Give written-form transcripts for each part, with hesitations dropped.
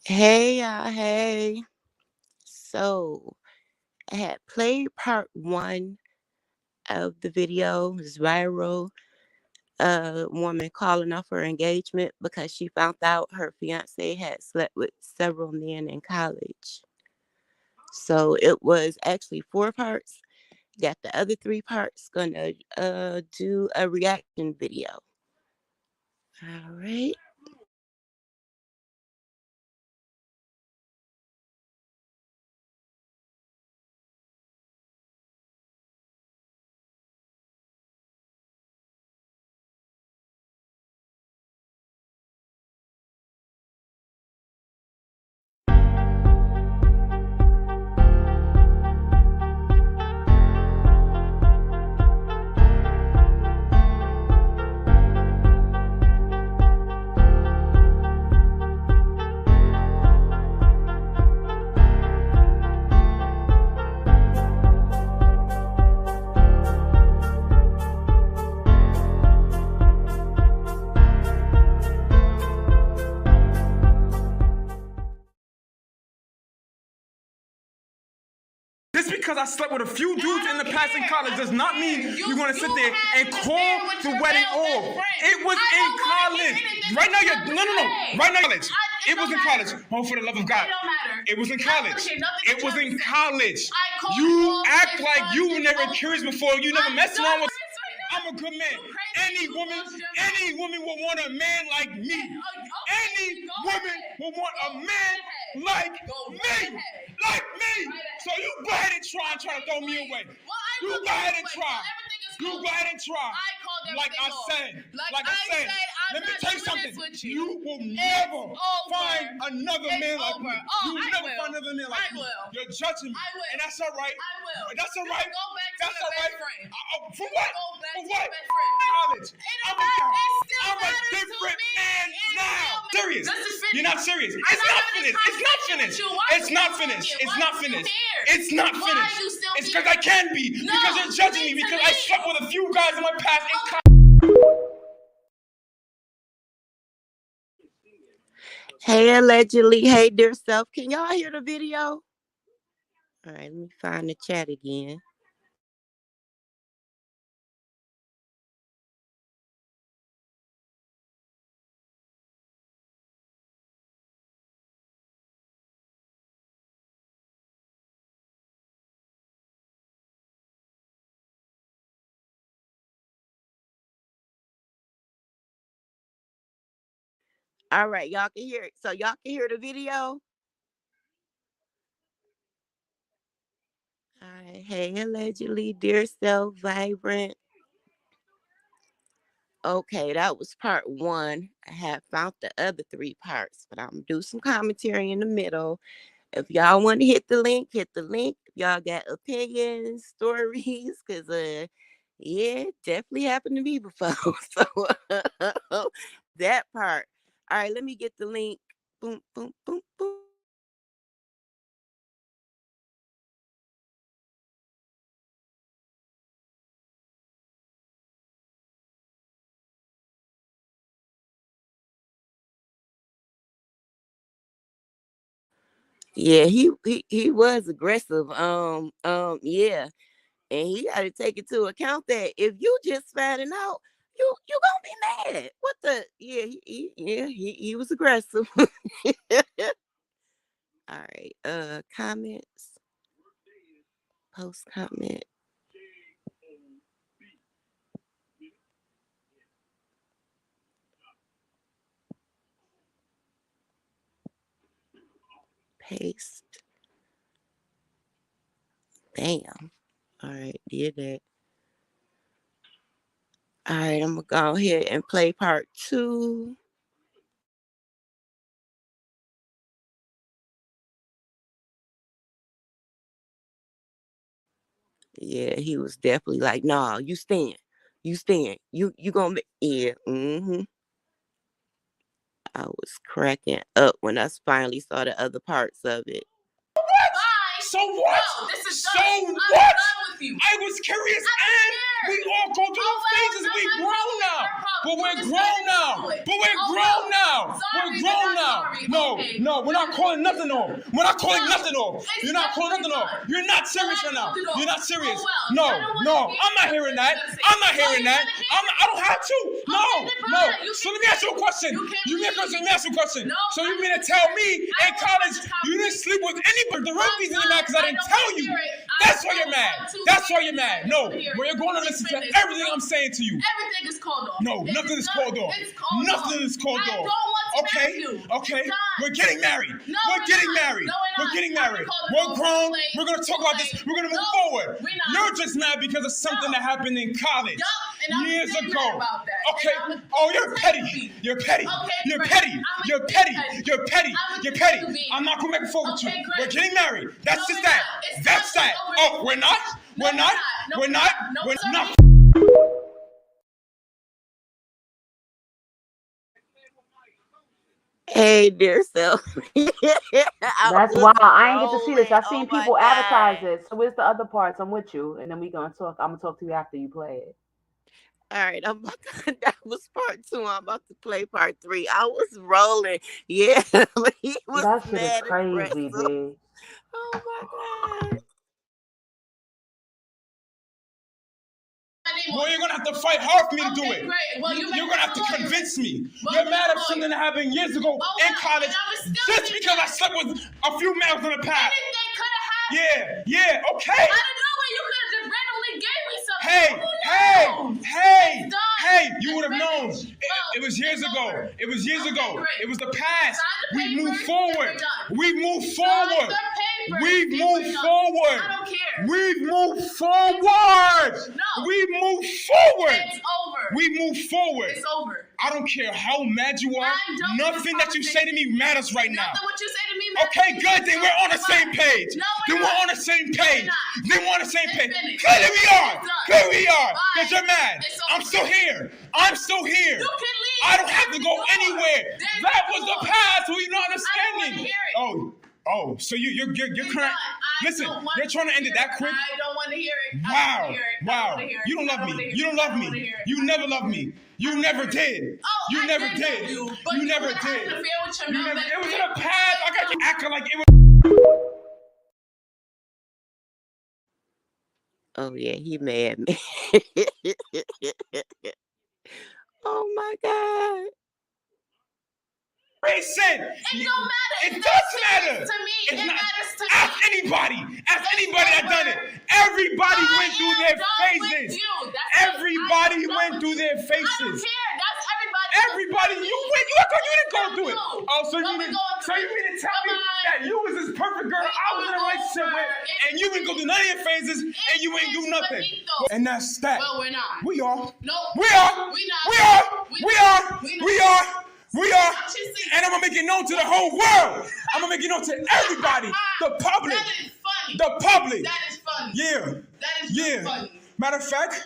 Hey, hey. So I had played part one of the video. It was viral. A woman calling off her engagement because she found out her fiance had slept with several men in college. So it was actually four parts. Got the other three parts. Gonna do a reaction video. All right. Just because I slept with a few dudes in the past in college does not mean you're going to sit there and call the wedding off. It was in college. Right now, no. Right now, college. It was in college. Oh, for the love of God. It was in college. It was in college. You act like you never curious before. You never messed around with. I'm a good man. Any woman will want a man like me. Any woman will want a man like me. Like me. So you go ahead and try to throw me away. You go ahead and try. You go ahead and try. Like I said, let me tell you something. You will never find another man like me. You will never find another man like me. You're judging me. And that's all right. That's all right. That's all right. For what? For what? College. I'm a different man now. Serious. You're not serious. It's not finished. It's not finished. It's not finished. It's not finished. It's not finished. It's because I can be. Because you're judging me. Because I slept with a few guys in my past in college. Hey, allegedly. Hey, dear self. Can y'all hear the video? All right, let me find the chat again. All right, y'all can hear it. So y'all can hear the video. All right, hey, allegedly, dear self, vibrant. Okay, that was part one. I have found the other three parts, but I'm gonna do some commentary in the middle. If y'all want to hit the link, hit the link. If y'all got opinions, stories, because yeah, it definitely happened to me before. So that part. All right, let me get the link. Boom, boom, boom, boom. Yeah, he was aggressive. Yeah. And he got to take into account that if you just finding out, you gonna be mad. What the? Yeah, he was aggressive. All right. Comments. Post comment. Paste. Damn. All right, did that. All right, I'm gonna go ahead and play part two. Yeah, he was definitely like, nah, you stand. You stand. You gonna be yeah. I was cracking up when I finally saw the other parts of it. So what? No, this is so done. What? I was curious and We all go through the phases. We grown now. But we're grown now. But we're grown now. We're grown now. No, we're not calling nothing off. We're not calling nothing off. You're not calling nothing off. You're not serious right now. You're not serious. No, I'm not hearing that. I'm not hearing that. I don't have to. No. So let me ask you a question. Let me ask you a question. So you mean to tell me in college you didn't sleep with anybody? The real reason you're mad because I didn't tell you. That's why you're mad. That's why you're mad. No, well, you're going to listen to everything I'm saying to you. Everything is called off. No, nothing is called off. Nothing is called off. Okay. We're getting married. We're getting married. We're grown. We're going to talk about this. We're going to move forward. You're just mad because of something that happened in college years ago. Okay. Oh, you're petty. You're petty. You're petty. You're petty. You're petty. You're petty. I'm not going to make a forward with you. We're getting married. That's just that. That's that. Oh, we're not? We're not? We're not? We're not. Hey, dear self. That's wild. I ain't get to see this. I've seen people advertise it. So where's the other parts? I'm with you, and then we gonna talk. I'm gonna talk to you after you play it. All right, that was part 2. I'm about to play part 3. I was rolling. Yeah, he was that shit mad is crazy, B. Oh my God. Well, you're going to have to fight hard for me to do it. Well, you're going to have to convince me. You're mad at something that happened years ago in college just because I slept with a few males in the past. Anything could have happened. Yeah, okay. I don't know when you could have just randomly gave me something. Hey, you would have known. It was years ago. It was years ago. It was the past. We move forward. We move forward. We've moved forward. I don't care. We've moved forward. No. We move forward. It's over. We move forward. It's over. I don't care how mad you are. Nothing that you say to me matters right now. Nothing what you say to me matters. Okay, good. Then we're on the same page. Then we're on the same page. Then we're on the same page. Clearly we are. Clearly we are. Because you're mad. I'm still here. I'm still here. You can leave. I don't have to go anywhere. That was the past. So you're not understanding. Oh, so you're current. Listen, you're trying to end it that quick. I don't want to hear it. Wow. You don't love me. You don't love me. You never loved me. You never did. You never did. You never did. It was in the past. I got you acting like it was. Oh yeah, he mad me. Oh my God. Listen, it don't matter. It does matter to me. It matters to me. Ask anybody that done it. Everybody went through their phases. Everybody went through their faces. I don't care. That's everybody. Everybody, you thought you didn't go through it. Oh, so you mean to tell me that you was this perfect girl I was in a relationship with, and you didn't go through none of your phases, and you ain't do nothing. And that's that. Well, we're not. We are. No. We are. And I'm going to make it known to the whole world. I'm going to make it known to everybody. The public. That is funny. The public. That is funny. Yeah. That is funny. Matter of fact,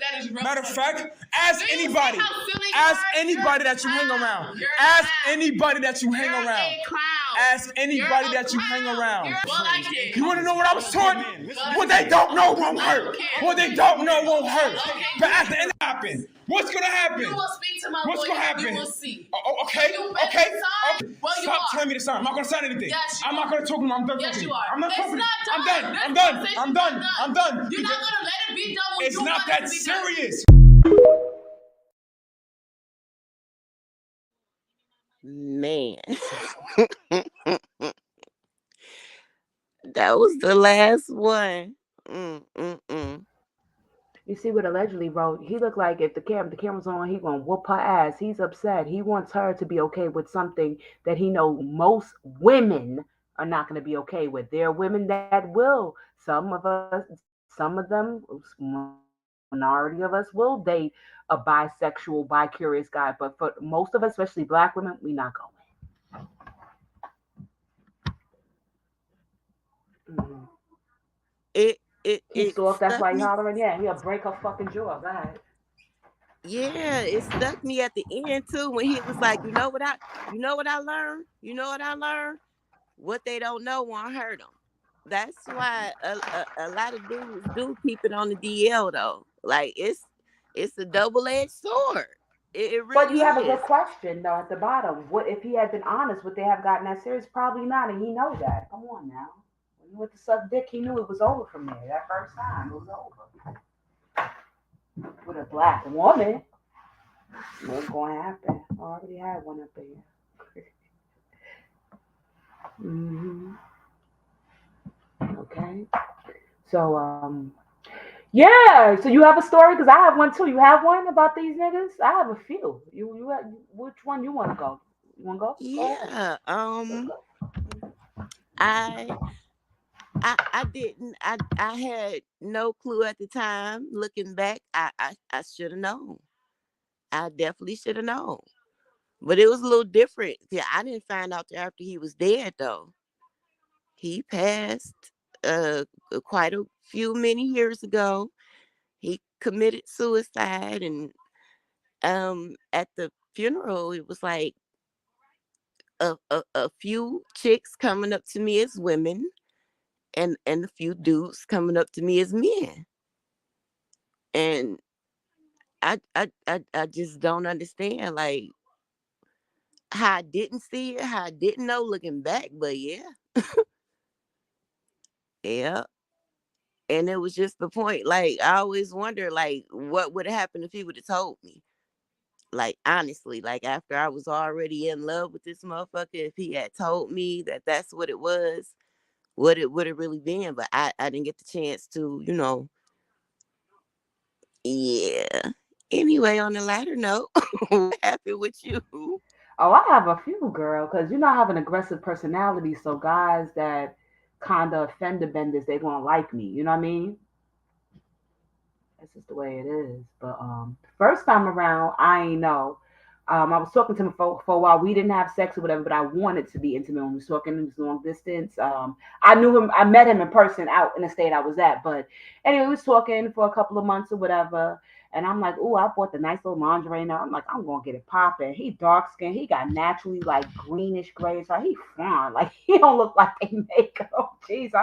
ask Do you anybody. see how silly you Ask are? anybody You're that you hang a around. clown. You're Ask a clown. anybody that you hang You're around. a clown. Ask anybody You're a that you hang clown. around. Well, I did. You want to know what I was taught? What they don't know won't hurt. What they don't know won't hurt. Okay. But at the end, it happen. What's gonna happen? You will speak to my What's lawyer. gonna happen? You will see. Okay. You better sign. Well, you Stop are. telling me to sign. I'm not gonna sign anything. Yes, you I'm not are. gonna talk to him. I'm done Yes, talking. you are. I'm not It's talking. not done. I'm done. This I'm done. conversation's I'm done. not I'm done. You're not gonna let it be done when It's you not want that it to be done. serious. Man. That was the last one. You see what allegedly wrote? He looked like if the camera's on, he gonna whoop her ass. He's upset. He wants her to be okay with something that he know most women are not going to be okay with. There are women that will. Some of them, minority of us will date a bisexual, bi-curious guy. But for most of us, especially black women, we not going. He's soft. That's why he hollering. Yeah, he'll break her fucking jaw. Go ahead. Yeah, it stuck me at the end too when he was like, you know what I learned? You know what I learned? What they don't know won't hurt them. That's why a lot of dudes do keep it on the DL though. Like It's a double-edged sword. It But really you have a good is. question though at the bottom. What if he had been honest? Would they have gotten that serious? Probably not, and he know that. Come on now. When he went to suck dick, he knew it was over from there. That first time, it was over. With a black woman, what's going to happen? I already had one up there. hmm Okay. So, yeah. So you have a story because I have one too. You have one about these niggas? I have a few. Which one you want to go? You want to go? Go ahead. Yeah. Let's go. I I didn't. I had no clue at the time. Looking back, I should have known. I definitely should have known. But it was a little different. Yeah, I didn't find out till after he was dead though. He passed uh quite a few many years ago. He committed suicide, and at the funeral it was like a few chicks coming up to me as women, and a few dudes coming up to me as men. And I just don't understand like how I didn't see it, how I didn't know looking back. But yeah, yeah. And it was just the point. Like I always wonder, like, what would have happened if he would have told me? Like honestly, like after I was already in love with this motherfucker, if he had told me that that's what it was, what it would have really been. But I didn't get the chance to, yeah. Anyway, on a lighter note, what happened with you? Oh, I have a few, girl, because you know I have an aggressive personality, so guys that kind of fender benders, they gonna like me. You know what I mean? That's just the way it is. But first time around, I ain't know. I was talking to him for a while. We didn't have sex or whatever, but I wanted to be intimate when we was talking. It was long distance. I knew him. I met him in person out in the state I was at. But anyway, we was talking for a couple of months or whatever. And I'm like, oh, I bought the nice little lingerie now. I'm like, I'm gonna get it popping. He dark skinned. He got naturally like greenish gray. So he fine. Like he don't look like they make him. Jeez,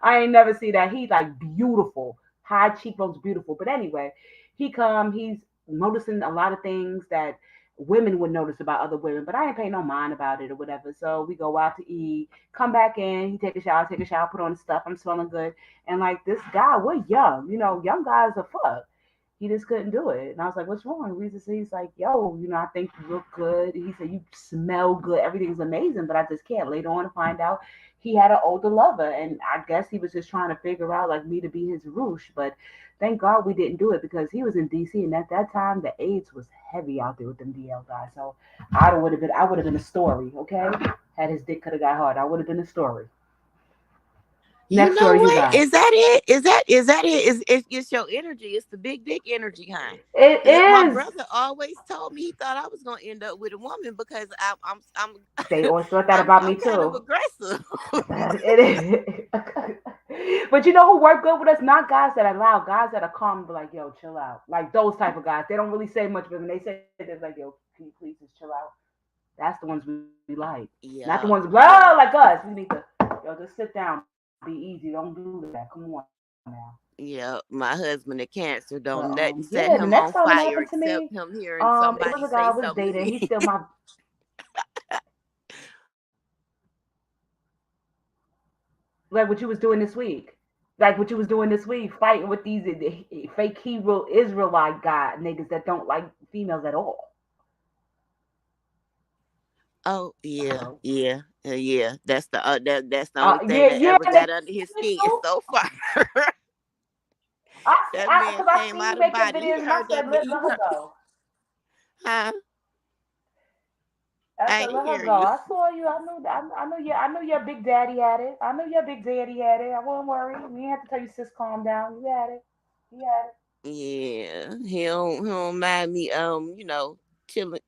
I ain't never see that. He like beautiful, high cheekbones, beautiful. But anyway, he's noticing a lot of things that women would notice about other women, but I ain't paying no mind about it or whatever. So we go out to eat, come back in, he take a shower, put on the stuff, I'm smelling good. And like this guy, we're young, young guys are fuck. He just couldn't do it. And I was like, what's wrong? He's like, yo, I think you look good. He said, you smell good. Everything's amazing, but I just can't. Later on to find out he had an older lover. And I guess he was just trying to figure out like me to be his roosh. But thank God we didn't do it because he was in DC. And at that time, the AIDS was heavy out there with them DL guys. So I would have been a story, okay? Had his dick could have got hard. I would have been a story. You Next know story you what? got. Is that it? Is that it? It's your energy. It's the big dick energy, huh? It Cause my is. brother always told me he thought I was gonna end up with a woman because They always thought that I'm about me I'm kind of too. aggressive. It is. But you know who work good with us? Not guys that are loud, guys that are calm and be like, yo, chill out. Like those type of guys. They don't really say much, but when they say they're like, yo, can you please just chill out? That's the ones we like. Not the ones Yeah, blah like yeah, us. We need to just sit down, be easy. Don't do that. Come on now. yeah. My husband a cancer. But Don't nothing yeah, set the him next on time it happened fire to me, except him hearing it was somebody a guy I say was something to dating. He's me. still my like what you was doing this week. Like what you was doing this week, fighting with these fake Hebrew Israelite guy niggas that don't like females at all. Oh yeah, So, yeah, yeah. That's the only thing yeah, that yeah, ever and they got under his me skin too. so far. That man Because I came seen you out of making body. He videos, and I heard that said, man. let her go. Huh? I I said, ain't let her hear go. you. I saw you. I knew your big daddy had it. I knew your big daddy had it. I won't worry. We didn't have to tell you, sis, calm down. You had it. He had it. Yeah, he don't mind me.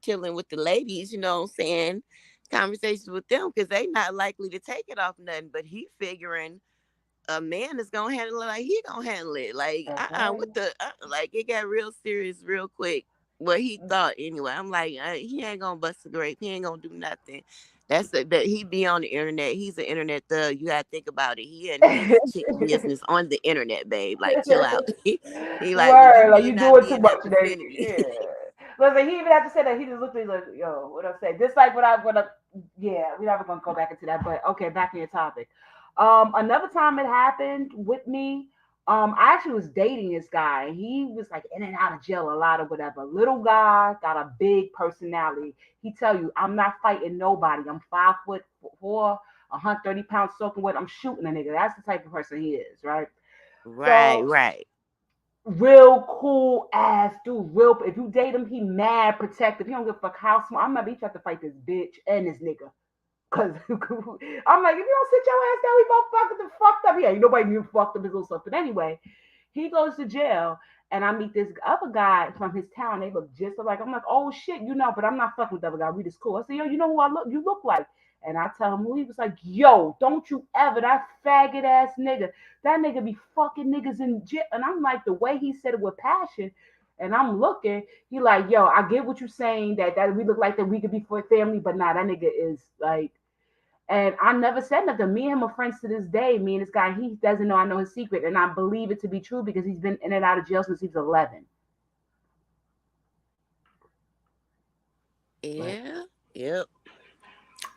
Chilling with the ladies. You know what I'm saying? Conversations with them because they not likely to take it off nothing. But he figuring a man is gonna handle it like he gonna handle it. Like That's right. what the like it got real serious real quick. What he thought anyway. I'm like he ain't gonna bust a grape. He ain't gonna do nothing. That he be on the internet. He's an internet thug. You gotta think about it. He in his chick business on the internet, babe. Like, chill out. He like, well, you Word, like may you not doing be too in that much today. vicinity. Yeah. Listen, he even had to say that. He just looked at me like, yo, what I say? Just like yeah, we're never gonna go back into that. But okay, back to your topic. Another time it happened with me. I actually was dating this guy. He was like in and out of jail a lot or whatever. Little guy, got a big personality. He tell you, I'm not fighting nobody. I'm 5'4", 130 pounds soaking wet. I'm shooting a nigga. That's the type of person he is, right? Right, So right. real cool ass dude. Real. If you date him, he mad protective. He don't give a fuck how small. I remember he tried to fight this bitch and this nigga. Cause I'm like, if you don't sit your ass down, we both fucking fucked up. Yeah, ain't nobody even fucked up his little stuff. But anyway, he goes to jail, and I meet this other guy from his town. They look just alike. I'm like, oh shit, but I'm not fucking with the other guy. We just cool. I said, yo, you know who I look? You look like. And I tell him who he was like, yo, don't you ever, that faggot ass nigga. That nigga be fucking niggas in jail. And I'm like, the way he said it with passion. And I'm looking, he like, yo, I get what you're saying that we look like that we could be for family, but nah, that nigga is like, and I never said nothing. Me and him are friends to this day. Me and this guy, he doesn't know I know his secret. And I believe it to be true because he's been in and out of jail since he was 11. But Yeah. Yep.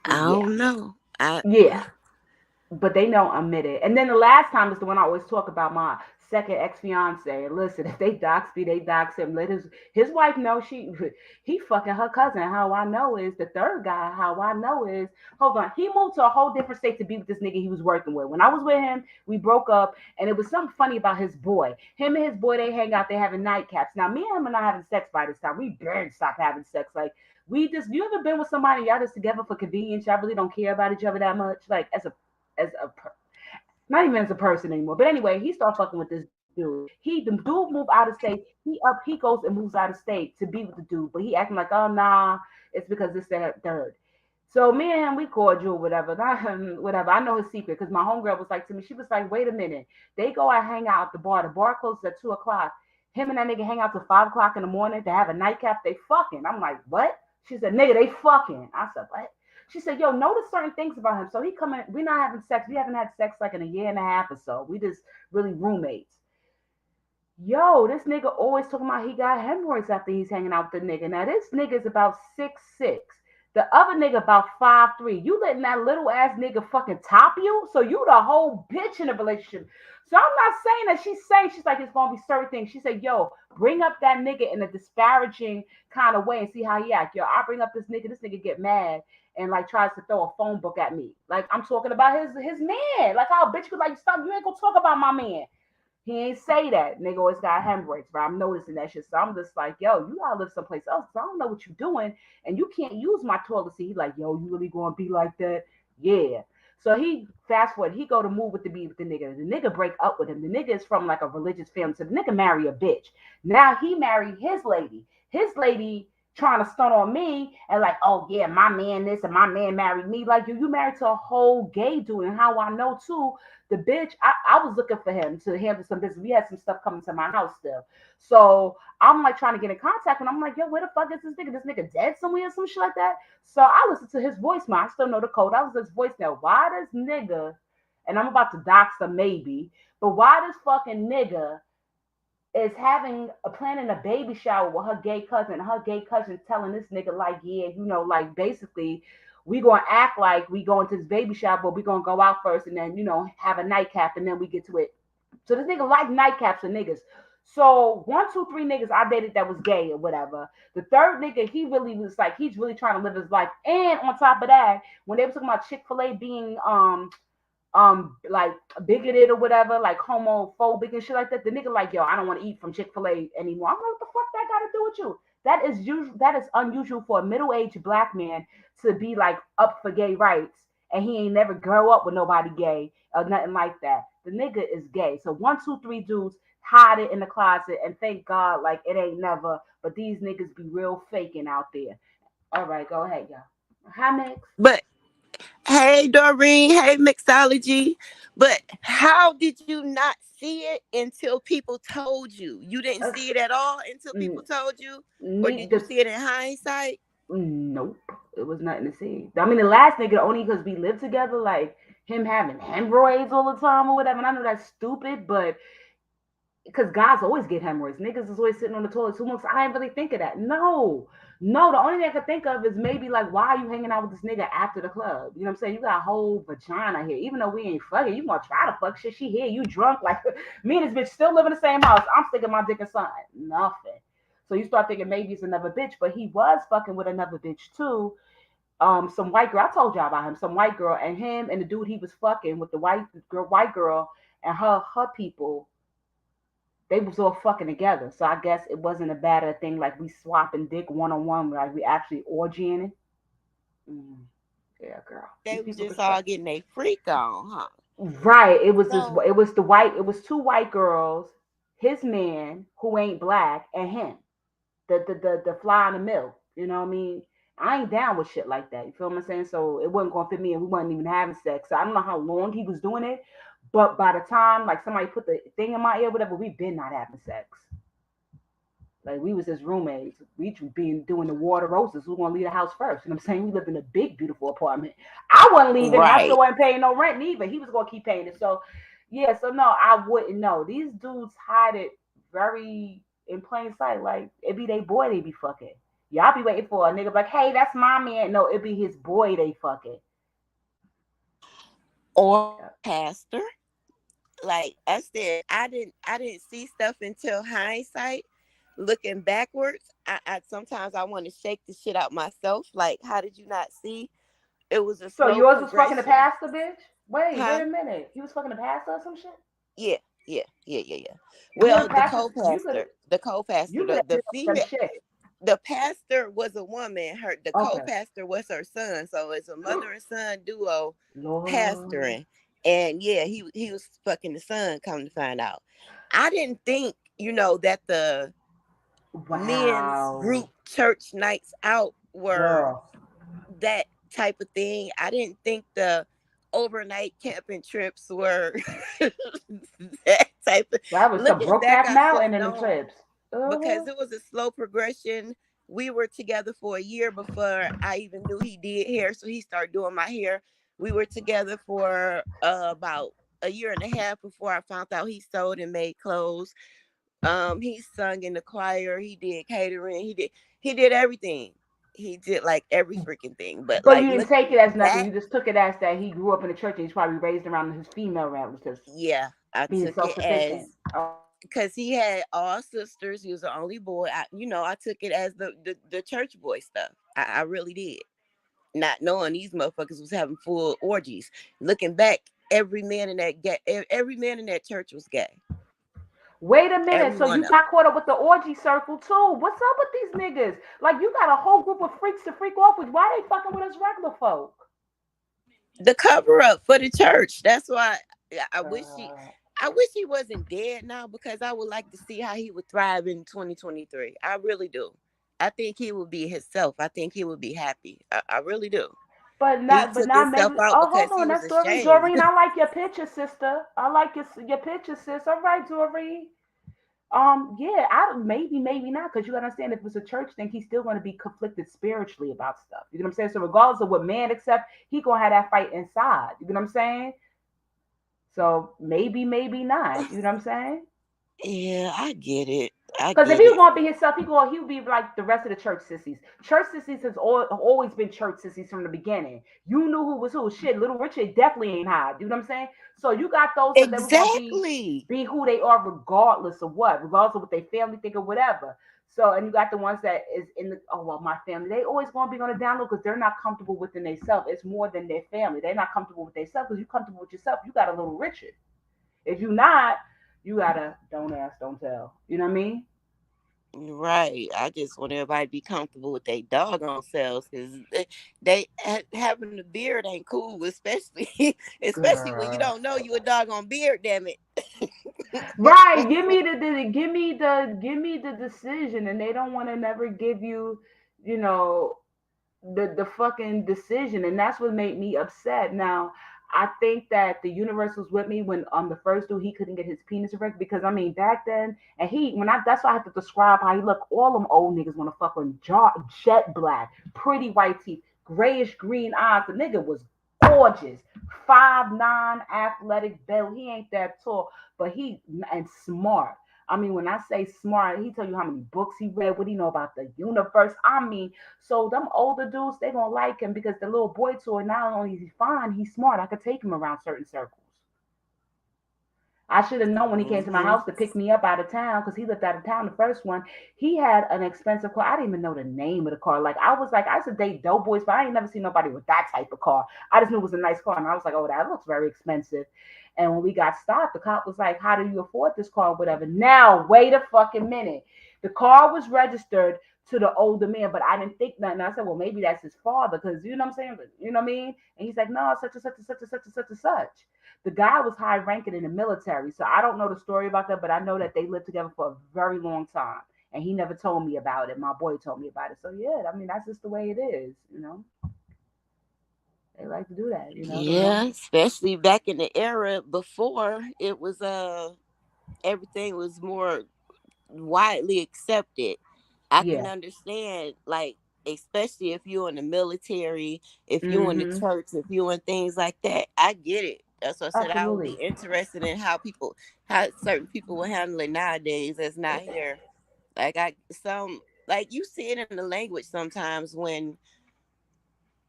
I yeah, don't know. yeah. But they don't admit it. And then the last time is the one I always talk about, my second ex fiance. And listen, if they dox me, they dox him. Let his wife know he fucking her cousin. How I know is the third guy. How I know is, hold on, he moved to a whole different state to be with this nigga he was working with. When I was with him, we broke up, and it was something funny about his boy. Him and his boy, they hang out. They having nightcaps. Now me and him are not having sex by this time. We barely stopped having sex. Like, we just, you ever been with somebody, y'all just together for convenience? Y'all really don't care about each other that much, like as a not even as a person anymore. But anyway, he started fucking with this dude. The dude moved out of state. He goes and moves out of state to be with the dude, but he acting like, oh nah, it's because this, that, third. So me and him, we cordial, whatever. Whatever. I know his secret because my homegirl was like to me, she was like, wait a minute. They go and hang out at the bar. The bar closes at 2 o'clock. Him and that nigga hang out till 5 o'clock in the morning to have a nightcap. They fucking. I'm like, what? She said, nigga, they fucking. I said, what? She said, yo, notice certain things about him. So he coming, we're not having sex. We haven't had sex like in a year and a half or so. We just really roommates. Yo, this nigga always talking about he got hemorrhoids after he's hanging out with the nigga. Now this nigga's about 6'6". The other nigga about 5'3". You letting that little ass nigga fucking top you? So you the whole bitch in the relationship. So I'm not saying that she's saying she's like it's gonna be certain things. She said, yo, bring up that nigga in a disparaging kind of way and see how he act. Yo, I bring up this nigga get mad and like tries to throw a phone book at me. Like I'm talking about his man. Like how a bitch could like stop, you ain't gonna talk about my man. He ain't say that. Nigga always got hemorrhoids, but I'm noticing that shit. So I'm just like, yo, you gotta live someplace else. So I don't know what you're doing, and you can't use my toilet seat. He like, yo, you really gonna be like that? Yeah. So he fast forward, he go to move with the nigga. The nigga break up with him. The nigga is from like a religious family. So the nigga marry a bitch. Now he married his lady. His lady trying to stunt on me and like, oh yeah, my man this and my man married me. Like you married to a whole gay dude. And how I know too, the bitch, I was looking for him to handle some business. We had some stuff coming to my house still. So I'm like trying to get in contact and I'm like, yo, where the fuck is this nigga? This nigga dead somewhere or some shit like that. So I listened to his voicemail. I still know the code. I was his voicemail. Why this nigga, and I'm about to dox him maybe, but why this fucking nigga is having a planning a baby shower with her gay cousin. Her gay cousin telling this nigga like, yeah, like basically we gonna act like we going to this baby shower, but we gonna go out first and then have a nightcap and then we get to it. So this nigga like nightcaps and niggas. So 1, 2, 3 niggas I dated that was gay or whatever. The third nigga, he really was like, he's really trying to live his life. And on top of that, when they were talking about Chick-fil-A being like bigoted or whatever, like homophobic and shit like that. The nigga like, yo, I don't want to eat from Chick-fil-A anymore. I'm like, what the fuck that got to do with you? That is usual. That is unusual for a middle-aged black man to be like up for gay rights, and he ain't never grow up with nobody gay or nothing like that. The nigga is gay. So 1, 2, 3 dudes hide it in the closet, and thank God, like it ain't never. But these niggas be real faking out there. All right, go ahead, y'all. Hi, Mix. But hey, Doreen. Hey, mixology. But how did you not see it until people told you? You didn't Uh, see it at all until people mm, told you, or me, did you the see it in hindsight? Nope, it was nothing to see. I mean, the last nigga only because we lived together, like him having hemorrhoids all the time or whatever. And I know that's stupid, but because guys always get hemorrhoids. Niggas is always sitting on the toilet too much. I ain't really think of that. No, no. The only thing I could think of is maybe like, why are you hanging out with this nigga after the club? You know what I'm saying? You got a whole vagina here. Even though we ain't fucking, you want to try to fuck shit. She here. You drunk. Like, me and this bitch still live in the same house. I'm sticking my dick in something. Nothing. So you start thinking maybe it's another bitch, but he was fucking with another bitch too. Some white girl. I told y'all about him. Some white girl and him and the dude he was fucking with the white girl and her people, they was all fucking together. So I guess it wasn't a bad thing like we swapping dick one on one, like we actually orgying it. Mm, yeah, girl. They These was people just could all fuck. getting a freak on, huh? Right. It was this. So It was the white. It was two white girls, his man who ain't black, and him, the fly in the mill. You know what I mean? I ain't down with shit like that. You feel what I'm saying? So it wasn't gonna fit me, and we wasn't even having sex. So I don't know how long he was doing it, but by the time like somebody put the thing in my ear, whatever, we been not having sex. Like we was his roommates. We been doing the water roses. We want to leave the house first. You know what I'm saying? We lived in a big, beautiful apartment. I wasn't leaving, and I right, still wasn't paying no rent neither. He was gonna keep paying it. So yeah, so no, I wouldn't know. These dudes hide it very in plain sight. Like it be they boy they be fucking. Y'all be waiting for a nigga like, hey, that's my man. No, it be his boy they fucking. or Yeah. pastor. Like I said, I didn't see stuff until hindsight. Looking backwards, I sometimes I want to shake the shit out myself. Like, how did you not see? It was a So slow yours was fucking the progression, pastor, bitch? Wait huh? a minute. He was fucking the pastor or some shit? Yeah, yeah. You know Well, the pastors, the co-pastor, you could have the did some female, shit. the pastor was a woman. The Okay. co-pastor was her son. So it's a mother and son duo Lord. pastoring. And yeah, he was fucking the son. Come to find out, I didn't think that the men's Wow. group church nights out were Girl. that type of thing. I didn't think the overnight camping trips were that type of. That was some Looking back, Brokeback I should have Mountain in them known trips. Uh-huh. because it was a slow progression. We were together for a year before I even knew he did hair, so he started doing my hair. We were together for about a year and a half before I found out he sewed and made clothes. He sung in the choir, he did catering, he did everything. He did like every freaking thing. But But like you didn't take looking it as nothing. back, You just took it as that he grew up in the church and he's probably raised around his female relatives, yeah, I being took self it sufficient. as because he had all sisters. He was the only boy. I took it as the church boy stuff. I really did, not knowing these motherfuckers was having full orgies. Looking back, every man in that church was gay. Wait a minute. Every So one you of them. got caught up with the orgy circle too. What's up with these niggas? Like you got a whole group of freaks to freak off with. Why they fucking with us regular folk? The cover up for the church. That's why I wish he. Uh, I wish he wasn't dead now because I would like to see how he would thrive in 2023. I really do. I think he would be himself. I think he would be happy. I really do. He but took not himself maybe. out Oh, because hold he on, was that's Doreen. ashamed. Doreen, I like your picture, sister. I like your picture, sis. All right, Doreen. Yeah, I maybe not, because you understand if it's a church thing, he's still going to be conflicted spiritually about stuff. You know what I'm saying? So regardless of what man accept, he gonna have that fight inside. You know what I'm saying? So maybe not. You know what I'm saying? Yeah, I get it. I Because if get he was it. going to be himself, he would be like the rest of the church sissies. Church sissies has always been church sissies from the beginning. You knew who was who. Shit, Little Richard definitely ain't high. You know what I'm saying? So you got those that was going to Exactly. be who they are regardless of what, regardless of what their family think or whatever. So, and you got the ones that is in the, oh, well, my family, they always going to be on the download because they're not comfortable within themselves. It's more than their family. They're not comfortable with themselves because you comfortable with yourself. You got a Little Richard. If you not, you got to don't ask, don't tell. You know what I mean? Right. I just want everybody to be comfortable with their doggone selves because having a beard ain't cool, especially especially when you Girl. don't know you a doggone beard. Damn it. Right. Give me the decision, and they don't want to never give you, you know, the fucking decision, and that's what made me upset. Now, I think that the universe was with me when the first dude he couldn't get his penis erect because I mean back then and he when I that's why I have to describe how he looked. All them old niggas want to fuck on jet black, pretty white teeth, grayish green eyes. The nigga was gorgeous, 5'9", athletic build. He ain't that tall, but he and smart. I mean, when I say smart, he tell you how many books he read, what he know about the universe. I mean, so them older dudes, they gonna like him because the little boy toy, not only is he fine, he's smart. I could take him around certain circles. I should have known when he came to my Mm-hmm. house to pick me up out of town because he lived out of town. The first one, he had an expensive car. I didn't even know the name of the car. Like I was like, I used to date dope boys, but I ain't never seen nobody with that type of car. I just knew it was a nice car, and I was like, oh, that looks very expensive. And when we got stopped, the cop was like, how do you afford this car, or whatever? Now, wait a fucking minute. The car was registered to the older man, but I didn't think nothing. I said, well, maybe that's his father, because you know what I'm saying? You know what I mean? And he's like, no, such and such and such and such and such and such. The guy was high ranking in the military, so I don't know the story about that, but I know that they lived together for a very long time. And he never told me about it. My boy told me about it. So yeah, I mean that's just the way it is, you know. They like to do that, you know. The Yeah, one, especially back in the era before it was everything was more widely accepted. I can yeah. understand, like, especially if you're in the military, if you're in the Mm-hmm. church, if you're in things like that. I get it. That's what I said. I would be Absolutely. interested in how certain people will handle it nowadays. That's not here. Like like you see it in the language sometimes when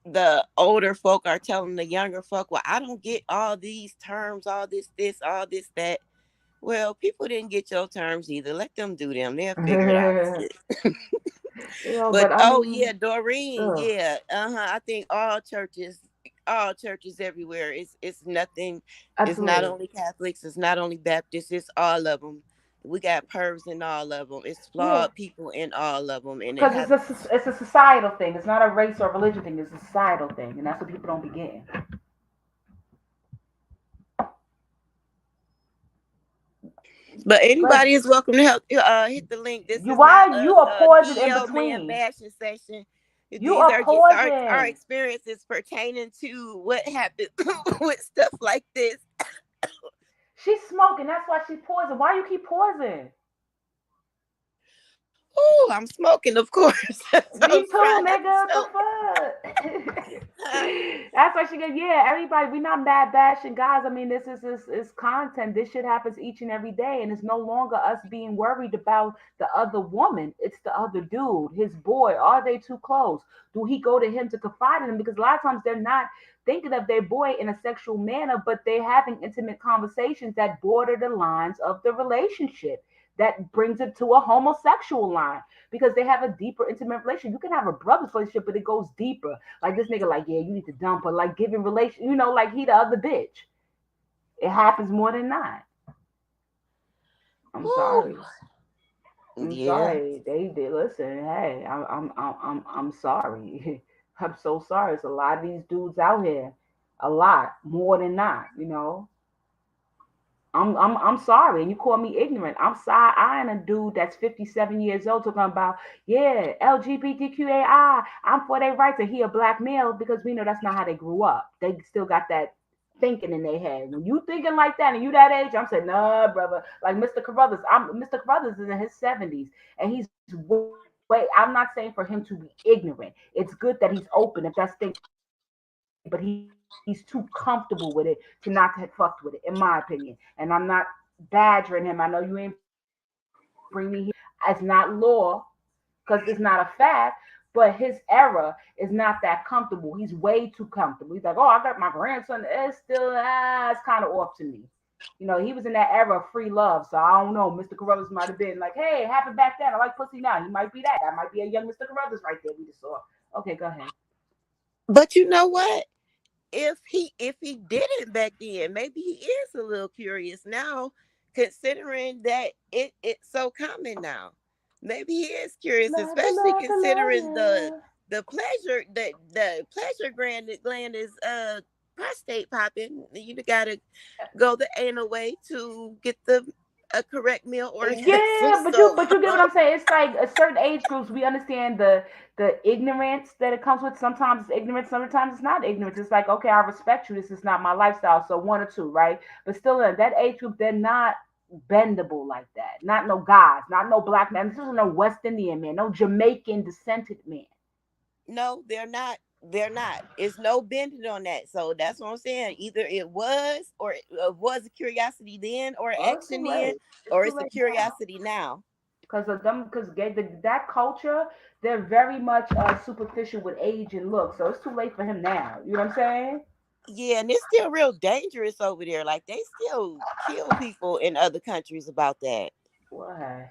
the older folk are telling the younger folk, well, I don't get all these terms, all this, all this, that. Well, people didn't get your terms either. Let them do them. They'll figure it out. You know, But but I oh yeah, mean, Doreen, ugh, yeah, I think all churches everywhere. It's nothing. It's not absolutely. only Catholics. It's not only Baptists. It's all of them. We got pervs in all of them. It's Yeah, flawed people in all of them, and it because has. it's a societal thing. It's not a race or religion thing. It's a societal thing, and that's what people don't be getting. But But anybody is welcome to help. Hit the link. This you is not why you are a pausing in DL man between. bashing session. You These are are just our pausing. experiences pertaining to what happened with stuff like this. She's smoking. That's why she's pausing. Why you keep pausing? Oh, I'm smoking, of course. So I'm Me too, trying not to nigga. What the choke. fuck? Huh? That's why she get. Yeah, everybody. We not mad bashing guys. I mean, this is content. This shit happens each and every day, and it's no longer us being worried about the other woman. It's the other dude, his boy. Are they too close? Do he go to him to confide in him? Because a lot of times they're not thinking of their boy in a sexual manner, but they're having intimate conversations that border the lines of the relationship. That brings it to a homosexual line because they have a deeper intimate relationship. You can have a brother's relationship, but it goes deeper. Like this nigga, like, yeah, you need to dump her, like giving relation, like he the other bitch. It happens more than not. I'm Whew. sorry. I'm Yeah. sorry. They did listen. Hey, I'm sorry. I'm so sorry. It's a lot of these dudes out here, a lot more than not. I'm sorry, and you call me ignorant. I'm sorry. I am a dude that's 57 years old talking about, yeah, LGBTQAI. I'm for their rights, and he a black male because we know that's not how they grew up. They still got that thinking in their head. When you thinking like that and you that age, I'm saying, nah, brother. Like Mr. Carruthers, Mr. Carruthers is in his 70s, and he's way. I'm not saying for him to be ignorant. It's good that he's open if that's thing, but he's too comfortable with it to not have fucked with it, in my opinion. And I'm not badgering him. I know you ain't bring me here. It's not law because it's not a fact, but his era is not that comfortable. He's way too comfortable. He's like, oh, I got my grandson. It's still it's kind of off to me. He was in that era of free love, so I don't know. Mr. Carruthers might have been like, hey, it happened back then. I like pussy now. He might be that. That might be a young Mr. Carruthers right there. We just saw. Okay, go ahead. But you know what? If he didn't back then, maybe he is a little curious now, considering that it's so common now. Maybe he is curious, Love, the especially love, the love, considering the yeah. the pleasure that the pleasure gland is prostate popping. You gotta go the anal way to get the a correct meal orgasm. Yeah, but you So but you get what I'm saying. It's like a certain age groups. We understand the ignorance that it comes with. Sometimes it's ignorance, sometimes it's not ignorance. It's like, okay, I respect you. This is not my lifestyle. So one or two, right? But still, in that age group, they're not bendable like that. Not no guys, not no black man. This is no West Indian man, no Jamaican descended man. no, they're not. They're not. It's no bending on that. So that's what I'm saying. Either it was, or it was a curiosity then, or Oh, it's action too then, late. It's or too it's a late now. curiosity now. Because of them, because that culture, they're very much superficial with age and look. So it's too late for him now. You know what I'm saying? Yeah, and it's still real dangerous over there. Like they still kill people in other countries about that. Why?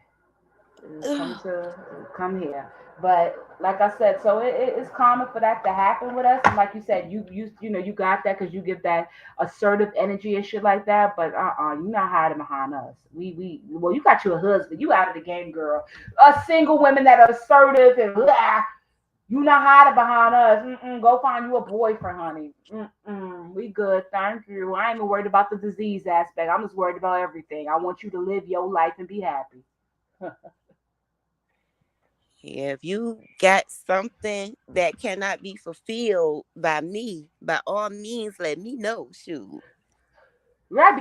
Come here. But like I said, so it's common for that to happen with us. And like you said, you got that because you give that assertive energy and shit like that. But you're not hiding behind us. We well, you got your husband. You out of the game, girl. Us single women that are assertive and blah, you not hiding behind us. Go find you a boyfriend, honey. We good, thank you. I ain't even worried about the disease aspect. I'm just worried about everything. I want you to live your life and be happy. Yeah, if you got something that cannot be fulfilled by me, by all means, let me know. Shoot. Right,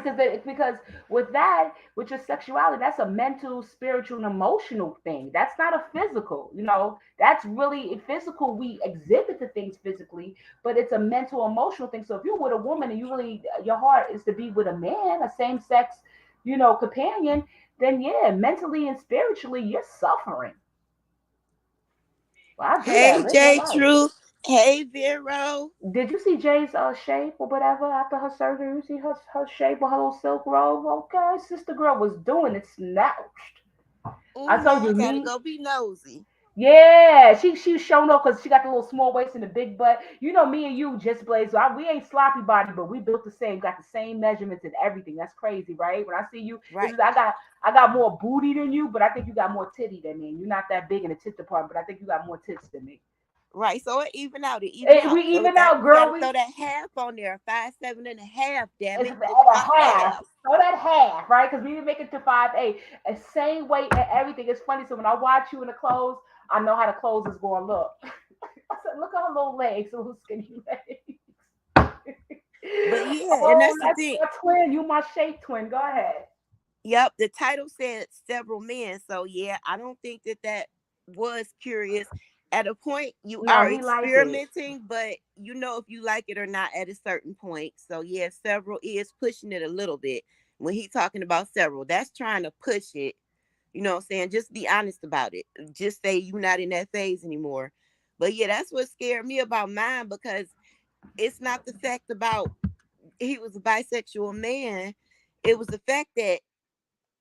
because with that, with your sexuality, that's a mental, spiritual, and emotional thing. That's not a physical. That's really physical. We exhibit the things physically, but it's a mental, emotional thing. So if you're with a woman and you really your heart is to be with a man, a same sex, companion, then yeah, mentally and spiritually, you're suffering. Well, I do that. Hey, Live your J life. True. Hey, Vero. Did you see Jay's shape or whatever after her surgery? You see her shape with her little silk robe? Okay, sister girl was doing it snatched. Oh, I told no, I you, gotta me. go be nosy. Yeah, she was showing up because she got the little small waist and the big butt. Me and you just blaze. We ain't sloppy body, but we built the same. Got the same measurements and everything. That's crazy, right? When I see you, it's Right, just, I got more booty than you, but I think you got more titty than me. You're not that big in the tit department, but I think you got more tits than me. right. So it even out. It even We out. So even that out, you girl. gotta throw that half on there. 5'7.5". Damn It's it, at it's a my half. half. So that half, right? Because we didn't make it to 5'8". The same weight and everything. It's funny. So when I watch you in the clothes, I know how the clothes is going to look. I said, look at her little legs, little skinny legs. But yeah, and Oh, that's the that's thing. my twin. You my shape twin. Go ahead. Yep, the title said several men. So yeah, I don't think that was curious. At a point, you No, are he like it. experimenting, but you know if you like it or not at a certain point. So yeah, several is pushing it a little bit. When he talking about several, that's trying to push it. You know what I'm saying? Just be honest about it. Just say you're not in that phase anymore. But yeah, that's what scared me about mine because it's not the fact about he was a bisexual man. It was the fact that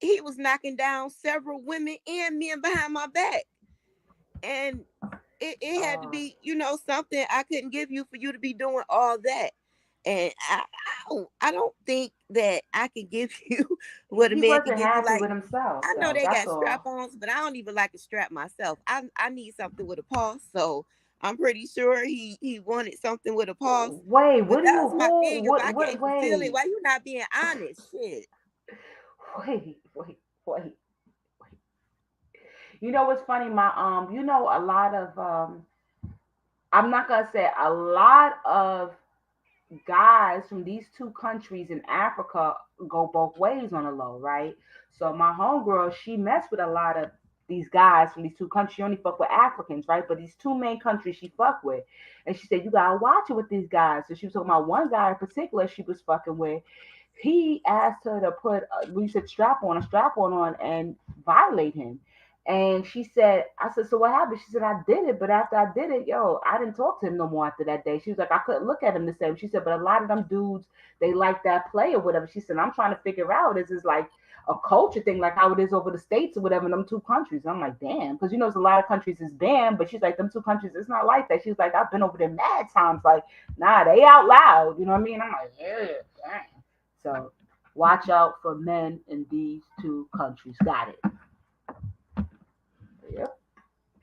he was knocking down several women and men behind my back. And it had to Uh, be, something I couldn't give you for you to be doing all that. And I don't think that I can give you what a he man can wasn't give you. happy Like, with himself, I know though. they That's got all. strap-ons, but I don't even like a strap myself. I need something with a pulse. So I'm pretty sure he wanted something with a pulse. Wait, But what do that you was my who? thing. If I What? can't fulfill it, Wait, why you not being honest? Shit. wait. You know what's funny? A lot of I'm not gonna say a lot of guys from these two countries in Africa go both ways on the low, right? So my homegirl, she messed with a lot of these guys from these two countries. She only fuck with Africans, right? But these two main countries she fuck with. And she said, you gotta watch it with these guys. So she was talking about one guy in particular she was fucking with. He asked her to put, we said a strap on and violate him. And she said, I said, so what happened? She said, I did it. But after I did it, I didn't talk to him no more after that day. She was like, I couldn't look at him the same. She said, but a lot of them dudes, they like that play or whatever. She said, I'm trying to figure out, is this like a culture thing, like how it is over the States or whatever in them two countries? I'm like, damn. Because, there's a lot of countries is banned, but she's like, them two countries, it's not like that. She's like, I've been over there mad times. Like, nah, they out loud. You know what I mean? I'm like, yeah, damn. So watch out for men in these two countries. Got it. Yep.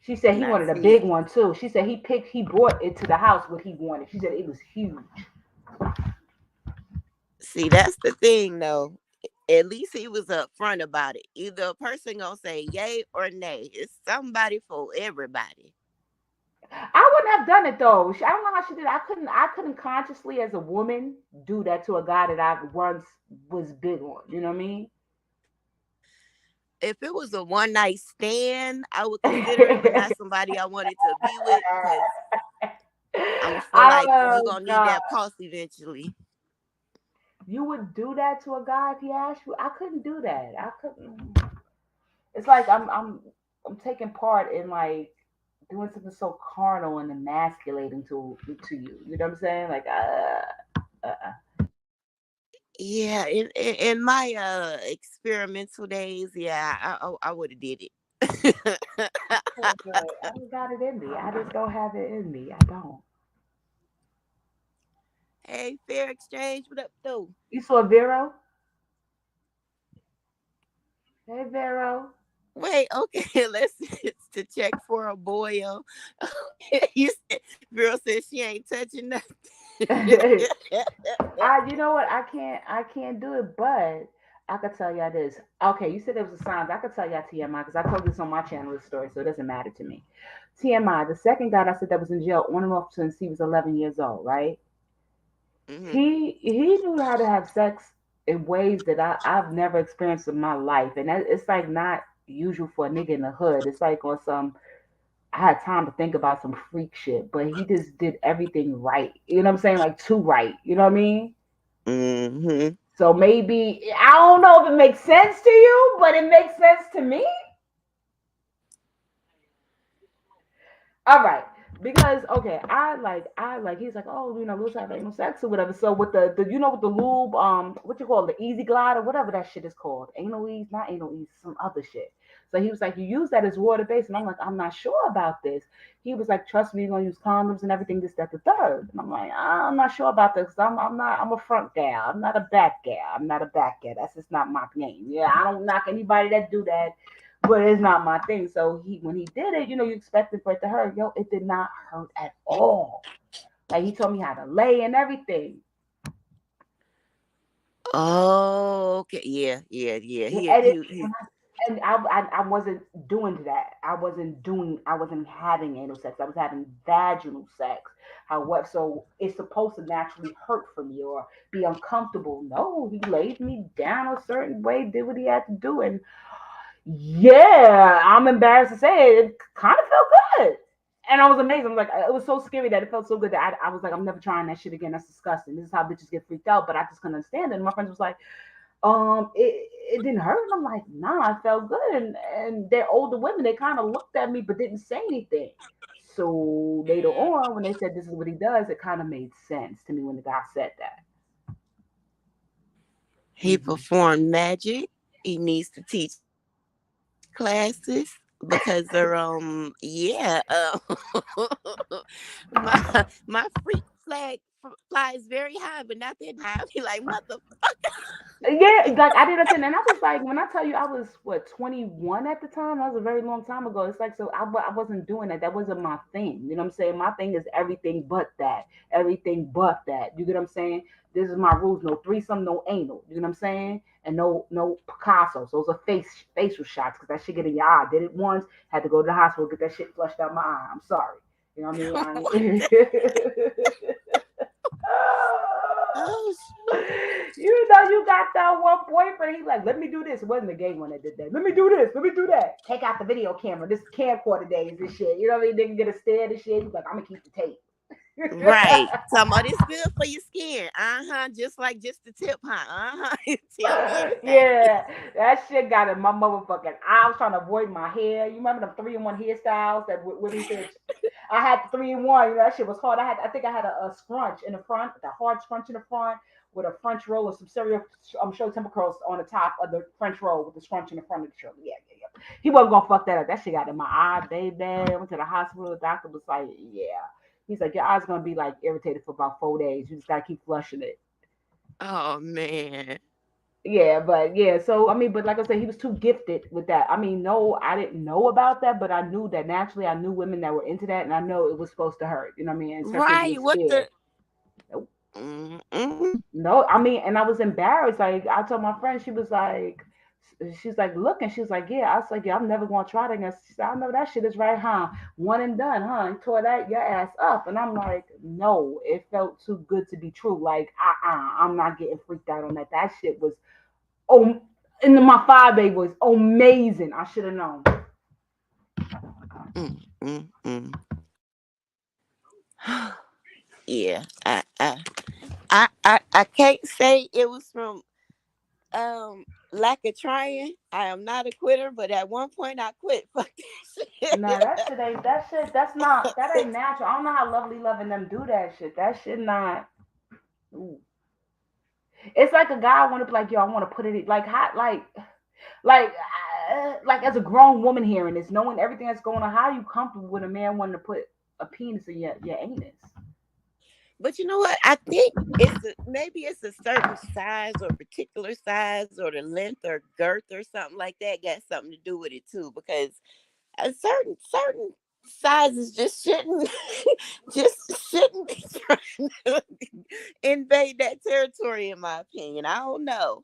She said he Not wanted a see. big one too. She said he brought it to the house what he wanted. She said it was huge. See, that's the thing though. At least he was upfront about it. Either a person gonna say yay or nay. It's somebody for everybody. I wouldn't have done it though. I don't know how she did. I couldn't consciously as a woman do that to a guy that I once was big on. You know what I mean? If it was a one night stand, I would consider it, but not somebody I wanted to be with because I'm gonna feel like you're Oh gonna need God. that cost eventually. You would do that to a guy if he asked you? I couldn't do that. I couldn't. It's like I'm taking part in like doing something so carnal and emasculating to you. You know what I'm saying? Like Yeah, in my experimental days, yeah, I would have did it. can't do it. I don't got it in me. I just don't have it in me. I don't. Hey, fair exchange, what up though? You saw Vero? Hey Vero. Wait, okay, let's it's to check for a boil. You said girl said she ain't touching nothing. You know what? I can't do it, but I could tell y'all this. Okay, you said there was a signs. I could tell y'all TMI because I told this on my channel this story, so it doesn't matter to me. TMI, the second guy I said that was in jail on and off since he was 11 years old, right? Hmm. He knew how to have sex in ways that I've never experienced in my life, and it's like not usual for a nigga in the hood. It's like on some I had time to think about some freak shit, but he just did everything right. You know what I'm saying? Like too right. You know what I mean? Hmm. So maybe I don't know if it makes sense to you, but it makes sense to me. All right. Because okay, I like he's like, oh, we'll have anal sex or whatever. So with the with the lube, what you call it, the easy glide or whatever that shit is called. Anal ease, not anal ease, some other shit. So he was like, you use that as water based, and I'm like, I'm not sure about this. He was like, trust me, you're gonna use condoms and everything, this, that, the third. And I'm like, I'm not sure about this. I'm a front gal. I'm not a back gal. I'm not a back gal. That's just not my game. Yeah, I don't knock anybody that do that, but it's not my thing. So when he did it, you expected for it to hurt. Yo, it did not hurt at all. Like he told me how to lay and everything. Oh, okay. Yeah, yeah, yeah. And He I wasn't doing that. I wasn't having anal sex. I was having vaginal sex. However, so it's supposed to naturally hurt for me or be uncomfortable. No, he laid me down a certain way, did what he had to do, and yeah, I'm embarrassed to say it kind of felt good. And I was amazed. I'm like, it was so scary that it felt so good that I was like, I'm never trying that shit again. That's disgusting. This is how bitches get freaked out. But I just couldn't understand it. And my friends was like, it didn't hurt. And I'm like, nah, I felt good. And they're older women. They kind of looked at me but didn't say anything. So later on, when they said this is what he does, it kind of made sense to me when the guy said that. he Hmm. performed magic. He needs to teach classes because they're yeah, my freak flag flies very high, but not that high. I be like mother. Yeah, like I did a thing, and I was like, when I tell you, I was what 21 at the time. That was a very long time ago. It's like so I wasn't doing that. That wasn't my thing. You know what I'm saying? My thing is everything but that. Everything but that. You get what I'm saying? This is my rules. No threesome, no anal. You know what I'm saying? And no Picasso's. Those are facial shots because that shit get in your eye. Did it once, had to go to the hospital get that shit flushed out my eye. I'm sorry. You know what I mean? What the? Oh shoot. You got that one boyfriend. He's like, let me do this. It wasn't the gay one that did that. Let me do this. Let me do that. Take out the video camera. This camcorder days and shit. You know what I mean? They can get a stand and shit. He's like, I'm gonna keep the tape. Right. Talking about it's good for your skin. Just like just the tip, huh? Tell me anything. Yeah, that shit got in my motherfucking eye. I was trying to avoid my hair. You remember the 3-in-1 hairstyles that when he said I had the 3-in-1. That shit was hard. I think I had a scrunch in the front, the hard scrunch in the front with a French roll and some cereal. Show temper curls on the top of the French roll with the scrunch in the front of the shirt. Yeah, yeah, yeah. He wasn't gonna fuck that up. That shit got in my eye, baby. I went to the hospital. The doctor was like, yeah. He's like, your eye's gonna be like irritated for about 4 days. You just gotta keep flushing it. Oh man. Yeah, but yeah, so I mean, but like I said, he was too gifted with that. I mean, no, I didn't know about that, but I knew that naturally. I knew women that were into that, and I know it was supposed to hurt. You know what I mean? Especially if Right. you're What scared. the Nope. Mm-mm. No, I mean, and I was embarrassed. Like I told my friend, she's like, look, and she's like, yeah. I was like, yeah, I'm never gonna try it again. She said, I know that shit is right, huh? One and done, huh? And tore that your ass up, and I'm like, no, it felt too good to be true. Like, I'm not getting freaked out on that. That shit was, oh, in my 5A was amazing. I should have known. Mm-mm. Yeah, I can't say it was from lack of trying. I am not a quitter, but at one point I quit. Fuck that Nah, shit. that shit ain't that shit. That's not that ain't natural. I don't know how lovely loving them do that shit. That shit not. Ooh. It's like a guy want to be like, yo, I want to put it in, like hot, like, like as a grown woman hearing this, knowing everything that's going on. How are you comfortable with a man wanting to put a penis in your anus? But you know what? I think maybe it's a certain size or particular size or the length or girth or something like that got something to do with it too. Because a certain sizes just shouldn't just shouldn't be trying to invade that territory. In my opinion, I don't know.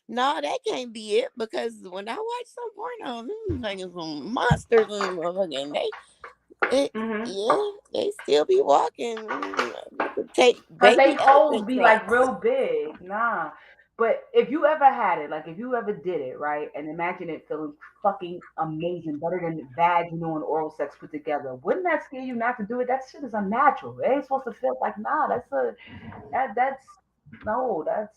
No, that can't be it because when I watch some porno, them niggas some monsters and motherfucking it, Mm-hmm. yeah, they still be walking. You could take Cause they baby holes elephant be like tracks. real big. Nah. But if you ever had it, like if you ever did it, right, and imagine it feeling fucking amazing, better than vaginal and oral sex put together, wouldn't that scare you not to do it? That shit is unnatural. It ain't supposed to feel like nah. That's no. That's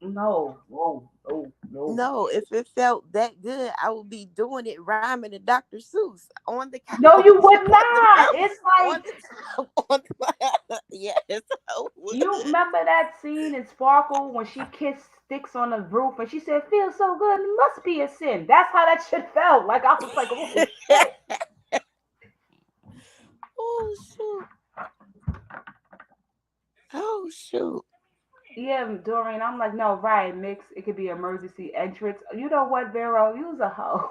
no. No. No. No. No, if it felt that good, I would be doing it rhyming to Dr. Seuss on the couch, No, you would on the not. mouth, It's on like the top, on the yes, I would. you remember that scene in Sparkle when she kissed Sticks on the roof and she said, "Feels so good, it must be a sin." That's how that shit felt. Like I was like, "Oh shit." Oh shoot! Oh shoot! Yeah, Doreen. I'm like, no, right, mix. It could be emergency entrance. You know what, Vero? You's a hoe.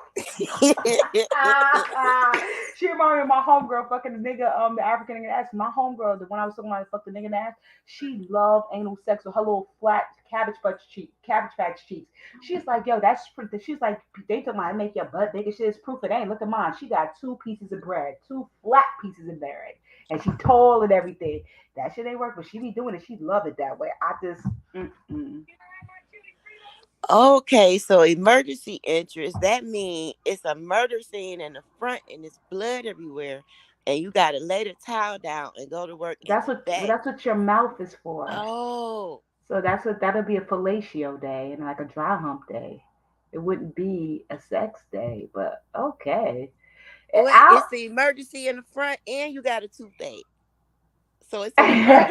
She reminded me of my homegirl fucking the nigga, the African nigga ass. My homegirl, the one I was talking about, fucked the nigga in the ass. She loved anal sex with her little flat cabbage patch cheeks. She's like, yo, that's pretty. She's like, they talking about I make your butt big and shit. It's proof it ain't. Look at mine. She got two pieces of bread, two flat pieces of bread, and she tall and everything. That shit ain't work, but she be doing it. She love it that way. I just, mm-mm. Okay, so emergency entrance, that means it's a murder scene in the front and it's blood everywhere. And you gotta lay the towel down and go to work in the back. That's what your mouth is for. Oh. So that's what that'll be a fellatio day and like a dry hump day. It wouldn't be a sex day, but okay. Wait, Out. it's the emergency in the front and you got a toothache. So it's an emergency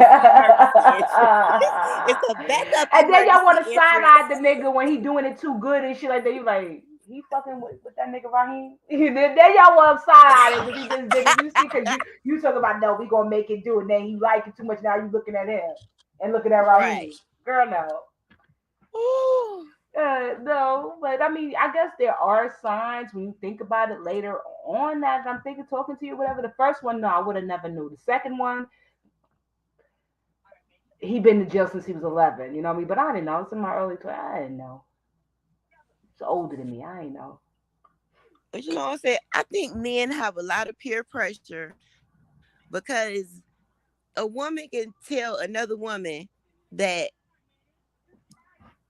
entrance. It's a backup And then y'all want emergency to side entrance. eye the nigga when he doing it too good and shit like that. You like he fucking with that nigga Raheem. Then y'all want to side eye it because he just did it. You see, because you talk about no, we gonna make it do it. And then you like it too much. Now you looking at him and looking at Right. Raheem. Girl, no. Ooh. No, but I mean, I guess there are signs when you think about it later on that I'm thinking, talking to you, whatever. The first one, no, I would have never knew. The second one, he been to jail since he was 11. You know what I mean? But I didn't know. It's in my early 20s. I didn't know. It's older than me. I didn't know. But you know what I'm saying? I think men have a lot of peer pressure because a woman can tell another woman that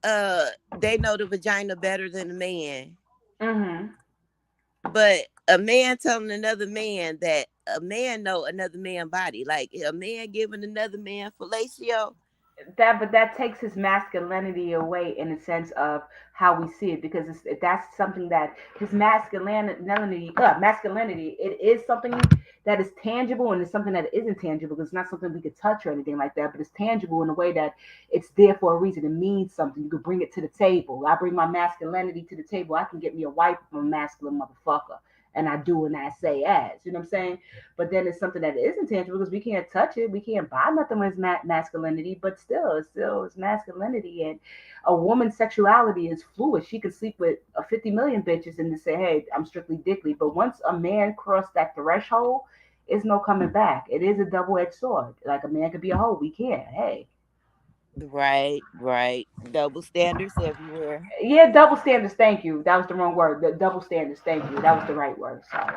they know the vagina better than a man. Mm-hmm. But a man telling another man that a man know another man body, like a man giving another man fellatio. But that takes his masculinity away in the sense of how we see it because that's something that his masculinity it is something that is tangible and it's something that isn't tangible because it's not something we could touch or anything like that, but it's tangible in a way that it's there for a reason. It means something. You could bring it to the table. I bring my masculinity to the table. I can get me a wife from a masculine motherfucker, and I do and I say as, you know what I'm saying? But then it's something that isn't tangible because we can't touch it. We can't buy nothing with masculinity, but still it's masculinity. And a woman's sexuality is fluid. She could sleep with a 50 million bitches and just say, hey, I'm strictly dickly. But once a man crossed that threshold, it's no coming back. It is a double edged sword. Like a man could be a hoe. We can't. Hey. Right. Double standards everywhere. Yeah, double standards. Thank you. That was the wrong word. The double standards. Thank you. That was the right word. Sorry.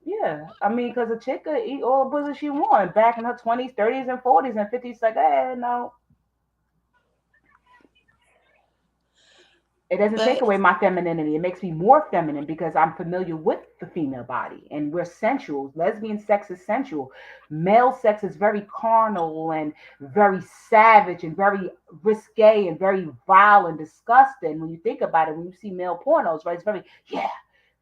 Yeah. I mean, because a chick could eat all the pussy she want back in her 20s, 30s, and 40s and 50s. Like, no, it doesn't take But away my femininity. It makes me more feminine because I'm familiar with the female body and we're sensual. Lesbian sex is sensual. Male sex is very carnal and very savage and very risque and very vile and disgusting when you think about it. When you see male pornos, right? It's very, yeah.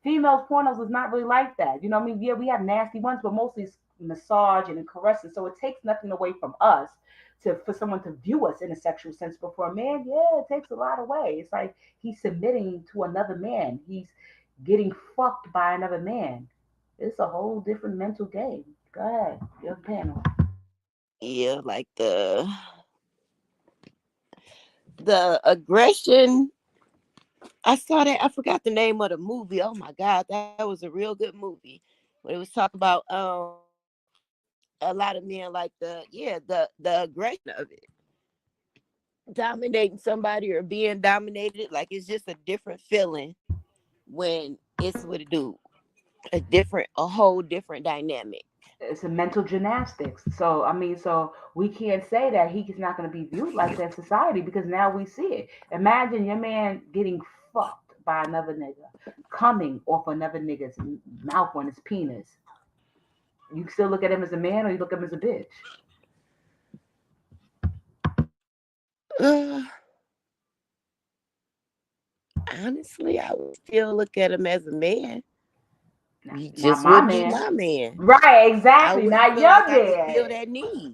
Females pornos is not really like that. You know what I mean? Yeah, we have nasty ones, but mostly it's massage and caressing. So it takes nothing away from us to for someone to view us in a sexual sense. But for a man, yeah, it takes a lot away. It's like he's submitting to another man. He's getting fucked by another man. It's a whole different mental game. Go ahead, your panel. yeah, like the aggression. I saw that. I forgot the name of the movie. Oh my god, that was a real good movie. But it was talk about a lot of men like the aggression of it, dominating somebody or being dominated. Like it's just a different feeling when it's with a dude. A whole different dynamic. It's a mental gymnastics. So I mean, so we can't say that he's not going to be viewed like that in society because now we see it. Imagine your man getting fucked by another nigga, coming off another nigga's mouth on his penis. You still look at him as a man, or you look at him as a bitch? Uh, Honestly, I would still look at him as a man. He Not just my wouldn't be man. my man. Right, I exactly. wouldn't Not feel your like I could man. feel that need.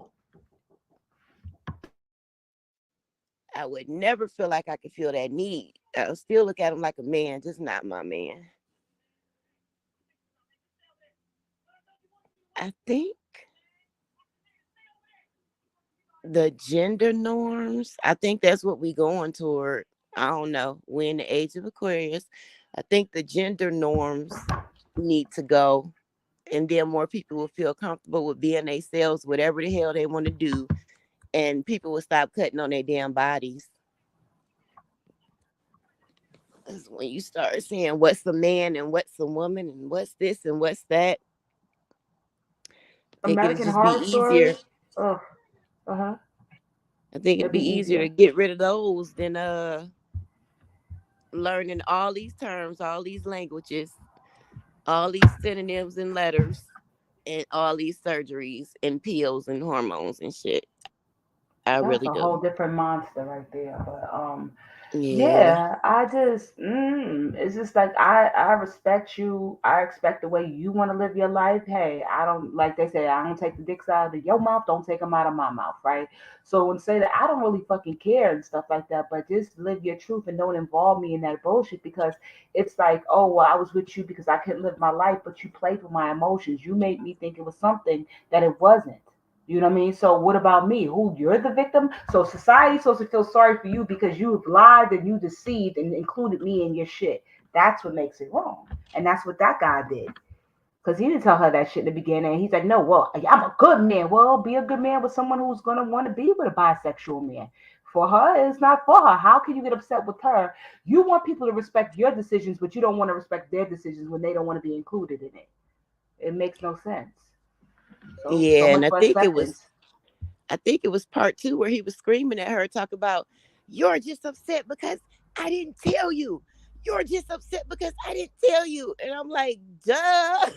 I would never feel like I could feel that need. I would still look at him like a man, just not my man. I think the gender norms, I think that's what we going toward. I don't know. We're in the age of Aquarius. I think the gender norms need to go, and then more people will feel comfortable with being themselves, whatever the hell they want to do, and people will stop cutting on their damn bodies. That's when you start saying what's a man and what's a woman and what's this and what's that. I think it'd American just be Horror Story. easier. Oh, uh huh. I think It'd it'd be be easier to easier. get rid of those than learning all these terms, all these languages, all these synonyms and letters, and all these surgeries and pills and hormones and shit. I really That's do. a whole different monster right there. But Yeah. yeah, I just it's just like I respect you. I expect the way you want to live your life. Hey, I don't like they say I don't take the dicks out of your mouth, don't take them out of my mouth, right? So when say that I don't really fucking care and stuff like that, but just live your truth and don't involve me in that bullshit because it's like, oh well, I was with you because I couldn't live my life, but you played with my emotions. You made me think it was something that it wasn't. You know what I mean? So what about me? Who you're the victim? So society's supposed to feel sorry for you because you've lied and you deceived and included me in your shit. That's what makes it wrong. And that's what that guy did. Because he didn't tell her that shit in the beginning. And he's like, no, well, I'm a good man. Well, be a good man with someone who's gonna want to be with a bisexual man. For her, it's not for her. How can you get upset with her? You want people to respect your decisions, but you don't want to respect their decisions when they don't want to be included in it. It makes no sense. So Yeah, and much for acceptance. I think it was part two where he was screaming at her, talk about, you're just upset because I didn't tell you. You're just upset because I didn't tell you. And I'm like, duh.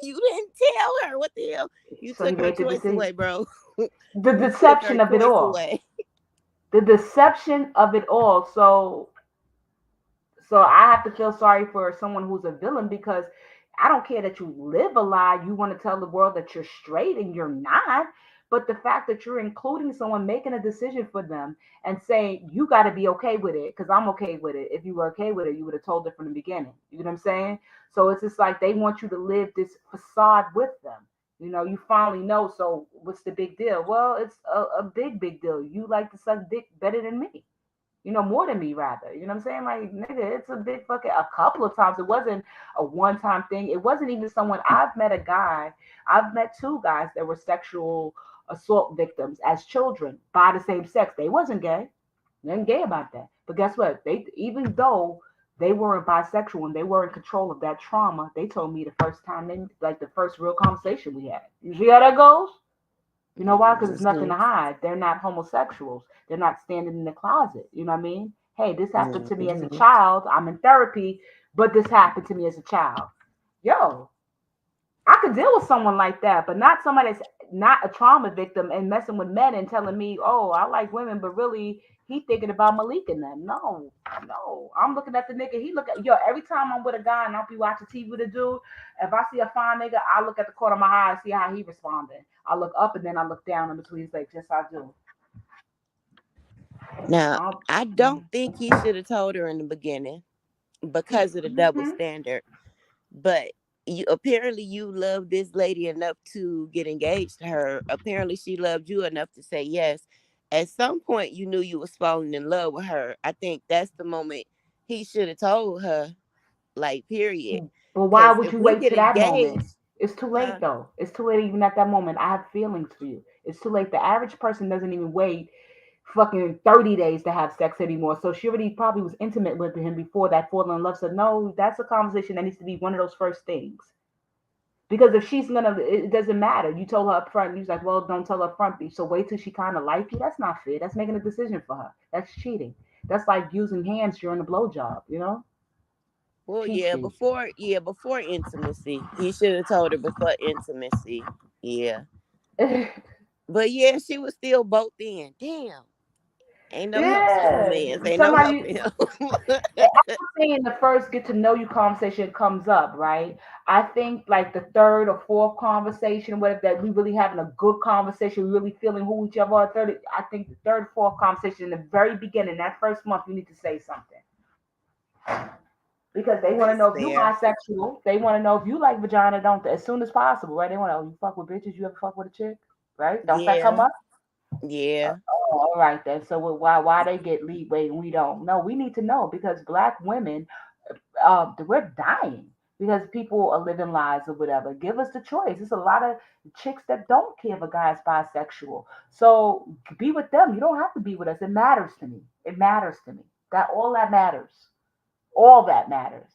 You didn't tell her. What the hell? You So he took her made the choice decision. away, bro. The You took her deception of it choice all. away. The deception of it all. So I have to feel sorry for someone who's a villain because I don't care that you live a lie. You want to tell the world that you're straight and you're not. But the fact that you're including someone making a decision for them and saying you got to be okay with it because I'm okay with it. If you were okay with it, you would have told it from the beginning. You know what I'm saying? So it's just like they want you to live this facade with them. You know, you finally know. So what's the big deal? Well, it's a big, big deal. You like to suck dick better than me, more than me rather. You know what I'm saying? Like, nigga, it's a big fucking a couple of times. It wasn't a one-time thing. It wasn't even someone I've met two guys that were sexual assault victims as children by the same sex. They wasn't gay. They ain't gay about that. But guess what? They, even though they weren't bisexual and they were in control of that trauma, they told me the first time they, like, the first real conversation we had. You see how that goes? You know why? Because there's nothing Mm-hmm. to hide. They're not homosexuals. They're not standing in the closet. You know what I mean? Hey, this happened to me as a Mm-hmm. child. I'm in therapy, but this happened to me as a child. Yo, I could deal with someone like that, but not somebody that's not a trauma victim and messing with men and telling me, "Oh, I like women," but really he thinking about Malik and them. No, no. I'm looking at the nigga. He look at, yo. Every time I'm with a guy and I'll be watching TV with a dude, if I see a fine nigga, I look at the corner of my eye and see how he responding. I look up and then I look down in between his legs. Yes, I do. Now, I'll, I don't think he should have told her in the beginning because of the double mm-hmm. standard. But you apparently you love this lady enough to get engaged to her. Apparently she loved you enough to say yes. At some point you knew you was falling in love with her. I think that's the moment he should have told her, like, period. But why Because would if you we wait get to that moment? engaged, It's too huh? late though. It's too late even at that moment. I have feelings for you. It's too late. The average person doesn't even wait fucking 30 days to have sex anymore. So she already probably was intimate with him before that falling in love. So no, that's a conversation that needs to be one of those first things. Because if she's gonna, it doesn't matter. You told her up front. You was like, well, don't tell her up front. So wait till she kind of like you. That's not fair. That's making a decision for her. That's cheating. That's like using hands during a blowjob. You know, Well, cheat yeah, sheet. before intimacy. He should have told her before intimacy. Yeah. But yeah, she was still both in. Damn. Ain't no help for them Yeah, mans. Ain't no help for somebody. him. I'm saying the first get to know you conversation comes up, right? I think like the third or fourth conversation, whether that we really having a good conversation, really feeling who each other are. Third, I think the third, fourth conversation in the very beginning, that first month, you need to say something because they want to That's know if you fair. bisexual. They want to know if you like vagina, don't they? As soon as possible, right? They want to, oh, you fuck with bitches. You ever fuck with a chick, right? Don't that come Yeah. up? Yeah. Oh, all right then. So why they get leeway and we don't? No, we need to know because black women, we're dying because people are living lies or whatever. Give us the choice. There's a lot of chicks that don't care if a guy's bisexual. So be with them. You don't have to be with us. It matters to me. It matters to me. That matters. All that matters.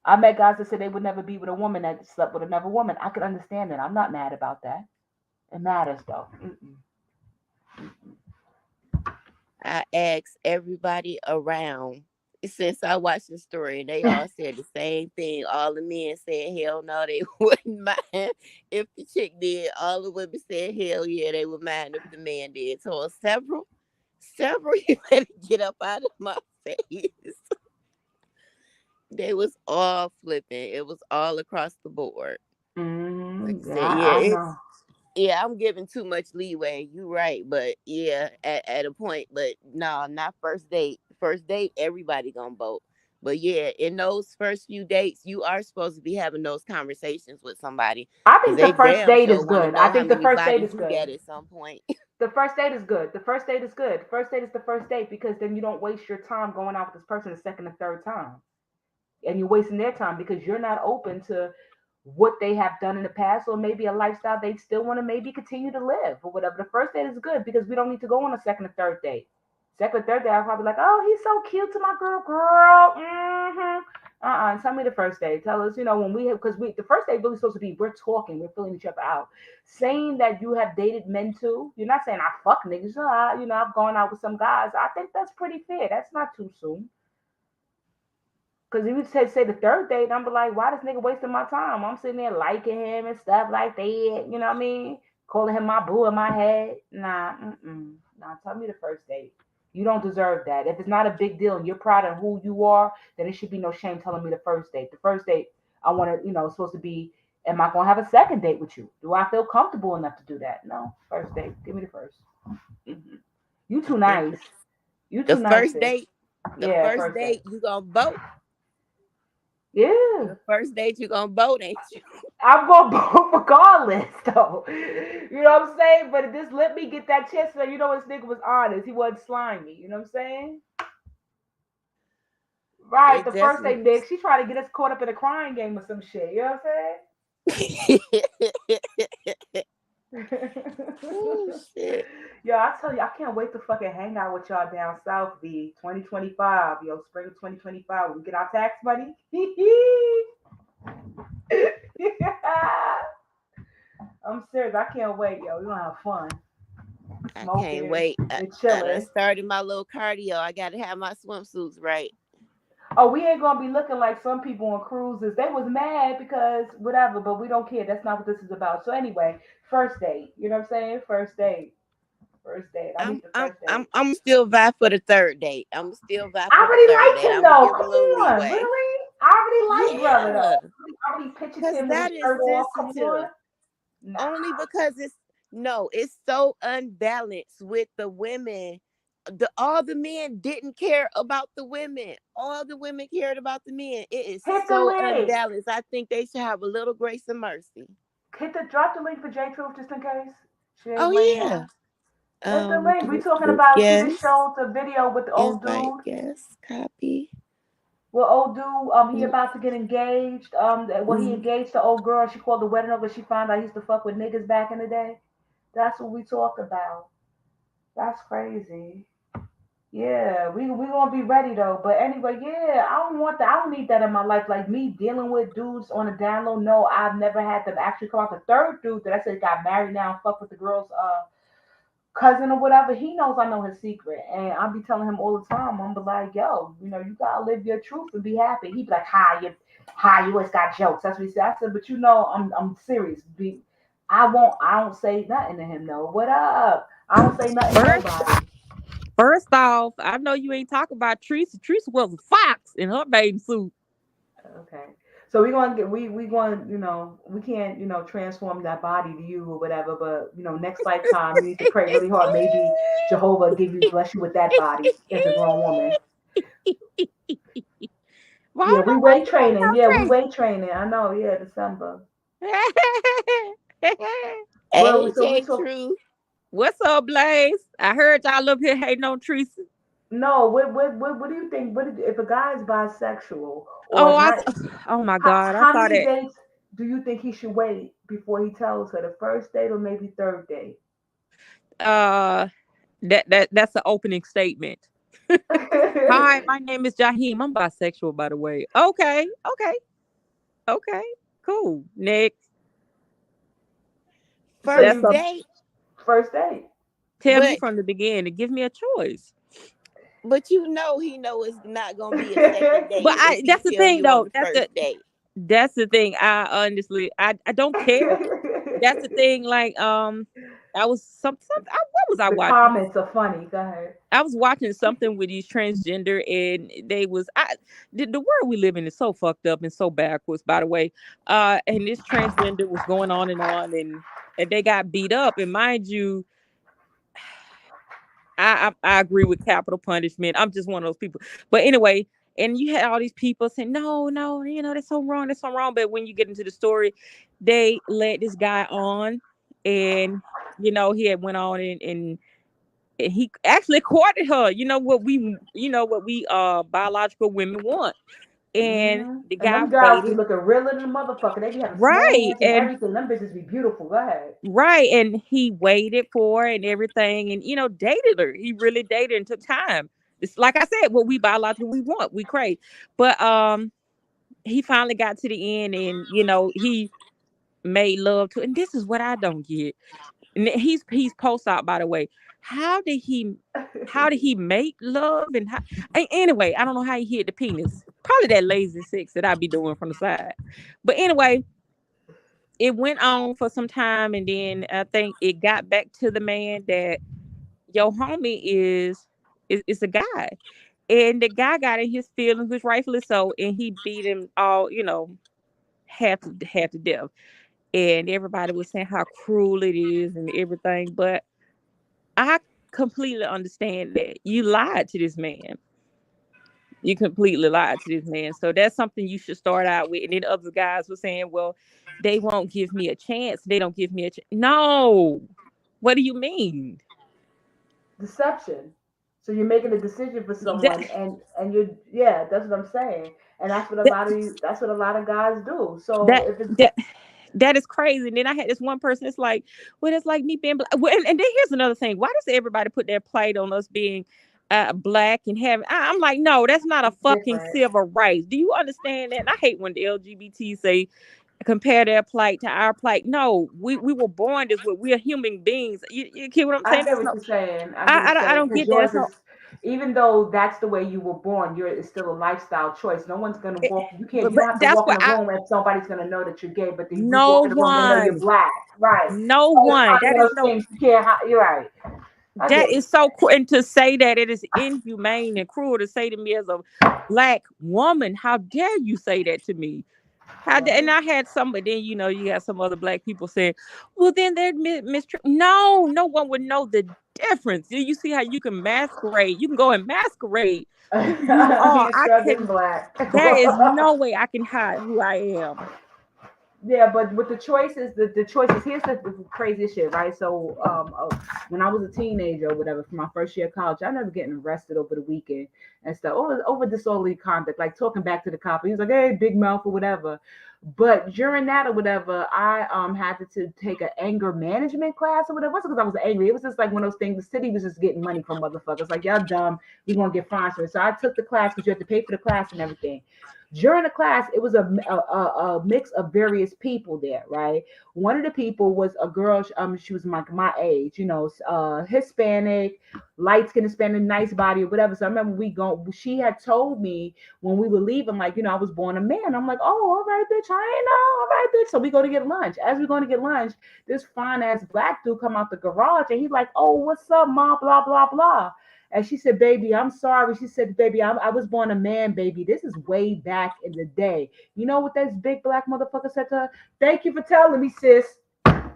I met guys that said they would never be with a woman that slept with another woman. I could understand that. I'm not mad about that. It matters though. Mm-mm. I asked everybody around since I watched the story, and they all said the same thing. All the men said hell no, they wouldn't mind if the chick did. All the women said hell yeah, they would mind if the man did. So several, you better get up out of my face. They was all flipping. It was all across the board. Like I Mm-hmm. said, I know. yeah, I'm giving too much leeway. You right, but yeah, at a point. But no, not first date. First date, everybody gonna vote. But yeah, in those first few dates, you are supposed to be having those conversations with somebody I because think the they first damn date sure is want to good. I know how think the many first date bodies is you good. got at some point. The first date is good. The first date is good. First date is the first date because then you don't waste your time going out with this person the second and third time. And you're wasting their time because you're not open to what they have done in the past or maybe a lifestyle they still want to maybe continue to live or whatever. The first date is good because we don't need to go on a second or third date. Second or third date, I'll probably like, oh, he's so cute to my girl. Mm-hmm. Tell me the first date. Tell us, when we have, because the first date really supposed to be we're talking, we're filling each other out. Saying that you have dated men too, you're not saying I fuck niggas. I've gone out with some guys. I think that's pretty fair. That's not too soon. Cause if you say the third date, I'm be like, why this nigga wasting my time? I'm sitting there liking him and stuff like that. You know what I mean? Calling him my boo in my head. Nah, nah. Tell me the first date. You don't deserve that. If it's not a big deal and you're proud of who you are, then it should be no shame telling me the first date. The first date, I want to, it's supposed to be. Am I gonna have a second date with you? Do I feel comfortable enough to do that? No. First date. Give me the 1st. Mm-hmm. You I too think nice. You the too nice, first sis. date, the Yeah, first first date. date, you gonna vote. Yeah. The first date, you gonna vote, ain't you? I'm gonna vote regardless, though. You know what I'm saying? But just let me get that chance so this nigga was honest. He wasn't slimy. You know what I'm saying? Right, It the first definitely. thing, Nick, she tried to get us caught up in a crying game or some shit. You know what I'm saying? Oh shit. Yo, I tell you, I can't wait to fucking hang out with y'all down south, B. 2025, yo, spring of 2025. When we get our tax money. I'm serious. I can't wait, yo. We're gonna have fun. I can't Smoking wait. and I done chilling. started my little cardio. I gotta have my swimsuits right. Oh, we ain't gonna be looking like some people on cruises. They was mad because whatever, but we don't care. That's not what this is about. So anyway, first date. You know what I'm saying? First date. First date. I I'm need the I'm first I'm date. I'm still vibe for the third date. I'm still vibe I for the already third liked date. him I'm gonna though. give a Come little on, leeway. really? I already like brother Yeah, though. I already pictured cause him with his that is shirt off. Come on. sensitive. Nah. Only because it's no, it's so unbalanced with the women. All the men didn't care about the women. All the women cared about the men. It is Hit the so link. unbalanced. I think they should have a little grace and mercy. Drop the link for J Truth just in case. She ain't Oh right yeah. now. Hit the link. We This talking this about see this guest, show, the video with the old invite dude. guest, copy. Well, old dude, he about to get engaged. Well, he Mm-hmm. engaged the old girl. She called the wedding over. She found out he used to fuck with niggas back in the day. That's what we talk about. That's crazy. Yeah, we gonna be ready though. But anyway, yeah, I don't want that. I don't need that in my life. Like me dealing with dudes on a down low. No, I've never had them actually come out. The third dude that I said got married now and fuck with the girls. Cousin or whatever, he knows I know his secret. And I'll be telling him all the time, I'm be like, yo, you gotta live your truth and be happy. He be like, hi, you always got jokes. That's what he said. I said, but I'm serious. I don't say nothing to him though. What up? I don't say nothing to First, nobody. first off, I know you ain't talking about Teresa. Teresa was a fox in her bathing suit. Okay. So we're gonna get we going, we can't, transform that body to you or whatever, but next lifetime you need to pray really hard. Maybe Jehovah bless you with that body as a grown woman. Why Yeah, don't we nobody weight say training. Yeah, we weight training. I know. Yeah, December. no Tracy? Well, so we AJ talk. True. What's up, Blaze? I heard y'all up here hating on Teresa. No, what do you think? If a guy is bisexual Oh, or not? oh my How, God, I how saw many that. dates do you think he should wait before he tells her? The first date or maybe third date? Uh, that's the opening statement. Hi, my name is Jaheim. I'm bisexual, by the way. Okay, okay, okay, cool. Next, So that's First a you date, first date. tell me but from the beginning. Give me a choice. he know it's not gonna be a second But date if I he that's the tell thing you on though. the first date. That's the thing. I honestly I don't care. That's the thing. Like I was what was I The watching? comments are funny. Go ahead. I was watching something with these transgender, and they was the world we live in is so fucked up and so backwards. By the way, and this transgender was going on, and they got beat up. And mind you, I agree with capital punishment. I'm just one of those people. But anyway, and you had all these people saying, no, no, that's so wrong. But when you get into the story, they led this guy on, and he had went on and he actually courted her. What we biological women want. And the And guy them guys be waited. looking realer than a motherfucker. They be having small Right. hands and everything. Them bitches be beautiful. Go ahead. Right, and he waited for her and everything, and dated her. He really dated and took time. It's like I said, what we biologically we want, we crave. But he finally got to the end, and he made love to. And this is what I don't get. And he's post out, by the way. How did he? How did he make love? And how? Anyway, I don't know how he hit the penis. Probably that lazy sex that I be doing from the side. But anyway, it went on for some time, and then I think it got back to the man that your homie is a guy, and the guy got in his feelings, which rightfully so, and he beat him all, half to death. And everybody was saying how cruel it is and everything, but I completely understand that you lied to this man. You completely lied to this man. So that's something you should start out with. And then other guys were saying, well, they won't give me a chance. They don't give me a chance. No. What do you mean? Deception. So you're making a decision for That, someone, and you're yeah. That's what I'm saying. And that's what a that, lot of guys do. So that, if it's that that is crazy. And then I had this one person. It's like, well, it's like me being black. Well, and then here's another thing. Why does everybody put their plate on us being black and having? I'm like, no, that's not a It's fucking different. civil rights. Do you understand that? And I hate when the LGBT say compare their plight to our plight. No, we were born this way. We are human beings. You get what I'm I saying? get That's what no. you're saying. I get what I, you're I saying don't because get that. yours That's is, no. even though that's the way you were born, it's still a lifestyle choice. No one's gonna it- walk. You can't. but You don't have to that's walk in what the I. room and somebody's gonna know that you're gay. But if you No walk in the room, they know you're one. black. Right. No So it's one. kind of That one is of those no. things you can't. You're right. I That get what is you're so saying. cruel. And to say that it is inhumane and cruel to say to me as a black woman, how dare you say that to me? And Right. I had somebody, then you got some other black people saying, well, then they're mistreated. No, no one would know the difference. You see how you can masquerade? You can go and masquerade who you are. Your I scrub is can, black. there is no way I can hide who I am. Yeah, but with the choices, the choices, here's the craziest shit, right? So, when I was a teenager or whatever, for my first year of college, I remember getting arrested over the weekend and stuff, over disorderly conduct, like talking back to the cop. He was like, "Hey, big mouth" or whatever. But during that or whatever, I had to take an anger management class or whatever. It wasn't because I was angry. It was just like one of those things. The city was just getting money from motherfuckers. Like, y'all dumb. We gonna get fined for it. So I took the class because you have to pay for the class and everything. During the class, it was a mix of various people there, right? One of the people was a girl. She was my age, Hispanic, light skin Hispanic, nice body or whatever. So I remember she had told me when we were leaving, like, I was born a man. I'm like, oh, all right, bitch, I ain't know, all right, bitch. So we go to get lunch. As we're going to get lunch, this fine ass black dude come out the garage and he's like, oh, what's up, ma, blah blah blah. And she said, baby, I'm sorry. She said, baby, I was born a man, baby. This is way back in the day. You know what this big black motherfucker said to her? Thank you for telling me, sis.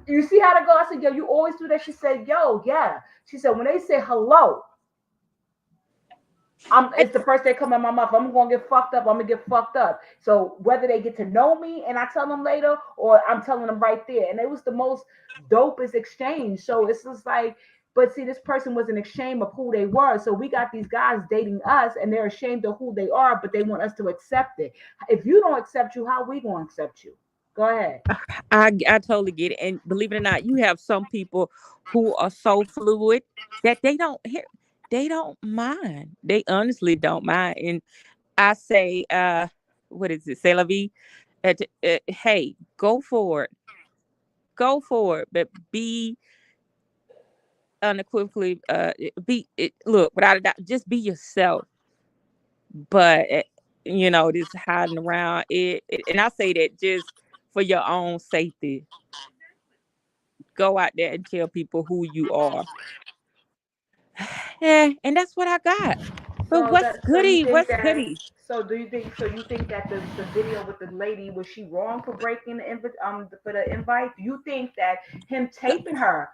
You see how to go? I said, yo, you always do that. She said, yo, yeah. She said, when they say hello, And it's the first they come in my mouth. I'm gonna get fucked up. I'm gonna get fucked up. So whether they get to know me and I tell them later, or I'm telling them right there, and it was the most dopest exchange. So it's just like, but see, this person wasn't ashamed of who they were. So we got these guys dating us, and they're ashamed of who they are, but they want us to accept it. If you don't accept you, how we gonna accept you? Go ahead. I totally get it. And believe it or not, you have some people who are so fluid that they don't mind. They honestly don't mind. And I say, what is it, c'est la vie? Hey, go for it. Go for it. But be unequivocally, look, without a doubt, just be yourself. But, this hiding around and I say that just for your own safety. Go out there and tell people who you are. Yeah, and that's what I got. But what's So you goody? think What's that goody? so you think that the video with the lady, was she wrong for breaking the for the invite? Do you think that him taping her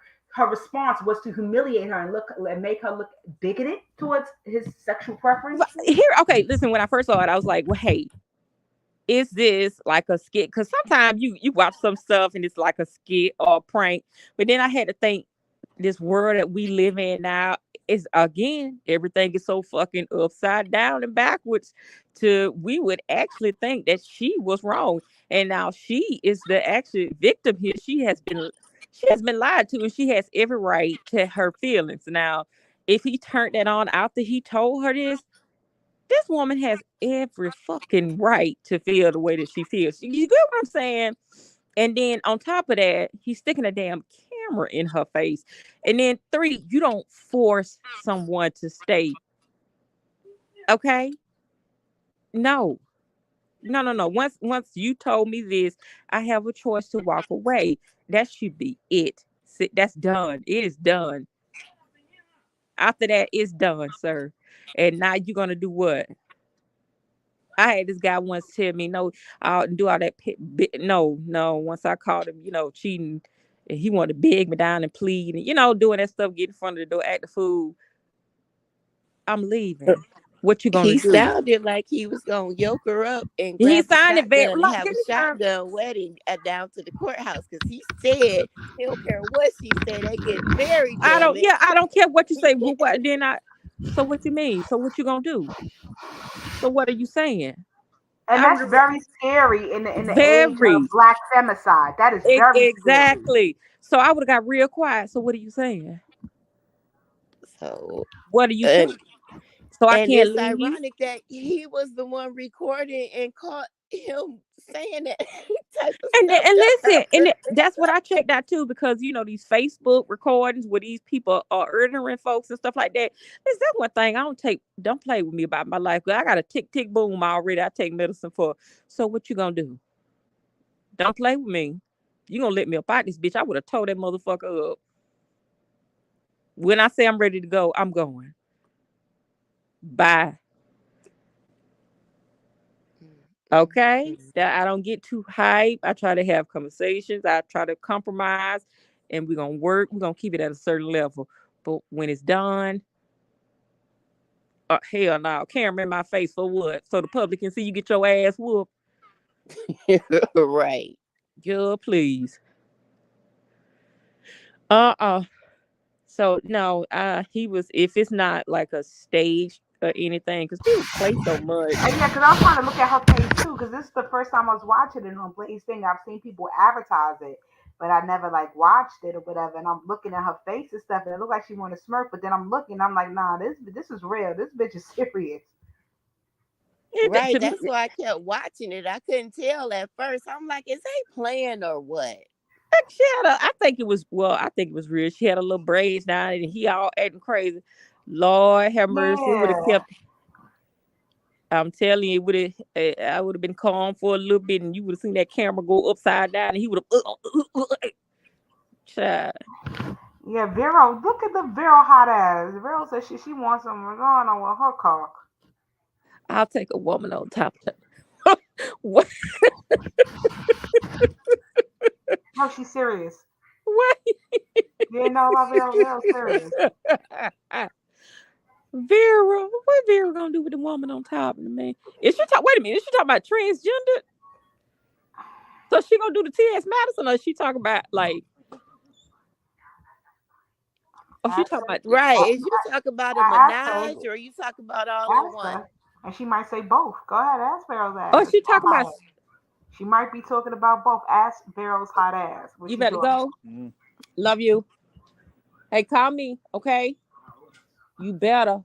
response was to humiliate her and look and make her look bigoted towards his sexual preference? Here, okay, listen, when I first saw it, I was like, well, hey, is this like a skit? Because sometimes you watch some stuff and it's like a skit or a prank. But then I had to think, this world that we live in now is, again, everything is so fucking upside down and backwards, to we would actually think that she was wrong. And now she is the actual victim here. She has been lied to, and she has every right to her feelings. Now, if he turned that on after he told her this woman has every fucking right to feel the way that she feels. You get what I'm saying? And then on top of that, he's sticking a damn camera in her face. And then three, you don't force someone to stay. Okay? No. No, no, no. Once you told me this, I have a choice to walk away. That should be it. That's done. It is done. After that, it's done, sir. And now you're gonna do what? I had this guy once tell me, no, I'll do all that. No, no. Once I caught him, cheating, and he wanted to beg me down and plead, and doing that stuff, get in front of the door, act the fool. I'm leaving. What you gonna He do? sounded like he was gonna yoke her up and He grab the signed it very shotgun and like have a didn't he sign? shotgun wedding down to the courthouse because he said he don't care what she said. They getting married, I damn don't. it. Yeah, I don't care what you say. Well, what then? So what you mean? So what you gonna do? So what are you saying? And I that's remember very scary in the age of very black femicide. That is very scary. exactly. So I would have got real quiet. So what are you saying? So What are you saying? and So I and can't it's leave? ironic that he was the one recording and caught him saying that type of And stuff and to listen, her. that's what I checked out too, because these Facebook recordings where these people are ordering folks and stuff like that. Listen, that's one thing I don't play with me about my life. 'Cause I got a tick tick boom already. I take medicine for. So what you gonna do? Don't play with me. You gonna let me up out this bitch? I would have told that motherfucker up. When I say I'm ready to go, I'm going. Bye. Okay, Mm. that I don't get too hype. I try to have conversations. I try to compromise, and we're gonna work. We're gonna keep it at a certain level. But when it's done, hell no, camera in my face for what? So the public can see you get your ass whooped. Right. Girl, please. So no, he was. If it's not like a stage or anything, because people play so much. And yeah, because I was trying to look at her page too, because this is the first time I was watching it on Blaze thing. I've seen people advertise it, but I never like watched it or whatever. And I'm looking at her face and stuff, and it looked like she want to smirk. But then I'm looking, I'm like, nah, this is real. This bitch is serious. Right. To me, That's why I kept watching it. I couldn't tell at first. I'm like, is they playing or what? she had I think it was, I think it was real. She had a little braids down and he all acting crazy. Lord have mercy. It would have Yeah. kept, I'm telling you, it would have, I would have been calm for a little bit and you would have seen that camera go upside down and he would have, child, Yeah, Vero, look at the Vero hot ass. Vero says she wants some going on with her cock. I'll take a woman on top of that. What? No, she's serious. What? You didn't know about Vero? Vero's serious. Vera, what Vera gonna do with the woman on top of the man? Is she talk? Wait a minute, is she talking about transgender? So she gonna do the T.S. Madison, or is she talking about like? Oh, she Ask talking her. about. Right. Ask, Is you talk about a ask her. menage or you talk about all in Ask one? her. And she might say both. Go ahead, ask Vero's Oh, ass. she talking about. She might be talking about both. Ask Vero's hot ass. What You she better talking go. Love you. Hey, call me, okay? You better.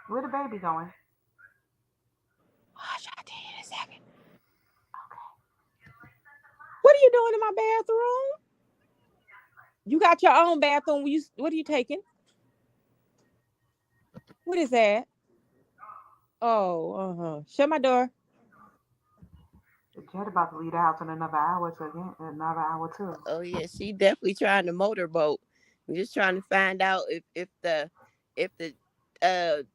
Where the baby going? Hush, I'll tell you in a second. What are you doing in my bathroom? You got your own bathroom. What are you taking? What is that? Oh, shut my door. Jet about to leave the house in another hour to again, another hour too. Oh yeah, she definitely trying to motorboat. I'm just trying to find out if the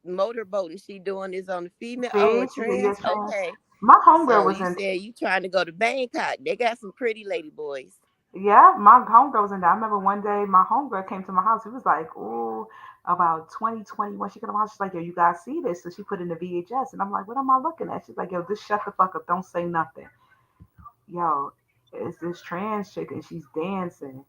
motorboating she doing is on the female. Oh, a See, she trans. gets trans. Okay. My homegirl So was you in. said you trying to go to Bangkok. They got some pretty lady boys. Yeah, my homegirl was in there. I remember one day my homegirl came to my house. It was like, oh, about 2021. She came to my house. She's like, yo, you guys see this? So she put in the VHS. And I'm like, what am I looking at? She's like, yo, just shut the fuck up. Don't say nothing. Yo, it's this trans chick and she's dancing.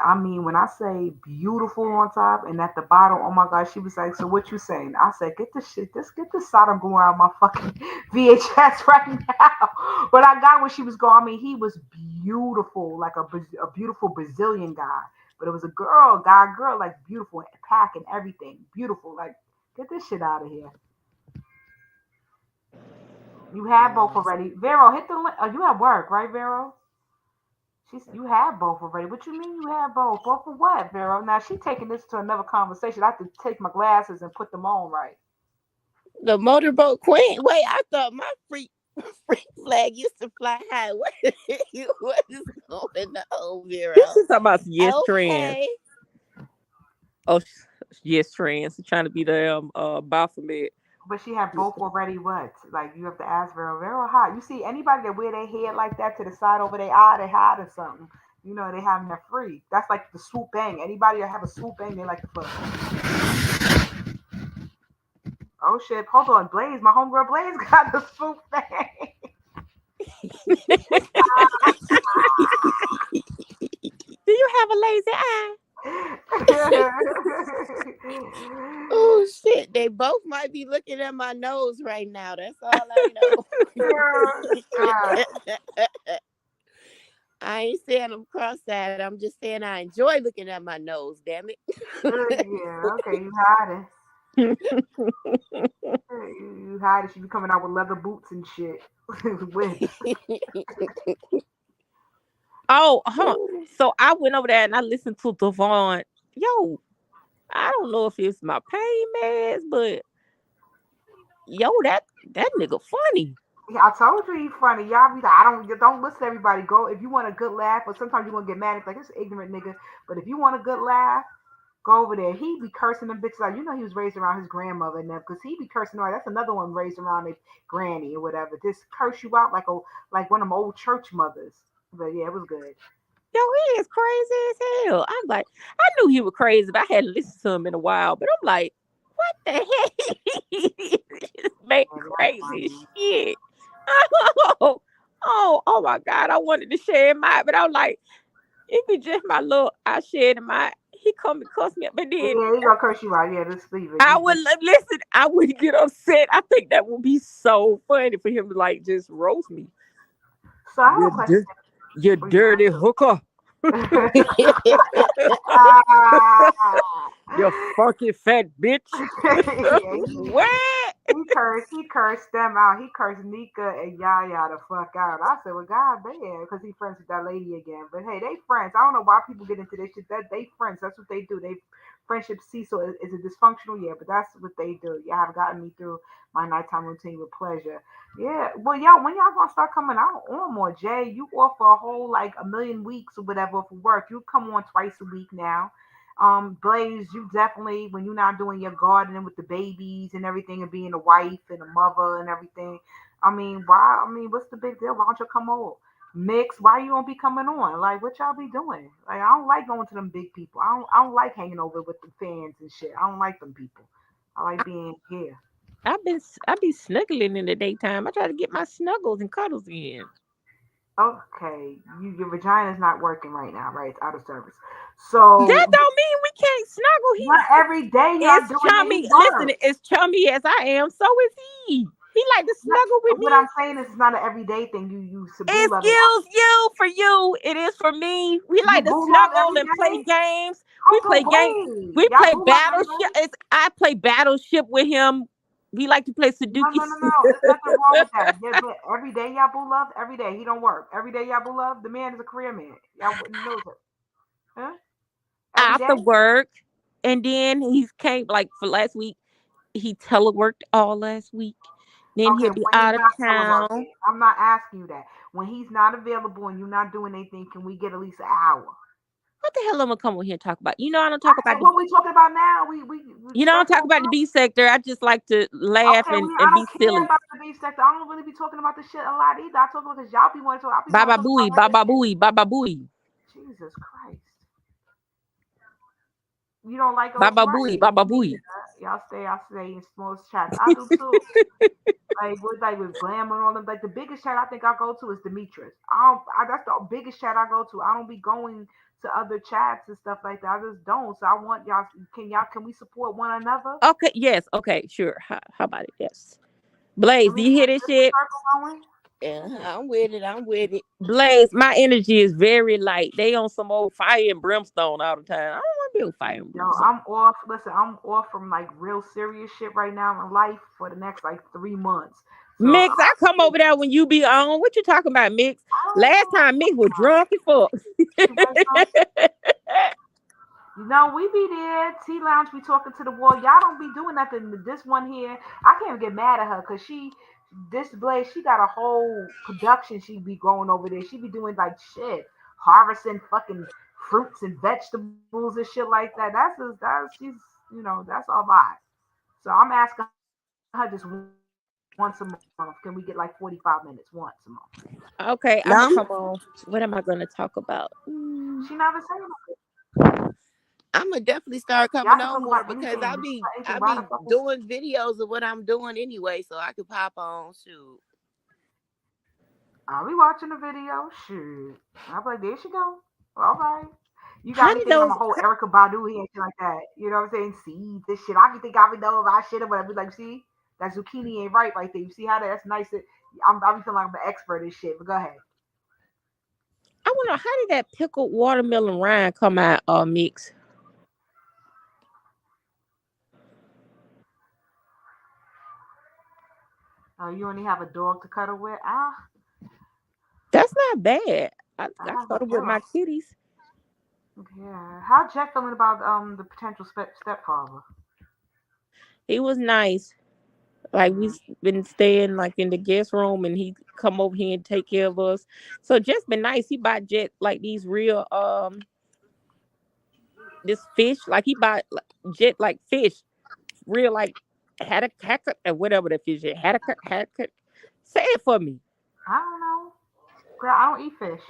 I mean, when I say beautiful on top and at the bottom, oh my God, she was like, so what you saying? I said, get this shit, get this Sodom going out of my fucking VHS right now. But I got where she was going. I mean, he was beautiful, like a beautiful Brazilian guy. But it was a girl, like beautiful, pack and everything. Beautiful. Like, get this shit out of here. You have both Mm. already. Vero, hit the link. Oh, you at work, right, Vero? You have both already. What you mean you have both? Both of what, Vero? Now she taking this to another conversation. I have to take my glasses and put them on right. The motorboat queen. Wait, I thought my freak flag used to fly high. What what is going on, This Vero? is talking about yes trans. Okay. Oh, yes trans. Trying to be the Baphomet. But she had both already what? Like you have to ask Vero. Vero hot. You see anybody that wear their hair like that to the side over their eye, they hide or something. You know, they having their free. That's like the swoop bang. Anybody that have a swoop bang, they like to fuck. Oh shit, hold on. Blaze, my homegirl Blaze got the swoop bang. Do you have a lazy eye? Oh shit! They both might be looking at my nose right now. That's all I know. I ain't saying I'm cross-eyed. I'm just saying I enjoy looking at my nose. Damn Yeah, okay, you hide it. You hide it. She be coming out with leather boots and shit. With Oh, huh. So I went over there and I listened to Devon. Yo, I don't know if it's my pain meds, but yo, that nigga funny. Yeah, I told you he's funny. Y'all be like, I don't listen to everybody. Go if you want a good laugh, or sometimes you gonna get mad. It's like this ignorant nigga. But if you want a good laugh, go over there. He be cursing them bitches out. You know he was raised around his grandmother and them because he be cursing out. That's another one raised around his granny or whatever. Just curse you out like one of them old church mothers. But yeah, it was good. Yo, he is crazy as hell. I'm like, I knew he was crazy, but I hadn't listened to him in a while. But I'm like, what the heck? This man Yeah, that's crazy as funny. shit. Oh my God. I wanted to share mine, but I was like, it be just my little I shared mine. He come and cuss me, but then Yeah, he gonna curse you out. Yeah, just leave it. I You would just listen. I would get upset. I think that would be so funny for him to like just roast me. so I have You, a question you for you. dirty hooker. Ah. You funky fat bitch. Yeah, What? he cursed them out. He cursed Nika and Yaya the fuck out. I said, well, God damn, because he friends with that lady again. But hey, they friends. I don't know why people get into this shit. That they friends. That's what they do. They friendship cease. So is it dysfunctional? Yeah, but that's what they do. Y'all have gotten me through my nighttime routine with pleasure. Yeah. Well, y'all, when y'all gonna start coming out on more? Jay, you off for a whole like a million weeks or whatever for work. You come on twice a week now. Blaze, you definitely when you're not doing your gardening with the babies and everything and being a wife and a mother and everything. Why? What's the big deal? Why don't you come over? Mix, why you don't be coming on? Like, what y'all be doing? Like, I don't like going to them big people. I don't like hanging over with the fans and shit. I don't like them people. I like being here. I be snuggling in the daytime. I try to get my snuggles and cuddles in. Okay, your vagina's not working right now, right? It's out of service. So That don't mean we can't snuggle. not every day y'all It's doing chummy. any Listen, work. as chummy as I am, so is he. He like to Not, snuggle with what me. I'm saying is, it's not an everyday thing. You boo love it. Excuse you for you. It is for me. We You like to boo love snuggle every and play day. games. We Okay, play game. wait. We Y'all play boo love every battleship. day. I play battleship with him. We like to play No, Sudoku. no, no, no. There's nothing wrong with that. Yeah, but every day y'all boo love. Every day he don't work. Every day y'all boo love. The man is a career man. Y'all wouldn't know it. Huh? Every day. After work, and then he's came like for last week. He teleworked all last week. Then Okay, he'll be when he's out of not town. teleworking, I'm not asking you that. When he's not available and you're not doing anything, can we get at least an hour? What the hell am I gonna come over here and talk about? I don't I talk about said, the. what we talking about now? We I don't talk circle about the around. B sector. I just like to laugh Okay, and I be don't care silly. about the beef sector. I don't really be talking about the shit a lot either. I talk about because y'all be wanting to. I be wanting Baba to talk booey, about other baba shit. booey, baba booey, Jesus Christ. You don't like old baba booey, celebrities. baba Me booey. neither. I stay in small chats. I do too. Like with glamour and all them. Like the biggest chat I think I go to is Demetrius. That's the biggest chat I go to. I don't be going to other chats and stuff like that. I just don't. So I want y'all. Can we support one another? Okay, yes, okay, sure. How about it? Yes. Blaze, Can do we you hear get this this shit? circle going? Yeah, Shit. I'm with it. I'm with it. Blaze, my energy is very light. They on some old fire and brimstone all the time. I don't want to be on fire and Yo, brimstone. I'm off. Listen, I'm off from like real serious shit right now in life for the next like 3 months. So Mix, I come over there when you be on. What you talking about, Mix? I don't even Last know what time you're Mix talking was about. drunk as fuck. Too much drunk. We be there, T Lounge be talking to the wall. Y'all don't be doing nothing. This one here, I can't get mad at her because this Blaze, she got a whole production she be going over there. She be doing like shit, harvesting fucking fruits and vegetables and shit like that. That's a lot. So I'm asking her just once a month. Can we get like 45 minutes once a month? Okay, I'm gonna No, come on. What am I gonna talk about? She never say nothing. I'm gonna definitely start Y'all coming can on talk more about because anything. Just talk about anything. I Why the be fuck is doing videos of what I'm doing anyway, so I could pop on. Shoot. Are we watching the video? Shoot. I'm like, there she go. All right. You got How me did thinking I'm a those? whole Erica Badu here and shit like that. You know what I'm saying? See this shit. I can think I would know about shit, but I be like, see, that zucchini ain't right there. You see how that's nice? I be feeling like I'm an expert in shit. But go ahead. I wonder how did that pickled watermelon rind come out mix? You only have a dog to cuddle with? That's not bad. I I cuddle with feel. my kitties. Yeah. How Jack feeling about the potential stepfather? He was nice. Like we Mm. been staying like in the guest room, and he come over here and take care of us. So just been nice. He bought Jet like these real this fish. Like he bought Jet like fish, real like haddock or whatever the fish is. Haddock. Say it for me. I don't know. Girl, I don't eat fish.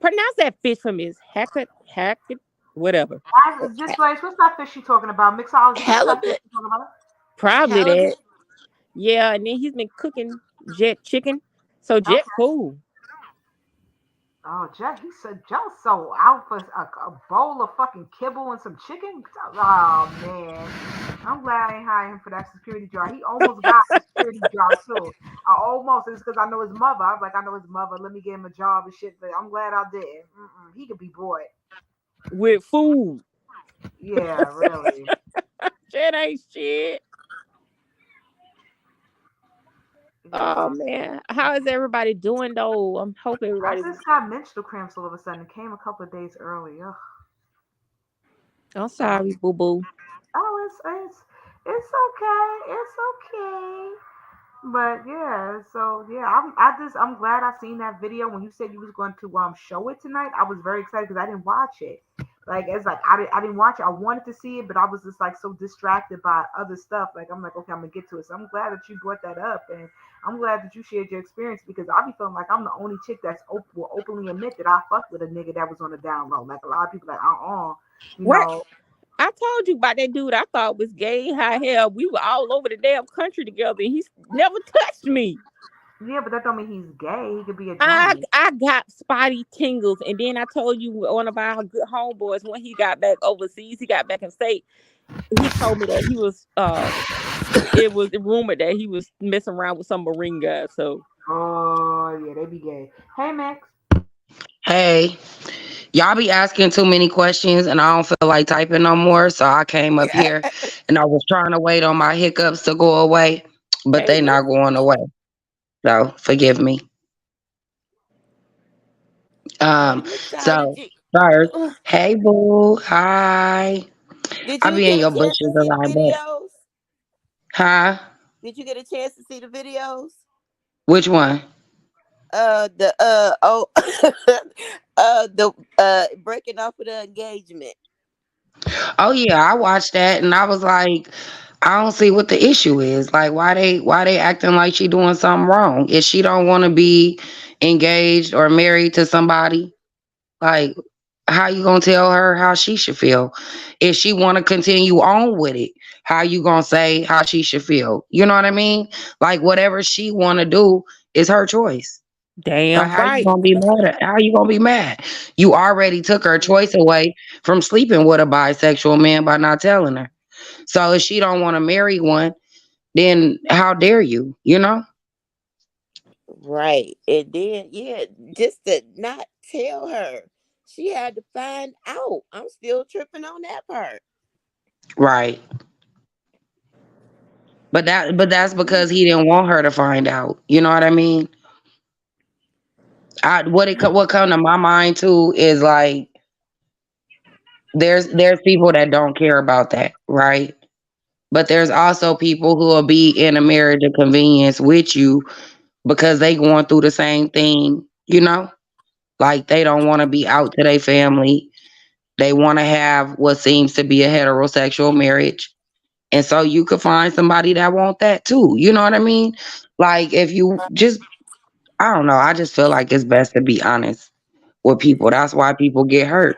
Pronounce that fish for me. It's hackett, whatever. Just like what's that fish you talking about? Mixology. What's that fish Halibut, you talking about? Probably that. halibut. Yeah, and then he's been cooking Jet chicken. So Jet Okay. cool. Oh, Jack, he said Joe's so out for a bowl of fucking kibble and some chicken. Oh man, I'm glad I ain't hiring him for that security job. He almost got the security job too. I almost. It's because I know his mother. I was like, I know his mother. Let me get him a job and shit. But I'm glad I didn't. He could be bought. With food. Yeah, really. Jet ain't shit. Oh Yeah. man, how is everybody doing though? I hope I everybody's. just got menstrual cramps all of a sudden. It came a couple of days early. Ugh. I'm So, sorry, boo boo. it's okay. It's okay. But yeah, so yeah, I'm glad I seen that video when you said you was going to show it tonight. I was very excited because I didn't watch it. Like it's like I didn't watch it. I wanted to see it, but I was just like so distracted by other stuff. Like I'm like, okay, I'm gonna get to it. So I'm glad that you brought that up, and I'm glad that you shared your experience because I be feeling like I'm the only chick that's will openly admit that I fucked with a nigga that was on the down low. Like a lot of people like, you What? know, I told you about that dude I thought was gay, high hell. We were all over the damn country together, and he's never touched me. yeah, but that don't mean he's gay. He could be a I joint. I got spotty tingles, and then I told you one of our good homeboys when he got back overseas, he got back in state. He told me that he was it was rumored that he was messing around with some Marine guy. So Oh yeah, they be gay. Hey Max. Hey, y'all be asking too many questions and I don't feel like typing no more. So I came up here and I was trying to wait on my hiccups to go away, but hey, they not going away. So forgive me. Um, I'm excited. so first, Ugh. hey boo, hi. Did I you be in get a your chance to bushes a see the lot, but videos? huh? Did you get a chance to see the videos? Which one? The the breaking off of the engagement. Oh yeah, I watched that and I was like, I don't see what the issue is. Like why they acting like she doing something wrong? If she don't want to be engaged or married to somebody, like how you gonna tell her how she should feel? If she wanna continue on with it, how you gonna say how she should feel? You know what I mean? Like whatever she wanna do is her choice. Like damn how you right. gonna be mad at how you gonna be mad? You already took her choice away from sleeping with a bisexual man by not telling her. So if she don't want to marry one, then how dare you? You know? Right. And then yeah, just to not tell her. She had to find out. I'm still tripping on that part. Right. But that's because he didn't want her to find out. You know what I mean? What come to my mind too is like there's people that don't care about that, right? But there's also people who will be in a marriage of convenience with you because they going through the same thing, you know? Like they don't want to be out to their family. They want to have what seems to be a heterosexual marriage. And so you could find somebody that want that too. You know what I mean? Like if you just I don't know, I just feel like it's best to be honest with people. That's why people get hurt,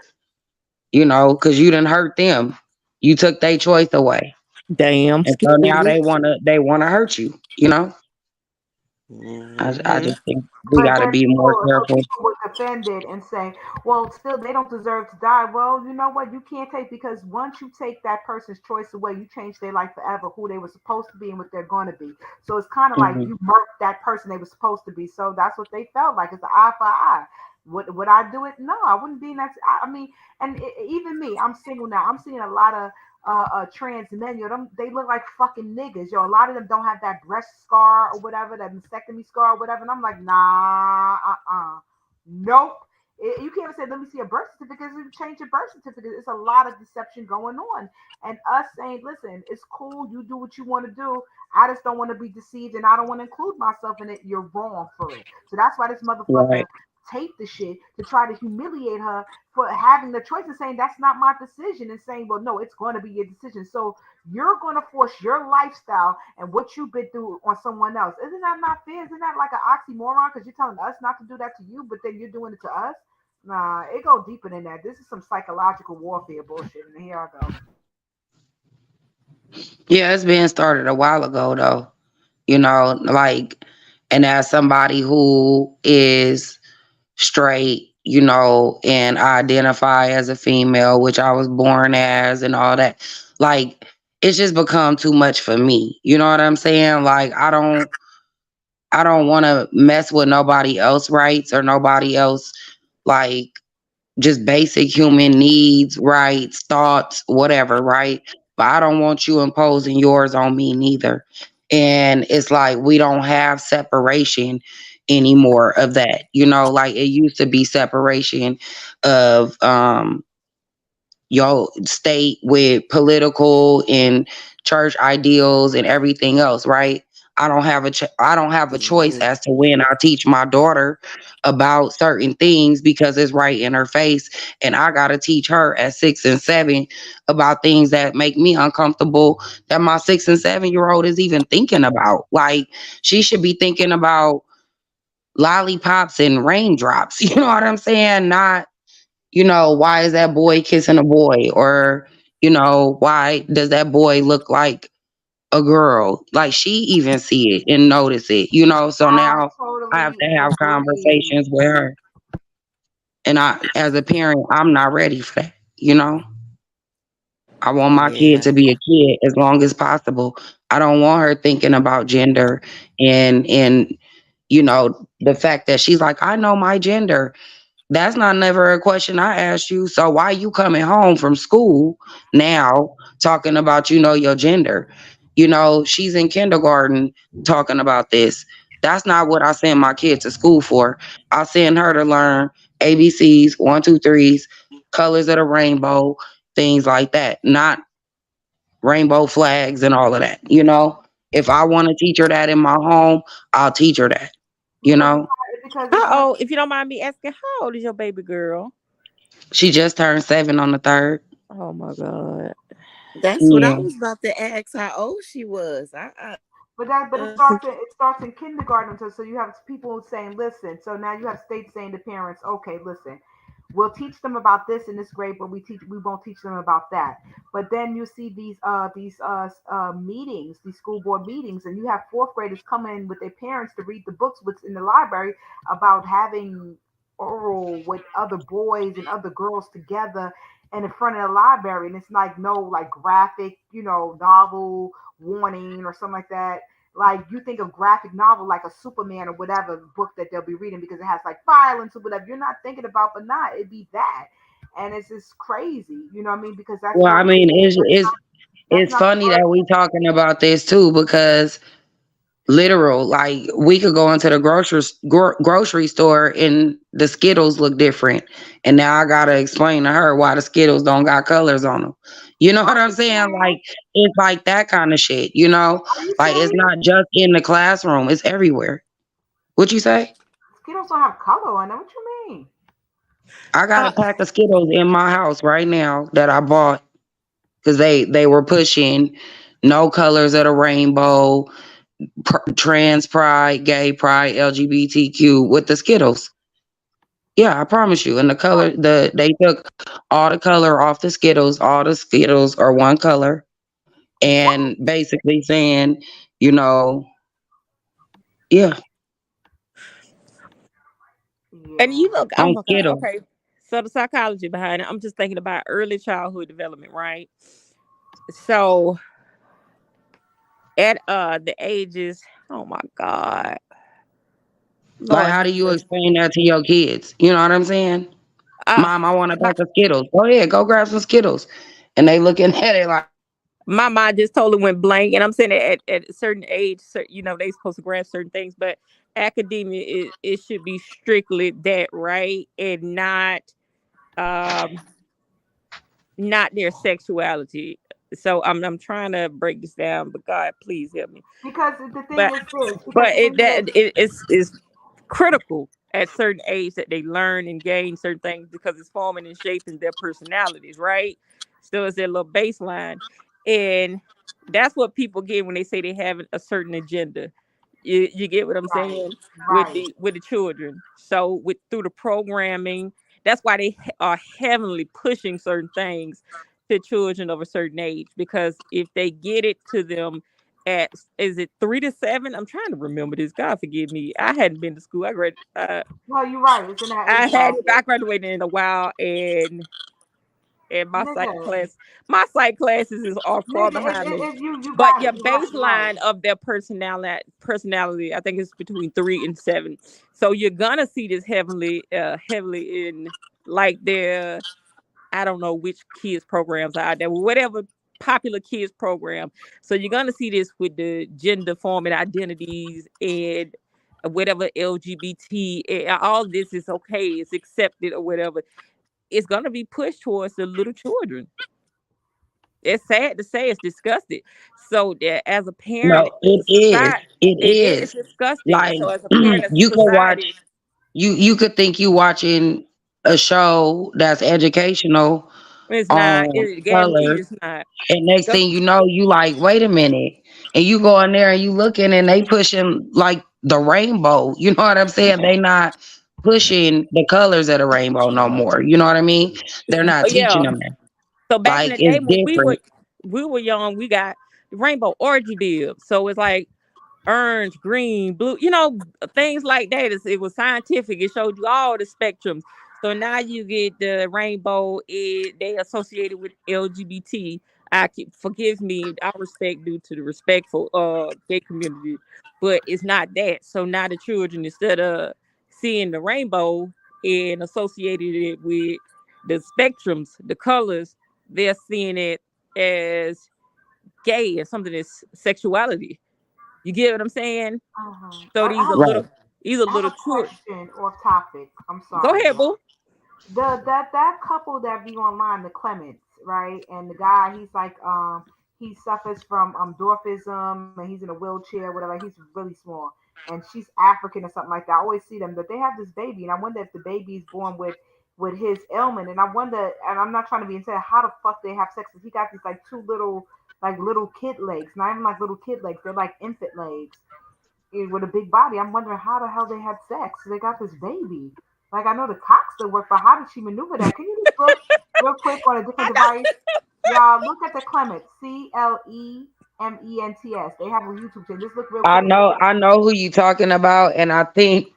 because you didn't hurt them. You took their choice away. Damn, And so now excuse me. they wanna hurt you, you know? I Hmm. just think we But got to then be more so careful. people would defend it and say, well, still they don't deserve to die. Well, you know what? You can't take, because once you take that person's choice away, you change their life forever, who they were supposed to be and what they're going to be. So it's kind of like Hmm. you murked that person they were supposed to be. So that's what they felt like. It's an eye for eye. Would I do it? No, I wouldn't be in that. I mean, and even me, I'm single now. I'm seeing a lot of trans men, yo, they look like fucking niggas, yo. A lot of them don't have that breast scar or whatever, that mastectomy scar or whatever. And I'm like, nah, nope. You can't even say, let me see a birth certificate. You change your birth certificate. It's a lot of deception going on. And us saying, listen, it's cool. You do what you want to do. I just don't want to be deceived and I don't want to include myself in it. You're wrong for it. So that's why this motherfucker Right. taped the shit to try to humiliate her for having the choice and saying that's not my decision, and saying, well, no, it's going to be your decision. So you're going to force your lifestyle and what you've been through on someone else. Isn't that not fair? Isn't that like an oxymoron? Because you're telling us not to do that to you, but then you're doing it to us. Nah, it go deeper than that. This is some psychological warfare bullshit, and here I go. Yeah, it's been started a while ago though. Like, and as somebody who is straight, and I identify as a female, which I was born as, and all that, like, it's just become too much for me. You know what I'm saying? Like, I don't want to mess with nobody else rights or nobody else, like, just basic human needs, rights, thoughts, whatever, right? But I don't want you imposing yours on me neither. And it's like we don't have separation anymore of that. Like it used to be separation of your state with political and church ideals and everything else, right? I don't have a choice Hmm. as to when I teach my daughter about certain things because it's right in her face, and I got to teach her at 6 and 7 about things that make me uncomfortable that my 6 and 7 year old is even thinking about. Like she should be thinking about lollipops and raindrops. You know what I'm saying? Not, why is that boy kissing a boy? Or, why does that boy look like a girl? Like she even see it and notice it, so I now I have totally to have agree. conversations with her. And as a parent, I'm not ready for that, you know? I want my kid Yeah. to be a kid as long as possible. I don't want her thinking about gender and the fact that she's like, I know my gender. That's not never a question I asked you. So why you coming home from school now talking about your gender? She's in kindergarten talking about this. That's not what I send my kid to school for. I send her to learn ABCs, one, two, threes, colors of the rainbow, things like that. Not rainbow flags and all of that. If I want to teach her that in my home, I'll teach her that. You But know, because it's How old, if you don't mind me asking, how old is your baby girl? she just turned 7 on the 3rd. Oh my God. That's what I Yeah. was about to ask how old she was. but it starts in kindergarten. So you have people saying, listen. So now you have states saying to parents, okay, listen, we'll teach them about this in this grade, but we won't teach them about that. But then you see these meetings, these school board meetings, and you have fourth graders coming in with their parents to read the books what's in the library about having oral with other boys and other girls together and in front of the library, and it's like no like graphic, novel warning or something like that. Like you think of graphic novel like a Superman or whatever book that they'll be reading because it has like violence or whatever you're not thinking about, but not it'd be that, and it's just crazy, you know what I mean? Because that's Well, I what mean, that's it's not the funny first. that we talking about this too because literal, like we could go into the grocery store and the Skittles look different, and now I gotta explain to her why the Skittles don't got colors on them. You know what Are I'm you saying? Like serious? it's like that kind of shit. Are you Like it's serious? not just in the classroom; it's everywhere. What you say? Skittles don't have color on them. What you mean? I got a Uh, pack of Skittles in my house right now that I bought because they were pushing no colors of the rainbow, trans pride, gay pride, LGBTQ with the Skittles. Yeah, I promise you. And the color, they took all the color off the Skittles. All the Skittles are one color, What? and basically saying, you know, yeah. And you look, oh on my God, Skittles. okay. So the psychology behind it, I'm just thinking about early childhood development, right? So at the ages, oh my God, Like, Lord how do you Jesus. explain that to your kids? You know what I'm saying? Uh Mom, I want a my pack of Skittles. Go ahead, go grab some Skittles. And they looking at it like, my mind just totally went blank. And I'm saying that at a certain age, they supposed to grasp certain things, but academia it should be strictly that, right? And um not their sexuality. So I'm trying to break this down, but God, please help me. Because the thing But is this, because but the it thing that is, it is critical at certain age that they learn and gain certain things because it's forming and shaping their personalities, right? So it's their little baseline, and that's what people get when they say they have a certain agenda. You get what I'm right, saying with right. the children. So with through the programming, that's why they are heavily pushing certain things to children of a certain age, because if they get it to them at, is it 3 to 7? I'm trying to remember this. God forgive me. I hadn't been to school. No, you're right. It's in that age I bracket, graduated in a while, and nigga. my psych classes are far Nigga, behind me. you But got it. your You're right. baseline of their personality, I think, is between 3 and 7. So you're gonna see this heavily in like their, I don't know which kids programs are out there, whatever popular kids program. So you're gonna see this with the gender forming identities and whatever LGBT, all this is okay, it's accepted or whatever. It's gonna be pushed towards the little children. It's sad to say, it's disgusting. So that as a parent, no, it is. society, It it is is. disgusting. Like, So as a parent, as a you can watch, society, you could think you watching a show that's educational it's not. on It guaranteed colors, it's not. and next Go- thing you know, you like, wait a minute. And you go in there and you looking and they pushing like the rainbow. You know what I'm saying? They not pushing the colors of the rainbow no more. You know what I mean? They're not teaching yeah. them that. So back in Like, the day it's when different. we were young, we got the rainbow orgy bib. So it's like orange, green, blue, things like that. It was scientific. It showed you all the spectrums. So now you get the rainbow. They associated with LGBT. Forgive me, I respect due to the respectful gay community, but it's not that. So now the children, instead of seeing the rainbow and associated it with the spectrums, the colors, they're seeing it as gay and something that's sexuality. You get what I'm saying? So I have Right. these are I have little a children. question off topic. I'm Go sorry. ahead, boo. That couple that be online, the Clements, right? And the guy, he's like, he suffers from dwarfism, and he's in a wheelchair, whatever. He's really small, and she's African or something like that. I always see them, but they have this baby, and I wonder if the baby is born with his ailment, and I wonder, and I'm not trying to be insane, how the fuck they have sex? Cause he got these like two little kid legs, not even like little kid legs, they're like infant legs with a big body. I'm wondering how the hell they had sex. They got this baby. Like I know the cock still work, but how did she maneuver that? Can you just look real quick on a different I know. device? Y'all look at the Clements, Clements. They have a YouTube channel. Just look real quick. I know who you talking about, and I think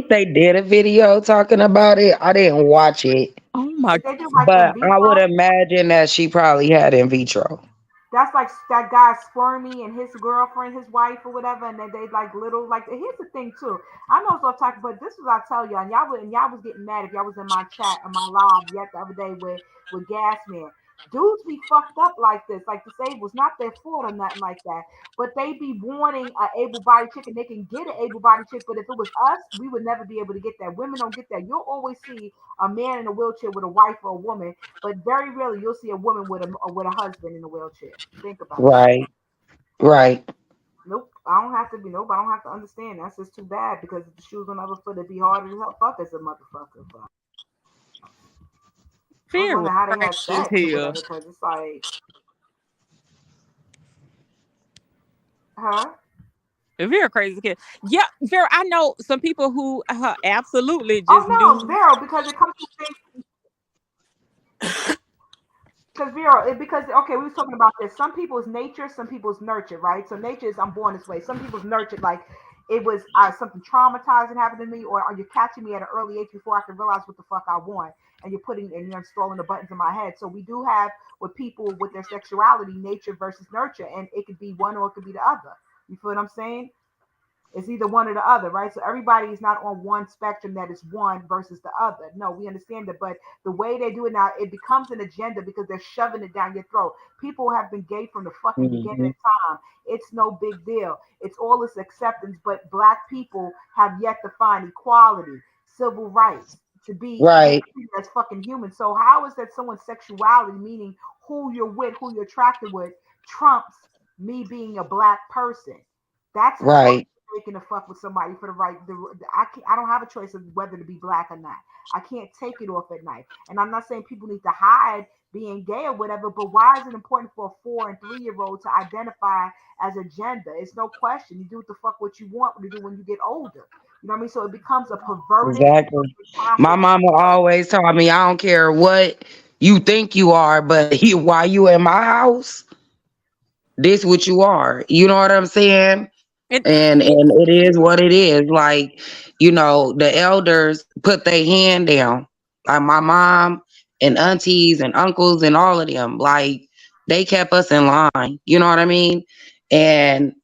they did a video talking about it. I didn't watch it, Oh my. Did they do like in but I would vitro? imagine that she probably had in vitro. That's like that guy Squirmy and his girlfriend, his wife or whatever, and then they like little like. Here's the thing too. I know it's off topic, but this is what I tell y'all. And y'all was getting mad if y'all was in my chat or my live yet the other day with Gasman. Dudes be fucked up like this, like disabled. It's not their fault or nothing like that. But they be wanting a able-bodied chick, and they can get an able-bodied chick. But if it was us, we would never be able to get that. Women don't get that. You'll always see a man in a wheelchair with a wife or a woman, but very rarely you'll see a woman with a husband in a wheelchair. Think about that. Right, right. Nope, I don't have to be. Nope, I don't have to understand. That's just too bad because if the shoes on the other foot, it'd be harder to help fuck as a motherfucker. But I was Very wondering how they had crazy as sex or hell. whatever because it's like, huh? Very crazy kid. Yeah, Vera, I know some people who absolutely Oh just no, knew. Vero, because it comes to things. Because Vero, because okay, we was talking about this. Some people's nature, some people's nurture, right? So nature is I'm born this way. Some people's nurture, like it was something traumatizing happened to me, or are you catching me at an early age before I can realize what the fuck I want, and you're installing the buttons in my head. So we do have with people with their sexuality, nature versus nurture, and it could be one or it could be the other. You feel what I'm saying? It's either one or the other, right? So everybody is not on one spectrum that is one versus the other. No, we understand that, but the way they do it now, it becomes an agenda because they're shoving it down your throat. People have been gay from the fucking beginning Hmm. of time. It's no big deal. It's all this acceptance, but black people have yet to find equality, civil rights, to be Right, treated as fucking human. So how is that someone's sexuality, meaning who you're with, who you're attracted with, trumps me being a black person? That's why right. making to fuck with somebody for the right. I don't have a choice of whether to be black or not. I can't take it off at night. And I'm not saying people need to hide being gay or whatever, but why is it important for a 4 and 3 year old to identify as a gender? It's no question. You do what the fuck what you want to do when you get older. You know what I mean? So it becomes a perverted Exactly. My Catholic. mama always taught me I don't care what you think you are, but while you in my house, this what you are. You know what I'm saying? And And it is what it is. Like, the elders put their hand down. Like my mom and aunties and uncles and all of them. Like they kept us in line. You know what I mean? And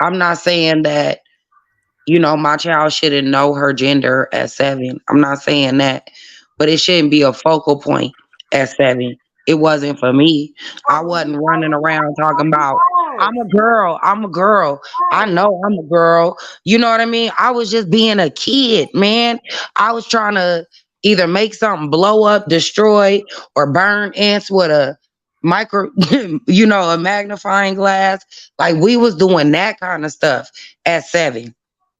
I'm not saying that my child shouldn't know her gender at 7. I'm not saying that, but it shouldn't be a focal point at 7. It wasn't for me. I But we wasn't know running around talking it about, was. I'm a girl. I'm a girl. I Yes. know I'm a girl. You know what I mean? I was just being a kid, man. I was trying to either make something blow up, destroy, or burn ants with a micro, a magnifying glass. Like we was doing that kind of stuff at 7.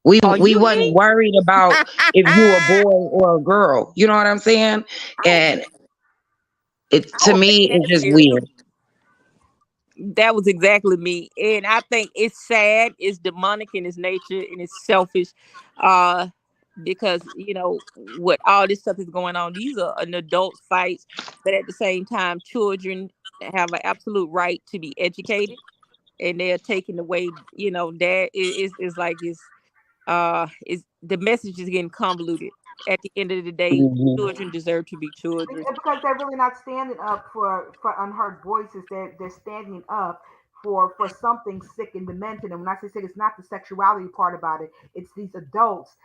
We are we you wasn't me? worried about if you a boy or a girl. You know what I'm saying? And it I to was me making it's that just serious. weird. That was exactly me. And I think it's sad, it's demonic in its nature, and it's selfish. Uh because what all this stuff is going on, these are an adult fights, but at the same time, children have an absolute right to be educated, and they're taken away. That is like is the message is getting convoluted. At the end of the day, Mhm. children deserve to be children. Because they're really not standing up for unheard voices. They're standing up for something sick and demented. And when I say sick, it's not the sexuality part about it. It's these adults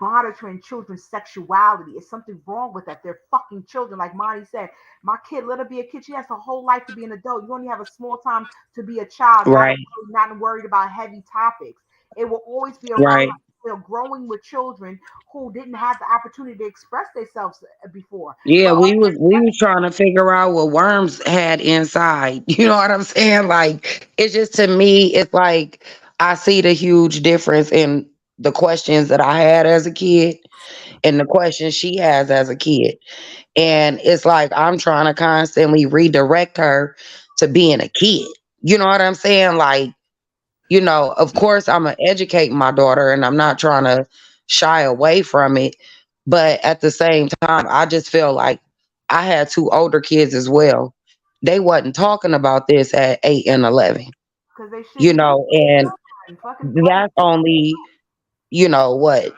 monitoring children's sexuality. It's something wrong with that. They're fucking children. Like Monty said, my kid, let her be a kid. She has a whole life to be an adult. You only have a small time to be a child, Right, not worried about heavy topics. It will always be around, right. growing with children who didn't have the opportunity to express themselves before. Yeah, So we was trying to figure out what worms had inside. You know what I'm saying? Like it's just to me, it's like I see the huge difference in the questions that I had as a kid and the questions she has as a kid. And it's like I'm trying to constantly redirect her to being a kid. You know what I'm saying? Like, of course I'm gonna educate my daughter and I'm not trying to shy away from it. But at the same time, I just feel like I had 2 older kids as well. They wasn't talking about this at 8 and 11, because they shouldn't be and fucking let that's only, what,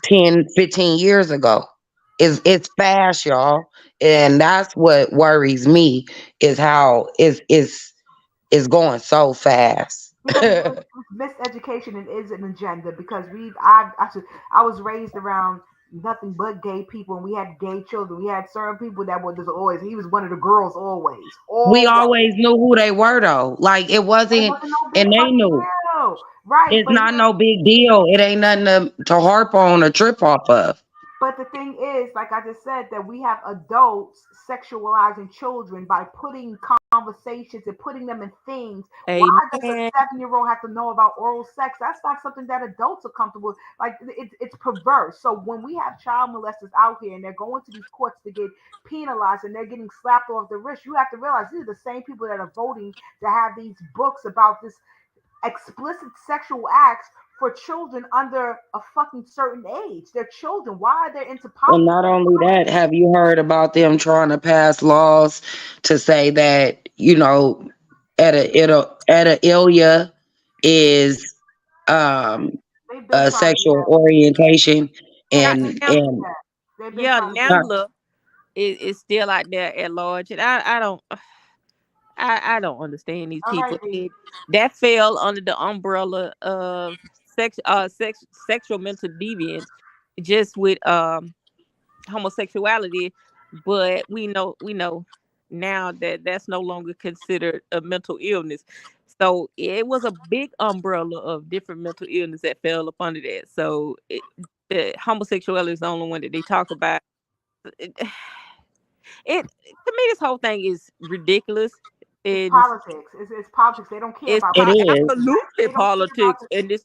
10, 15 years ago. It's fast, y'all. And that's what worries me is how it's going so fast. because it's miseducation and is an agenda because I was raised around nothing but gay people and we had gay children. We had certain people that were just always he was one of the girls We always. always knew who they were though. Like it It wasn't, wasn't no big and they fucking knew. deal, right? It's not no big deal. It ain't nothing to harp on or trip off of. But the thing is, like I just said, that we have adults sexualizing children by putting conversations and putting them in things. Why does a Amen. 7 year old have to know about oral sex? That's not something that adults are comfortable with. Like it's perverse. So when we have child molesters out here and they're going to these courts to get penalized and they're getting slapped off the wrist, you have to realize these are the same people that are voting to have these books about this explicit sexual acts for children under a fucking certain age. They're children. Why are they into And politics? not only that, have you heard about them trying to pass laws to say that, edailia is um been like sexual that. orientation Yeah, Not they've and been now. like and that. They've been Yeah, trying to do NAMBLA is still out there at large, and I don't. I don't understand these all right, people. D. That fell under the umbrella of sexual mental deviance, just with homosexuality. But we know now that that's no longer considered a mental illness. So it was a big umbrella of different mental illness that fell up under that. So the homosexuality is the only one that they talk about. It to me, this whole thing is ridiculous, It's and politics. It's politics. They don't care it's about it people's is. human rights. absolutely They don't care about politics, the, and this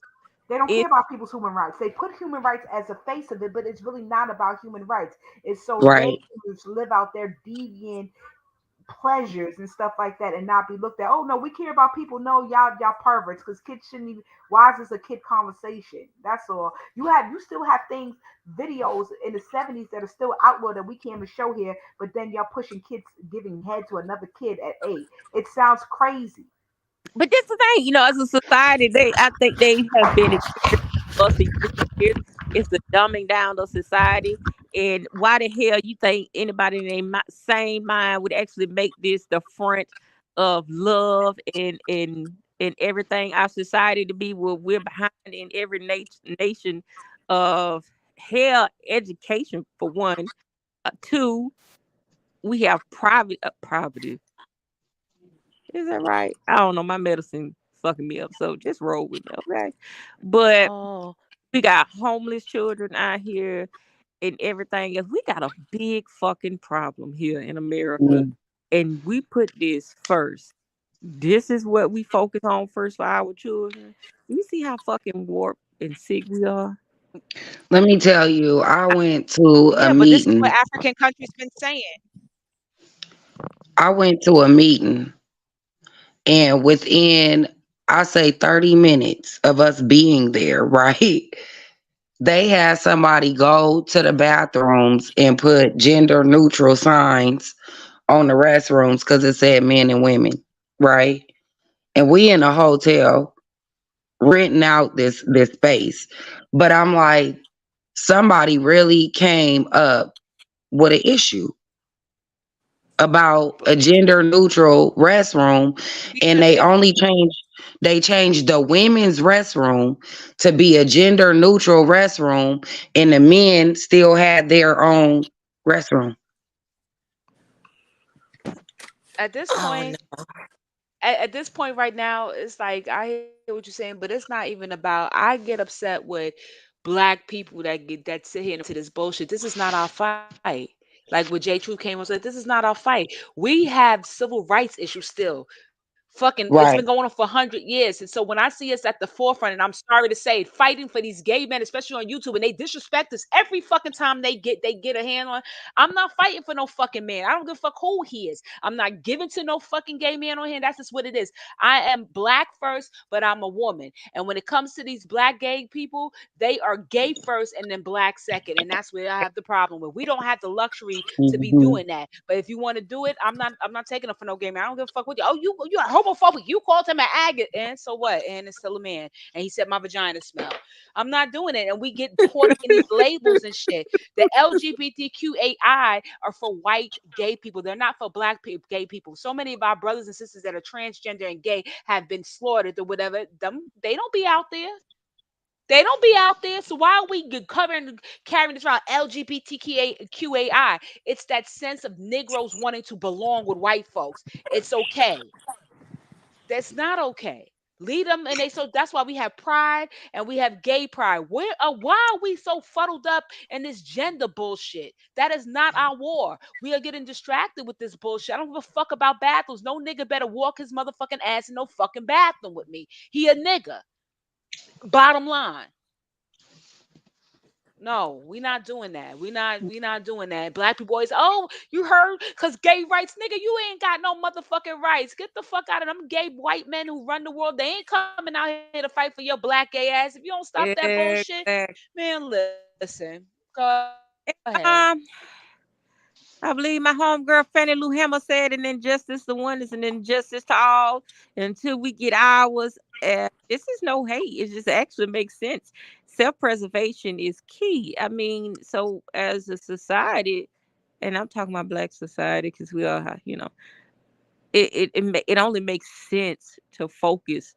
they don't care it. about people's human rights. They put human rights as a face of it, but it's really not about human rights. It's so they Right. can just live out their deviant pleasures and stuff like that and not be looked at. Oh no, we care about people. No, y'all perverts because kids shouldn't even. Why is this a kid conversation? That's all. You still have things, videos in the '70s that are still outlawed that we can't even show here. But then y'all pushing kids giving head to another kid at 8. It sounds crazy. But this the thing, as a society, I think they have been experiencing us for years and years. It's the dumbing down of society. And why the hell you think anybody in their same mind would actually make this the front of love and everything our society to be? What we're behind in every nation of hell education for one. Two, we have private poverty. Is that right? I don't know. My medicine fucking me up, so just roll with me, okay? But Oh, we got homeless children out here and everything else. We got a big fucking problem here in America, Mm. and we put this first. This is what we focus on first for our children. You see how fucking warped and sick we are? Let me tell you, I went to a yeah, but this is what meeting. African countries been saying. I went to a meeting, and within, I say, 30 minutes of us being there, right? They had somebody go to the bathrooms and put gender neutral signs on the restrooms because it said men and women, right? And we in a hotel renting out this space. But I'm like, somebody really came up with an issue about a gender neutral restroom, and Because it, they changed the women's restroom to be a gender neutral restroom, and the men still had their own restroom. at this Oh point, no. at this point right now, it's like I hear what you're saying, but it's not even about. I get upset with black people that sit here and to this bullshit. This is not our fight. Like what J Truth came and said, this is not our fight. We have civil rights issues still. Fucking, it's been going Right. on for 100 years. And so when I see us at the forefront, and I'm sorry to say it, fighting for these gay men, especially on YouTube, and they disrespect us every fucking time they get a hand on. I'm not fighting for no fucking man. I don't give a fuck who he is. I'm not giving to no fucking gay man on here. That's just what it is. I am black first, but I'm a woman. And when it comes to these black gay people, they are gay first and then black second. And that's where I have the problem with. We don't have the luxury to be Hmm. doing that. But if you want to do it, I'm not taking it for no gay man. I don't give a fuck with you. Oh, you are homophobic. You called him an agate. And so what? And it's still a man. And he said my vagina smell. I'm not doing it. And we get caught up in these labels and shit. The LGBTQAI are for white gay people. They're not for black gay people. So many of our brothers and sisters that are transgender and gay have been slaughtered or whatever. Them they don't be out there. They don't be out there. So why are we covering carrying this around LGBTQAI? It's that sense of Negroes wanting to belong with white folks. It's okay. That's not okay. Lead them, and they so that's why we have pride and we have gay pride. Why are we so fuddled up in this gender bullshit? That is not our war. We are getting distracted with this bullshit. I don't give a fuck about bathrooms. No nigga better walk his motherfucking ass in no fucking bathroom with me. He a nigga. Bottom line. No, we not doing that. We not doing that. Black people always, oh, you heard? Cause gay rights, nigga, you ain't got no motherfucking rights. Get the fuck out of them gay white men who run the world. They ain't coming out here to fight for your black gay ass. If you don't stop that bullshit, Exactly. man, listen. Go ahead. Um, I believe my homegirl Fannie Lou Hammer said, and then justice to one is and then justice to all until we get ours. This is no hate. It just actually makes sense. Self-preservation is key. I mean, so as a society, and I'm talking about Black society because we are, it only makes sense to focus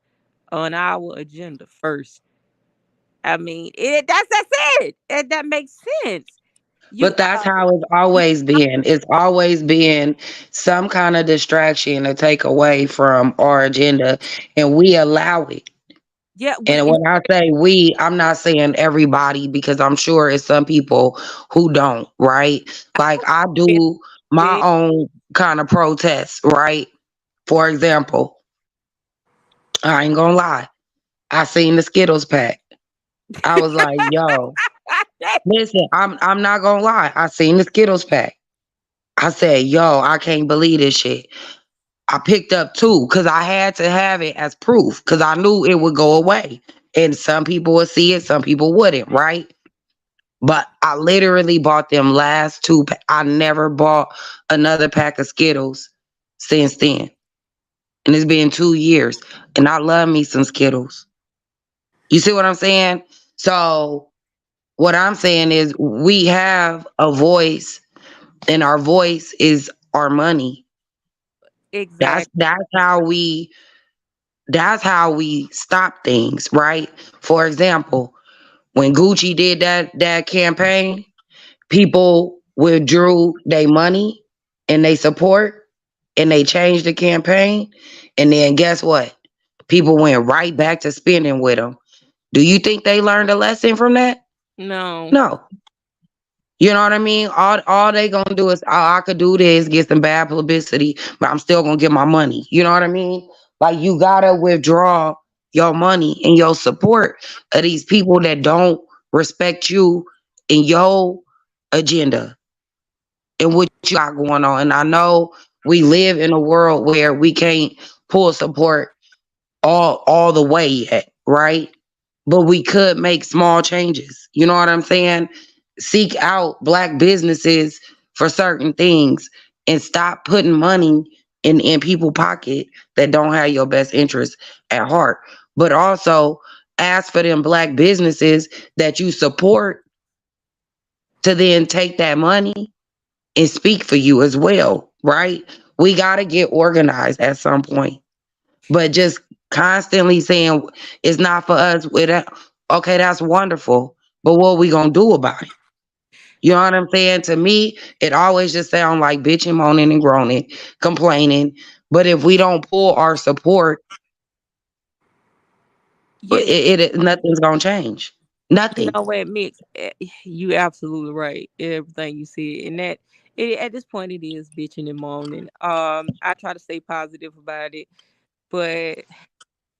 on our agenda first. I mean, that's it. That makes sense. You But that's how it's always been. It's always been some kind of distraction to take away from our agenda, and we allow it. yeah, And and when I say we, I'm not saying everybody because I'm sure it's some people who don't, right? Like I it, do my it, own kind of protests, right? For example, I ain't gonna lie. I seen the Skittles pack. I was like, yo, listen, I'm not gonna lie. I seen the Skittles pack. I said, yo, I can't believe this shit. I picked up two because I had to have it as proof because I knew it would go away. And some people would see it, some people wouldn't, right? But I literally bought them last two. I never bought another pack of Skittles since then. And it's been 2 years. And I love me some Skittles. You see what I'm saying? So what I'm saying is we have a voice and our voice is our money. That's exactly. that's how we that's how we stop things, right? For example, when Gucci did that campaign, people withdrew their money and they support and they changed the campaign. And then guess what? People went right back to spending with them. Do you think they learned a lesson from that? No, No. You know what I mean? All they gonna do is, oh, I could do this, get some bad publicity, but I'm still gonna get my money. You know what I mean? Like you gotta withdraw your money and your support of these people that don't respect you and your agenda and what you got going on. And I know we live in a world where we can't pull support all the way yet, right? But we could make small changes. You know what I'm saying? Seek out black businesses for certain things and stop putting money in people's pocket that don't have your best interest at heart. But also ask for them black businesses that you support to then take that money and speak for you as well, right? We got to get organized at some point. But just constantly saying it's not for us, okay, that's wonderful. But what are we going to do about it? You know what I'm saying? To me, it always just sounds like bitching, moaning, and groaning, complaining. But if we don't pull our support, you nothing's going to change. you Nothing. know what, Mix? You absolutely right. Everything you said, and at this point it is bitching and moaning. I try to stay positive about it, but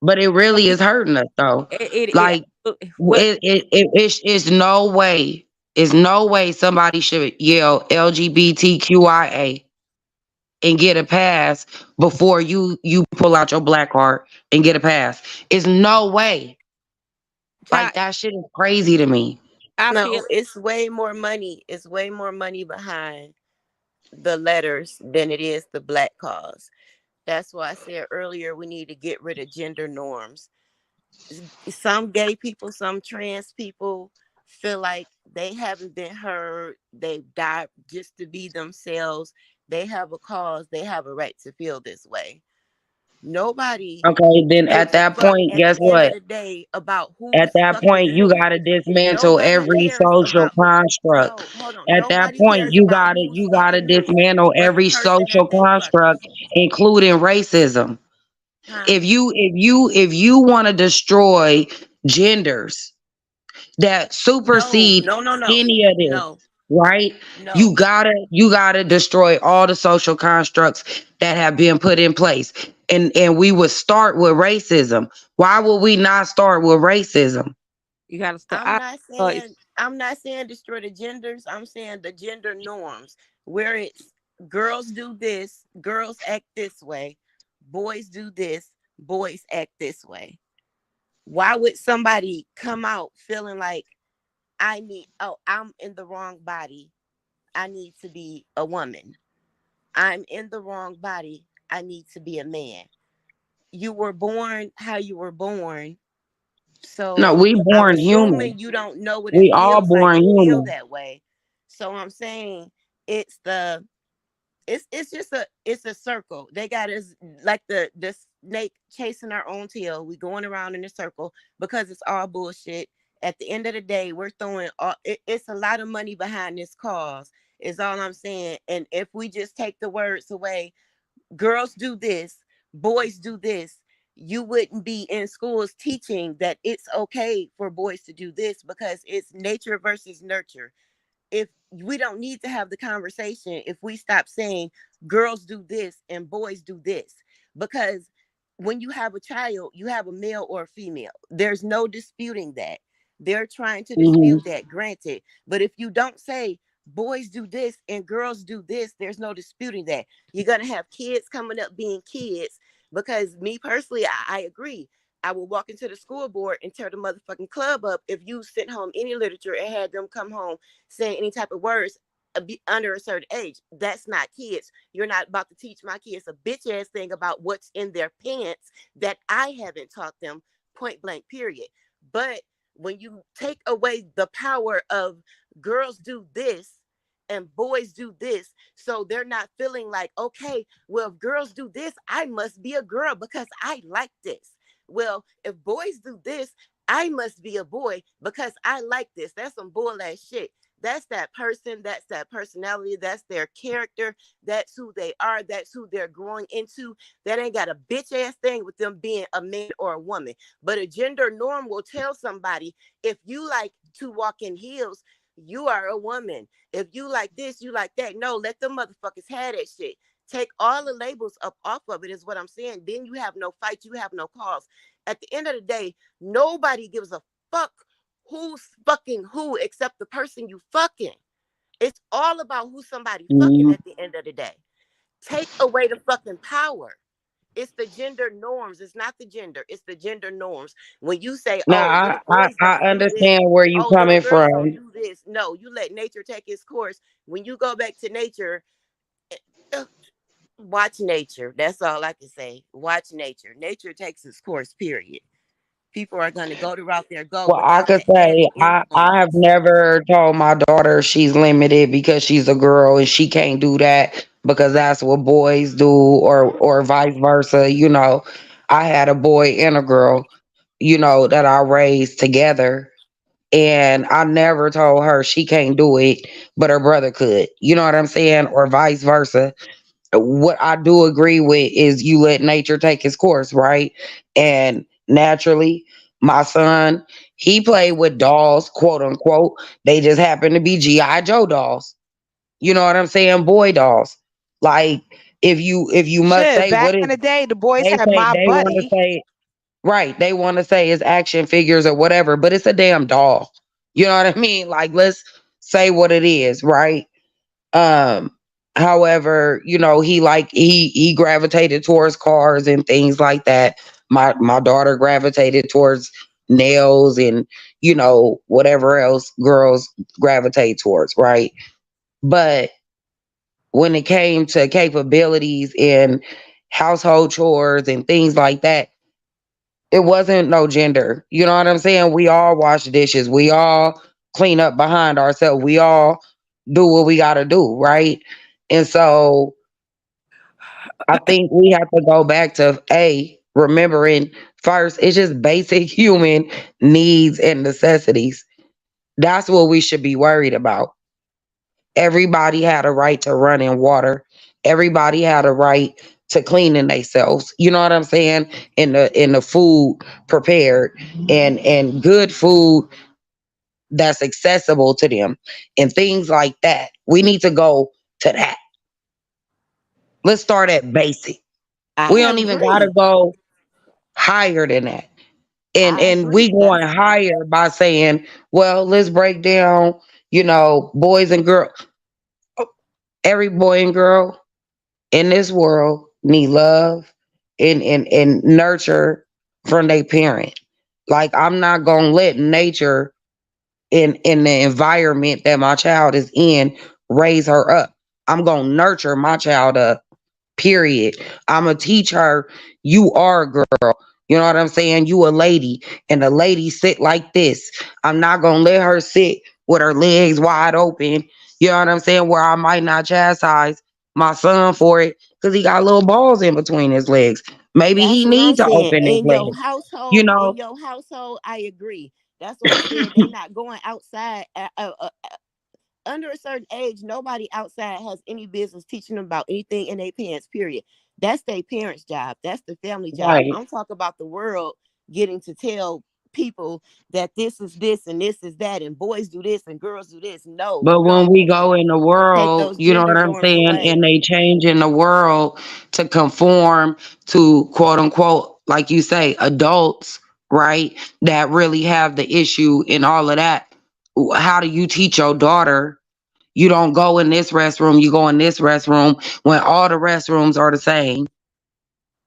But it really is hurting us, though. it Like, what it's no way. It's no way somebody should yell LGBTQIA and get a pass before you pull out your black card and get a pass. It's no way. child. Like that shit is crazy to me. I feel No, it's way more money. It's way more money behind the letters than it is the black cause. That's why I said earlier we need to get rid of gender norms. Some gay people, some trans people feel like they haven't been heard. They've died just to be themselves. They have a cause. They have a right to feel this way. Nobody Okay, then at gives a that fuck point, at guess the end of what? the day about At who's that fucking point, you who. gotta dismantle Nobody every cares social about construct. no, hold on. At that Nobody point, cares about who's you gotta fucking who dismantle but the every person that social they fucking. construct, including racism. Huh? If you want to destroy genders that No, supersede no, no, no. any of this, No, right? no. You gotta destroy all the social constructs that have been put in place. And we would start with racism. Why would we not start with racism? you gotta start. I'm not It's, saying I'm not saying destroy the genders. I'm saying the gender norms where it's girls do this, girls act this way, boys do this, boys act this way. Why would somebody come out feeling like I'm in the wrong body? I need to be a woman. I'm in the wrong body. I need to be a man. You were born how you were born. No, So we I'm born human. assuming you don't know what it We all feels like born to feel human. that way. So I'm saying it's the it's just a circle. They got us like the snake chasing our own tail. We going around in a circle because it's all bullshit. At the end of the day, we're throwing all it's a lot of money behind this cause, is all I'm saying. And if we just take the words away, girls do this, boys do this, you wouldn't be in schools teaching that it's okay for boys to do this because it's nature versus nurture. If we don't need to have the conversation if we stop saying girls do this and boys do this, because when you have a child you have a male or a female, there's no disputing that. They're trying to dispute Hmm. that, granted, but if you don't say boys do this and girls do this, there's no disputing that. You're going to have kids coming up being kids, because me personally, I agree. I will walk into the school board and tear the motherfucking club up if you sent home any literature and had them come home saying any type of words under a certain age. That's not kids. You're not about to teach my kids a bitch ass thing about what's in their pants that I haven't taught them, point blank, period. But when you take away the power of girls do this and boys do this, so they're not feeling like, okay, well, if girls do this, I must be a girl because I like this. Well, if boys do this, I must be a boy because I like this. That's some bull ass shit. That's that person, that's that personality, that's their character, that's who they are, that's who they're growing into. That ain't got a bitch ass thing with them being a man or a woman. But a gender norm will tell somebody, if you like to walk in heels, you are a woman. If you like this, you like that. No, let them motherfuckers have that shit. Take all the labels up off of it, is what I'm saying. Then you have no fight, you have no cause. At the end of the day, nobody gives a fuck who's fucking who except the person you fucking. It's all about who somebody fucking Hmm. at the end of the day. Take away the fucking power. It's the gender norms. It's not the gender. It's the gender norms. When you say, Now, oh, them boys I don't do this, understand where you oh, them coming girls don't from. do this. No, you let nature take its course. When you go back to nature, eh, eh, watch nature. That's all I can say. Watch nature. Nature takes its course, period. People are going to go the route they go Well, I without could the added say I have influence. never told my daughter she's limited because she's a girl and she can't do that because that's what boys do, or vice versa. I had a boy and a girl, that I raised together, and I never told her she can't do it, but her brother could. You know what I'm saying? Or vice versa. What I do agree with is you let nature take its course, right? And naturally, my son, he played with dolls, quote unquote. They just happen to be GI Joe dolls. You know what I'm saying? Boy dolls. Like, if you must Shit, say, back what is in the it? day, the boys They had say My they want to Buddy. say, right, they want to say it's action figures or whatever, but it's a damn doll. You know what I mean? Like, let's say what it is, right? Um, However, he gravitated towards cars and things like that. My daughter gravitated towards nails and whatever else girls gravitate towards, right? But when it came to capabilities and household chores and things like that, it wasn't no gender. You know what I'm saying? We all wash dishes. We all clean up behind ourselves. We all do what we got to do, right? And so I think we have to go back to remembering first, it's just basic human needs and necessities. That's what we should be worried about. Everybody had a right to run in water. Everybody had a right to cleaning themselves. You know what I'm saying? In the food prepared, and good food that's accessible to them and things like that. We need to go to that. Let's start at basic. We I don't even gotta agree. go higher than that. And I and we agree. going higher by saying, well, let's break down, boys and girls. Every boy and girl in this world need love and nurture from their parent. Like, I'm not gonna let nature in the environment that my child is in raise her up. I'm gonna nurture my child up. Period. I'm gonna teach her you are a girl. You know what I'm saying? You a lady, and a lady sit like this. I'm not gonna let her sit with her legs wide open. You know what I'm saying? Where I might not chastise my son for it because he got little balls in between his legs. Maybe That's he what I'm need to saying. open his legs. You know, In your household, I agree. That's what I'm saying. They not going outside. Under a certain age, nobody outside has any business teaching them about anything in their parents, period. That's their parents' job. That's the family job. right. I'm talking about the world getting to tell people that this is this and this is that, and boys do this and girls do this. No, But you when don't we go in the take world, those you know gender what I'm norms saying? away. And they change in the world to conform to quote unquote, like you say, adults, right? That really have the issue and all of that. How do you teach your daughter? You don't go in this restroom, you go in this restroom when all the restrooms are the same,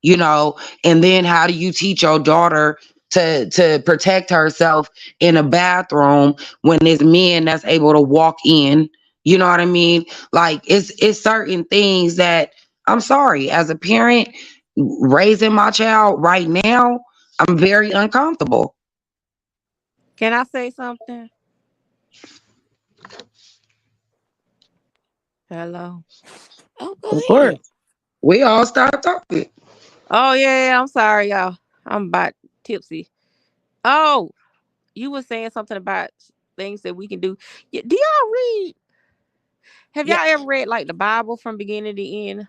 you know. And then how do you teach your daughter to protect herself in a bathroom when there's men that's able to walk in, you know what I mean? Like it's certain things that, I'm sorry, as a parent raising my child right now, I'm very uncomfortable. Can I say something? Hello. Oh, Of go ahead. course, we all start talking. Oh yeah, I'm sorry, y'all. I'm about tipsy. Oh, you were saying something about things that we can do. Do y'all read? Have Yeah. y'all ever read like the Bible from beginning to end?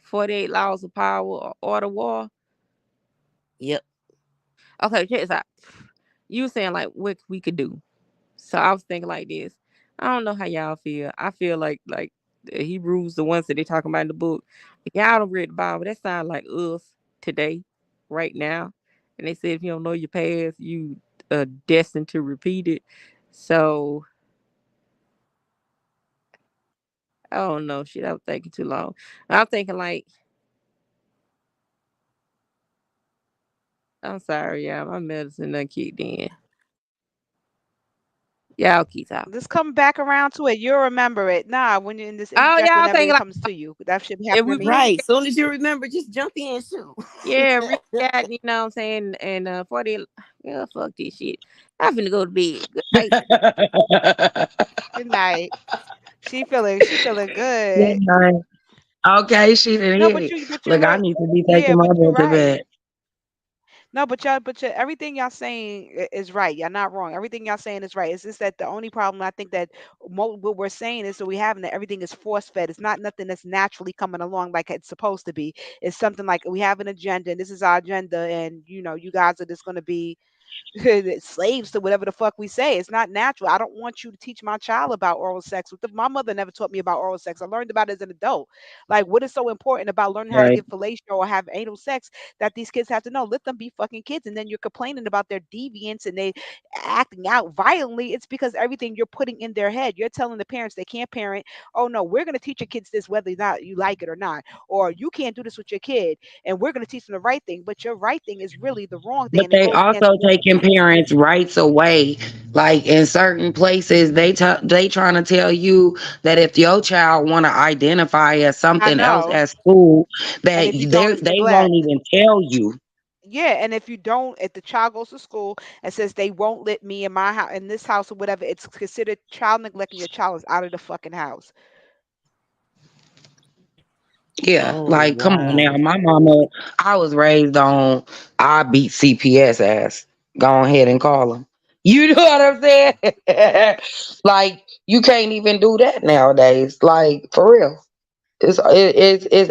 48 Laws of Power or Order War? Yep. Okay, check this out. You were saying like what we could do. So I was thinking like this. I don't know how y'all feel. I feel like the Hebrews, the ones that they talking about in the book. If y'all don't read the Bible, that sound like us today, right now. And they said if you don't know your past, you destined to repeat it. So I don't know. Shit, I was thinking too long. I'm thinking like, I'm sorry, y'all. My medicine done kicked in. Y'all keep talking. Just come back around to it. You'll remember it. Nah, when you in this Oh, interject y'all whenever thinking it like comes to you. That should be if happening we to me. read Right. Soon as you remember, just jump in, shoot. Yeah, read that, you know what I'm saying? And 40, yeah, fuck this shit. I'm finna go to bed. Good night. Good night. She feeling Yeah, good. man. Okay, she didn't No, hit but it. you're Look, I right. need to be Yeah, taking my but you're butt to right. bed. No, but everything y'all saying is right. Y'all not wrong. Everything y'all saying is right. It's just that the only problem I think that what we're saying is that we having that everything is force fed. It's not nothing that's naturally coming along like it's supposed to be. It's something like we have an agenda and this is our agenda, and you guys are just going to be slaves to whatever the fuck we say. It's not natural. I don't want you to teach my child about oral sex. My mother never taught me about oral sex. I learned about it as an adult. Like, what is so important about learning how to Right. give fellatio or have anal sex that these kids have to know? Let them be fucking kids, and then you're complaining about their deviance and they acting out violently. It's because everything you're putting in their head. You're telling the parents they can't parent. Oh no, we're gonna teach your kids this whether or not you like it or not, or you can't do this with your kid, and we're gonna teach them the right thing. But your right thing is really the wrong thing, But and it they goes against also what taking parents' rights away. Like in certain places, they trying to tell you that if your child want to identify as I something else know. at school, And that if you don't, it's they won't neglect. even tell you. Yeah, and if you don't, if the child goes to school and says they won't let me in my house, in this house or whatever, it's considered child neglect, and your child is out of the fucking house. Yeah, Oh, like come on now. wow. My mama, I was raised on I beat CPS ass. Go ahead and call them. You know what I'm saying? Like you can't even do that nowadays. Like for real. It's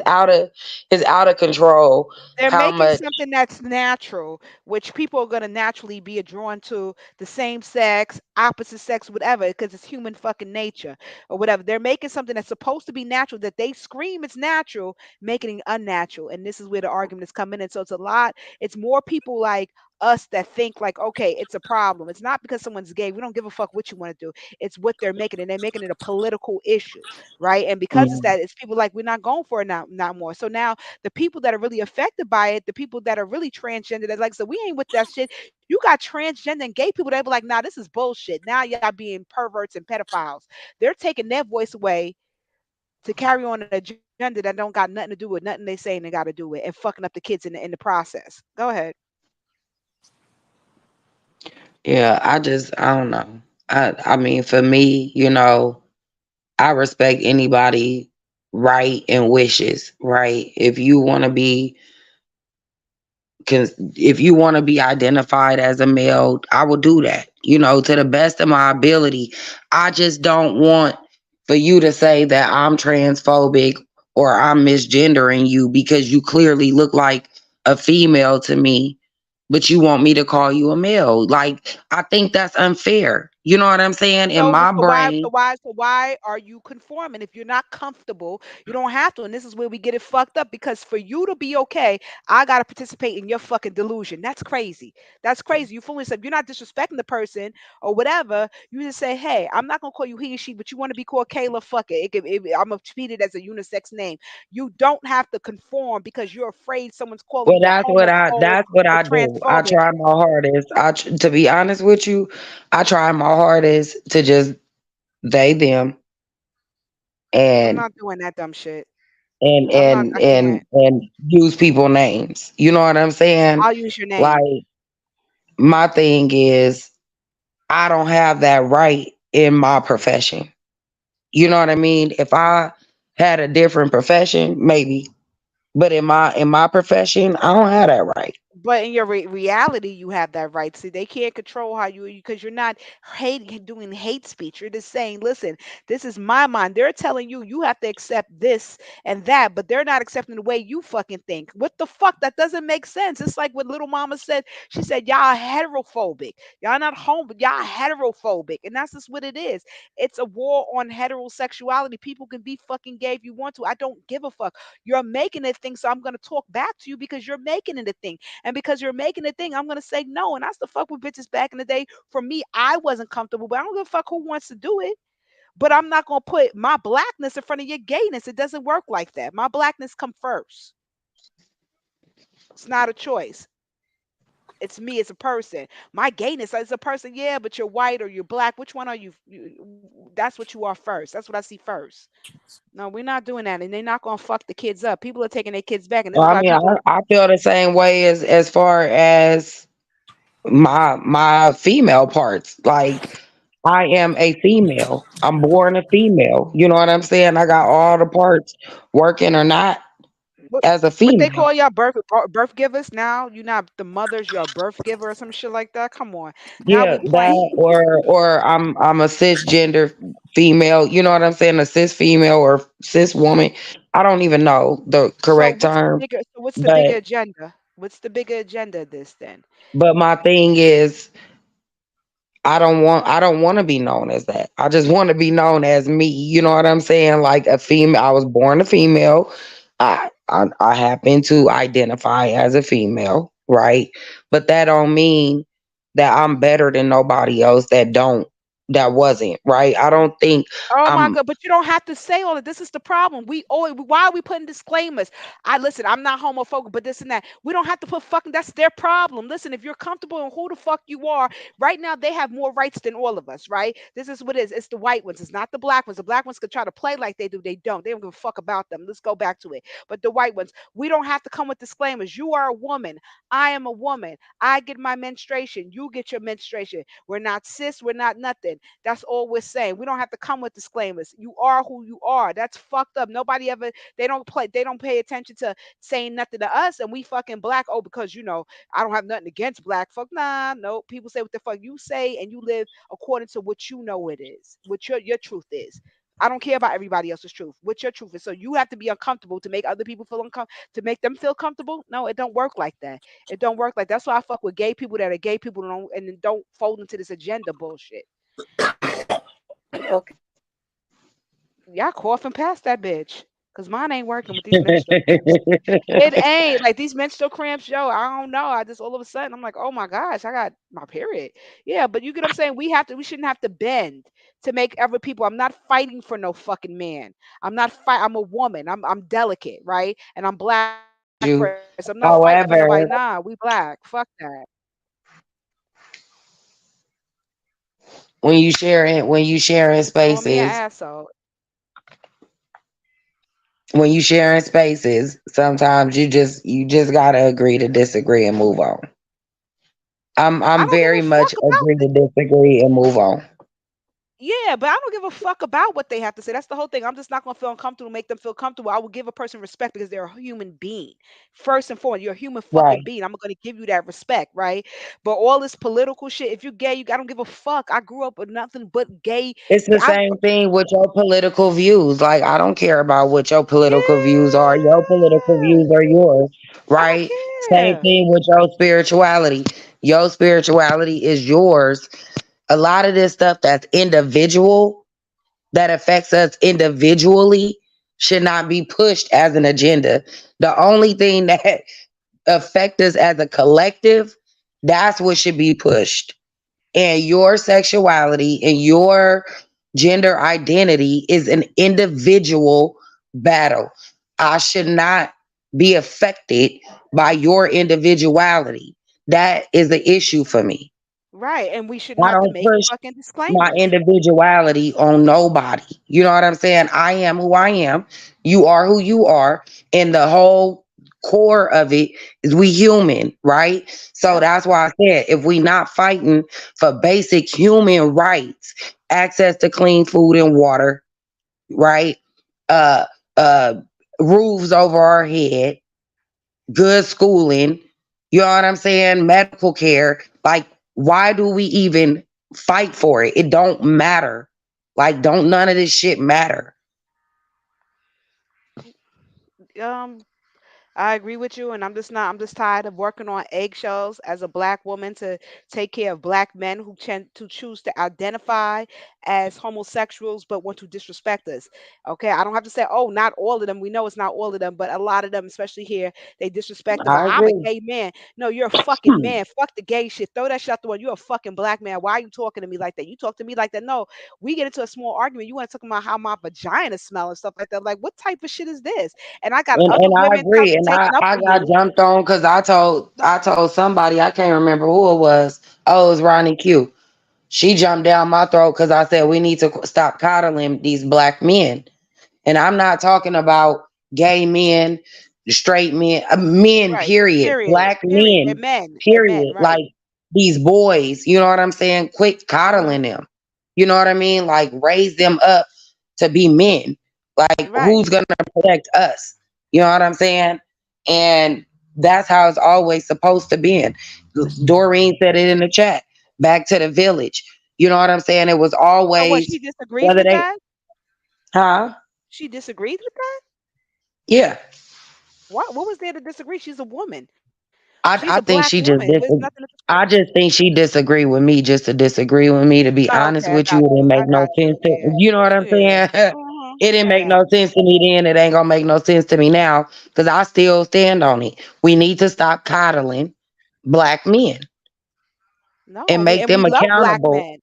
out of control They're how making much. something that's natural, which people are gonna naturally be drawn to the same sex, opposite sex, whatever, because it's human fucking nature or whatever. They're making something that's supposed to be natural that they scream it's natural, making it unnatural, and this is where the argument is coming in. So it's a lot. It's more people like us that think like, okay, it's a problem. It's not because someone's gay. We don't give a fuck what you want to do. It's what they're making, and they're making it a political issue, right? And because it's Mhm. that, it's people like, we're not going for it now, not more. So now the people that are really affected by it, the people that are really transgender, that like, so we ain't with that shit. You got transgender and gay people that be like, nah, this is bullshit. Now y'all being perverts and pedophiles. They're taking their voice away to carry on an agenda that don't got nothing to do with nothing they saying they got to do with, and fucking up the kids in the process. Go ahead. Yeah, I don't know. I mean, for me, I respect anybody right and wishes, right? If you want to be identified as a male, I will do that, to the best of my ability. I just don't want for you to say that I'm transphobic or I'm misgendering you because you clearly look like a female to me, but you want me to call you a male. Like, I think that's unfair. You know what I'm saying? In So, my so why, brain, so why are you conforming? If you're not comfortable, you don't have to. And this is where we get it fucked up, because for you to be okay, I gotta participate in your fucking delusion. That's crazy. That's crazy. You fooling yourself. You're not disrespecting the person or whatever. You just say, hey, I'm not gonna call you he or she, but you want to be called Kayla. Fuck it. I'm gonna treat it as a unisex name. You don't have to conform because you're afraid someone's calling well, you homophobe that's what or I do. I transphobic. try my hardest. To be honest with you, I try my hardest to just they them I'm and not doing that dumb shit. and I'm not. and I can't. and and use people names. You know what I'm saying? I'll use your name. Like, my thing is, I don't have that right in my profession. You know what I mean? If I had a different profession, maybe, but in my profession, I don't have that right. But in your reality, you have that right. See, they can't control how you, because you're not doing hate speech. You're just saying, listen, this is my mind. They're telling you you have to accept this and that, but they're not accepting the way you fucking think. What the fuck? That doesn't make sense. It's like what little mama said. She said, y'all heterophobic. Y'all not home, but y'all heterophobic. And that's just what it is. It's a war on heterosexuality. People can be fucking gay if you want to. I don't give a fuck. You're making it thing, so I'm going to talk back to you because you're making it a thing. And because you're making a thing, I'm gonna say no. And that's the fuck with bitches back in the day. For me, I wasn't comfortable, but I don't give a fuck who wants to do it. But I'm not gonna put my blackness in front of your gayness. It doesn't work like that. My blackness come first. It's not a choice. It's me as a person. My gayness as a person, yeah, but you're white or you're black. Which one are you? That's what you are first. That's what I see first. No, we're not doing that. And they're not gonna fuck the kids up. People are taking their kids back. And this Well, is I why mean, people. I feel the same way as far as my female parts. Like, I am a female. I'm born a female. You know what I'm saying? I got all the parts, working or not, What as a what they female. call y'all birth givers now? You not the mothers, you're a birth giver or some shit like that. Come on, now Yeah, we playing. that or I'm a cisgender female. You know what I'm saying? A cis female or cis woman. I don't even know the So correct what's the term, bigger? So what's the but bigger agenda? What's the bigger agenda of this then? my thing is, I don't want to be known as that. I just want to be known as me. You know what I'm saying? Like a female. I was born a female. I happen to identify as a female, right? But that don't mean that I'm better than nobody else that wasn't, right? I don't think Oh my I'm God, but you don't have to say all of this. Is the problem. We always, why are we putting disclaimers? I listen, I'm not homophobic, but this and that. We don't have to put fucking, that's their problem. Listen, if you're comfortable in who the fuck you are, right now they have more rights than all of us, right? This is what it is. It's the white ones, it's not the black ones. The black ones could try to play like they do, they don't. They don't give a fuck about them. Let's go back to it. But the white ones, we don't have to come with disclaimers. You are a woman. I am a woman. I get my menstruation. You get your menstruation. We're not cis, we're not nothing. That's all we're saying. We don't have to come with disclaimers. You are who you are. That's fucked up. Nobody ever, they don't pay attention to saying nothing to us, and we fucking black. Oh, because I don't have nothing against black folk. Nah, no. People say what the fuck you say, and you live according to what you know it is, what your truth is. I don't care about everybody else's truth. What your truth is. So you have to be uncomfortable to make other people feel uncomfortable, to make them feel comfortable. No, it don't work like that. It don't work like that's why I fuck with gay people that are gay people and don't fold into this agenda bullshit. Okay. Y'all coughing past that bitch. Cause mine ain't working with these menstrual cramps. It ain't like these menstrual cramps, yo. I don't know. I just all of a sudden I'm like, oh my gosh, I got my period. Yeah, but you get what I'm saying. We shouldn't have to bend to make other people. I'm not fighting for no fucking man. I'm a woman. I'm delicate, right? And I'm black first. I'm not fighting You. for nobody. Nah, we However, black. Fuck that. when you sharing Call me an spaces, asshole. sometimes you just gotta agree to disagree and move on. I I'm don't give a very fuck much about agree to disagree and move on. Yeah, but I don't give a fuck about what they have to say. That's the whole thing. I'm just not gonna feel uncomfortable, make them feel comfortable. I will give a person respect because they're a human being. First and foremost, you're a human fucking Right. being. I'm gonna give you that respect, right? But all this political shit, if you're gay, I don't give a fuck. I grew up with nothing but gay. It's the I same thing with your political views. Like, I don't care about what your political views are. Your political yeah, views are yours, I don't right? Same care. thing with your spirituality. Your spirituality is yours. A lot of this stuff that's individual, that affects us individually, should not be pushed as an agenda. The only thing that affect us as a collective, that's what should be pushed. And your sexuality and your gender identity is an individual battle. I should not be affected by your individuality. That is the issue for me. Right, and we shouldn't I have to don't make push fucking my disclaimers. individuality on nobody. You know what I'm saying? I am who I am. You are who you are. And the whole core of it is we human, right? So Yep. that's why I said if we not fighting for basic human rights, access to clean food and water, right? Uh uh roofs over our head, good schooling, you know what I'm saying? Medical care. Like, why do we even fight for it? It don't matter. Like, don't none of this shit matter. Um, I agree with you, and I'm just not. I'm just tired of working on eggshells as a black woman to take care of black men who tend to choose to identify as homosexuals but want to disrespect us. Okay, I don't have to say, oh, not all of them. We know it's not all of them, but a lot of them, especially here, they disrespect us. I I'm a agree. gay man. No, you're a fucking man. Fuck the gay shit. Throw that shit out the window. You're a fucking black man. Why are you talking to me like that? You talk to me like that. No, we get into a small argument. You want to talk about how my vagina smell and stuff like that. Like, what type of shit is this? And I got other And I women agree. And taking up I for got you. jumped on because I told somebody, I can't remember who it was. Oh, it was Ronnie Q. She jumped down my throat because I said we need to stop coddling these black men. And I'm not talking about gay men, straight men, men, Right. period. Period. Black Period. They're men, men. They're men. period. Right. Like these boys, you know what I'm saying? Quit Uh-huh. coddling them. You know what I mean? Like, raise them up to be men. Like, Right. who's going to protect us? You know what I'm saying? And that's how it's always supposed to be. Doreen said it in the chat. Back to the village. You know what I'm saying? It was So what? always She disagrees whether with they, that? huh? She disagrees with that? Yeah. What was there to disagree? She's a woman. She's a I black think she woman. just There's nothing to disagree. I just think she disagree with me just to disagree with me. To be Oh, honest okay. I with you, got it didn't you. make I no got sense. you. Yeah. You know what I'm Yeah. saying? It didn't make Yeah. no sense to me then. It ain't gonna make no sense to me now because I still stand on it. We need to stop coddling black men No, and and we make and we them love black accountable. men.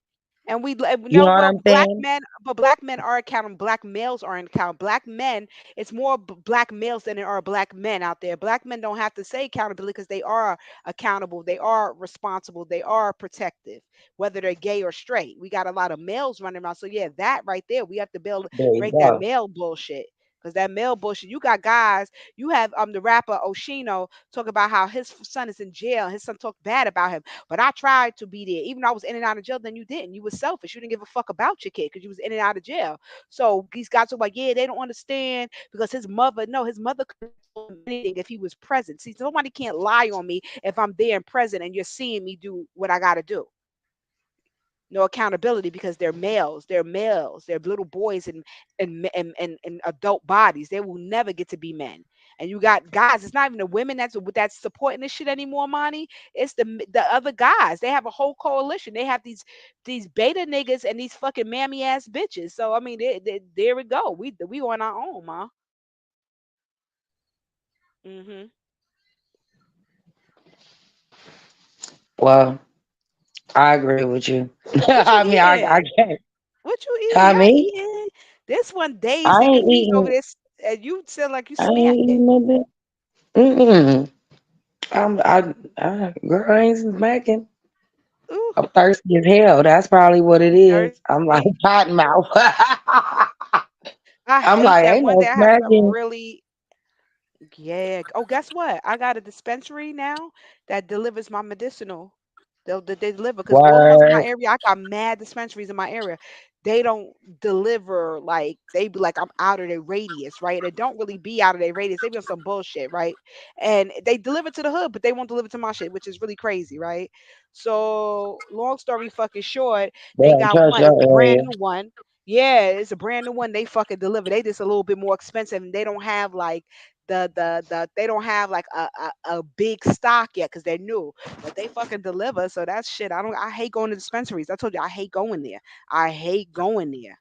And we You know know what well I'm black saying? men, but black men are accountable. Black males aren't accountable. Black men, it's more black males than there are black men out there. Black men don't have to say accountability because they are accountable. They are responsible. They are protective, whether they're gay or straight. We got a lot of males running around. So yeah, that right there, we have to build There you break that go. male bullshit. Because that male bullshit, you got guys. You have the rapper Oshino talk about how his son is in jail. His son talked bad about him. But I tried to be there. Even though I was in and out of jail, then you didn't. You were selfish. You didn't give a fuck about your kid because you was in and out of jail. So these guys are like, yeah, they don't understand because his mother, no, his mother couldn't have told him anything if he was present. See, somebody can't lie on me if I'm there and present and you're seeing me do what I got to do. No accountability because they're males. They're males. They're little boys and adult bodies. They will never get to be men. And you got guys. It's not even the women that's supporting this shit anymore, Monty. It's the other guys. They have a whole coalition. They have these beta niggas and these fucking mammy ass bitches. So I mean, there we go. We on our own, ma. Mhm. Well, I agree with you. What you I mean, I eating? can't. What you eating? I Y'all mean, eating? This one I dazed and ain't confused over eating. this, and you sound like you I ain't smacking. eating nothing. Mm-mm. Girl, I ain't smacking. Ooh, I'm thirsty as hell. That's probably what it is. I'm like thirsty. cotton mouth. I I'm hate like, that. ain't One no day I have some smacking. really. Yeah. Oh, guess what? I got a dispensary now that delivers my medicinal. They deliver because all the ones in my Word. area, I got mad dispensaries in my area. They don't deliver like they be like I'm out of their radius, right? And it don't really be out of their radius. They be on some bullshit, right? And they deliver to the hood, but they won't deliver to my shit, which is really crazy, right? So long story fucking short, They they don't got trust one. It's your a brand area. new one. Yeah, it's a brand new one. They fucking deliver. They just a little bit more expensive, and they don't have like they don't have like a big stock yet because they're new, but they fucking deliver. So that's shit. I hate going to dispensaries. I told you I hate going there. I hate going there.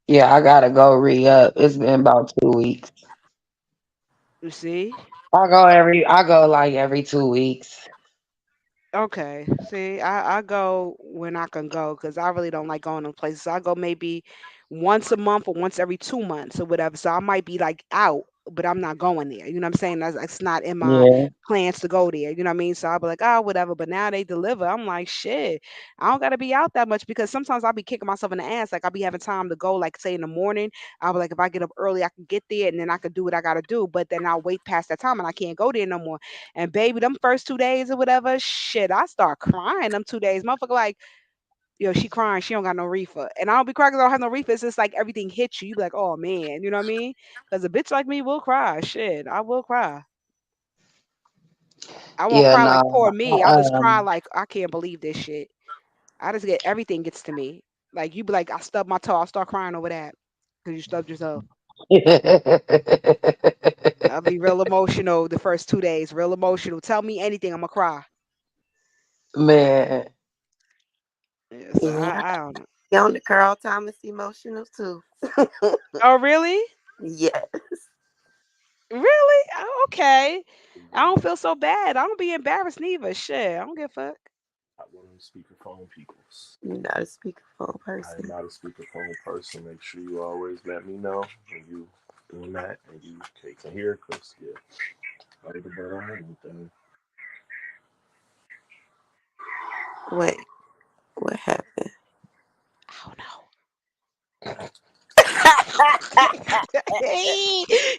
Yeah, I gotta go re up. It's been about 2 weeks. You see? I go like every 2 weeks. Okay. See, I go when I can go because I really don't like going to places. I go maybe once a month or once every 2 months or whatever. So I might be like out, but I'm not going there. You know what I'm saying? That's not in my Yeah. plans to go there. You know what I mean? So I'll be like, oh, whatever. But now they deliver. I'm like, shit, I don't got to be out that much because sometimes I'll be kicking myself in the ass. Like I'll be having time to go, like say in the morning. I'll be like, if I get up early, I can get there and then I can do what I got to do. But then I'll wait past that time and I can't go there no more. And baby, them first 2 days or whatever, shit, I start crying them 2 days. Motherfucker, like, yo, she crying. She don't got no reefer. And I don't be crying 'cause I don't have no reefer. It's just like everything hits you. You be like, oh man, you know what I mean? Because a bitch like me will cry. Shit, I will cry. I won't Yeah, cry like no. poor me. I'll just cry like I can't believe this shit. I just get everything gets to me. Like you be like, I stubbed my toe. I'll start crying over that because you stubbed yourself. I'll be real emotional the first 2 days. Real emotional. Tell me anything, I'm gonna cry. Man. Yeah, so Yeah, I don't know. I on the Carl Thomas emotional too. Oh really? Yeah. Really? Oh, okay. I don't feel so bad. I don't be embarrassed neither. Shit, I don't give a fuck. You're not a speakerphone person. Wait, what happened? Oh no.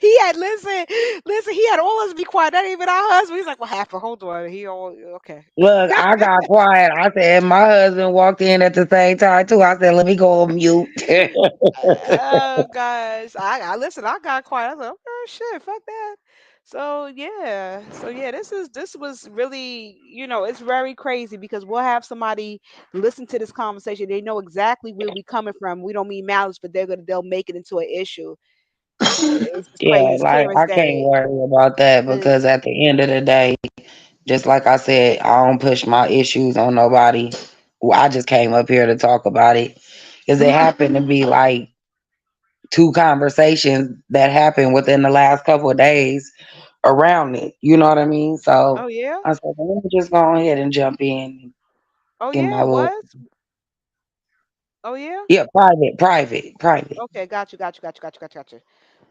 He had listen. He had all us be quiet. Not even our husband. He's like, "What happened? Hold on." He all okay. Look, I got quiet. I said my husband walked in at the same time too. I said, let me go on mute. Oh gosh, I listen. I got quiet. I was like, "Oh shit, fuck that." So yeah, this was really, it's very crazy because we'll have somebody listen to this conversation. They know exactly where we coming from. We don't mean malice, but they'll make it into an issue. It's just Yeah, crazy. It's like clear as I can't day. worry about that Uh, because at the end of the day, just like I said, I don't push my issues on nobody. Well, I just came up here to talk about it because it happened to be like two conversations that happened within the last couple of days around it. You know what I mean? oh So yeah, I said, well, let me just go ahead and jump in and oh get yeah, my it little, was. Oh yeah. yeah, private. Okay, got you.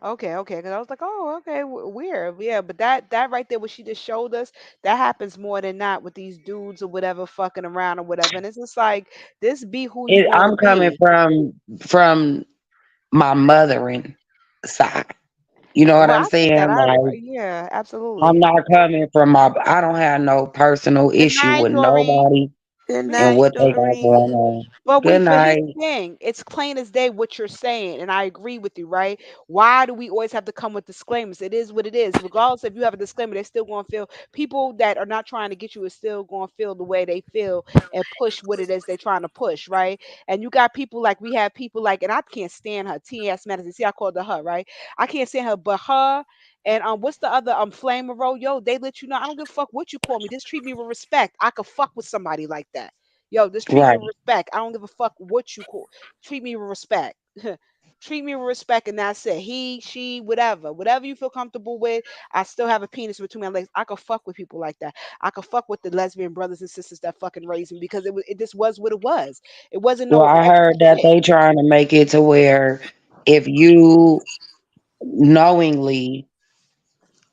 Okay. Because I was like, oh, okay, weird, yeah. But that right there, what she just showed us, that happens more than not with these dudes or whatever, fucking around or whatever. And it's just like, this be who you want to I'm coming be. from my mothering side. You know what Well, I'm I get that. saying? Like Yeah, I'm absolutely. not coming from my. I don't have no personal Good issue night, with Doreen. nobody Good and night, what Mhm. they got going Doreen. on. Good But here's night. the thing. It's plain as day what you're saying, and I agree with you, right? Why do we always have to come with disclaimers? It is what it is. Regardless if you have a disclaimer, they're still going to feel people that are not trying to get you is still going to feel the way they feel and push what it is they're trying to push, right? And you got people like we have people like, and I can't stand her, T.S. Madison. See, I called her, right? I can't stand her, but her and what's the other Flame Row? Yo, they let you know. I don't give a fuck what you call me. Just treat me with respect. I could fuck with somebody like that. Yo, just treat me Right. with respect. I don't give a fuck what you call. Treat me with respect. Treat me with respect, and that's it. He, she, whatever you feel comfortable with. I still have a penis between my legs. I could fuck with people like that. I could fuck with the lesbian brothers and sisters that fucking raised me because it just was what it was. It wasn't Well, no I extra heard that shit. they trying to make it to where if you knowingly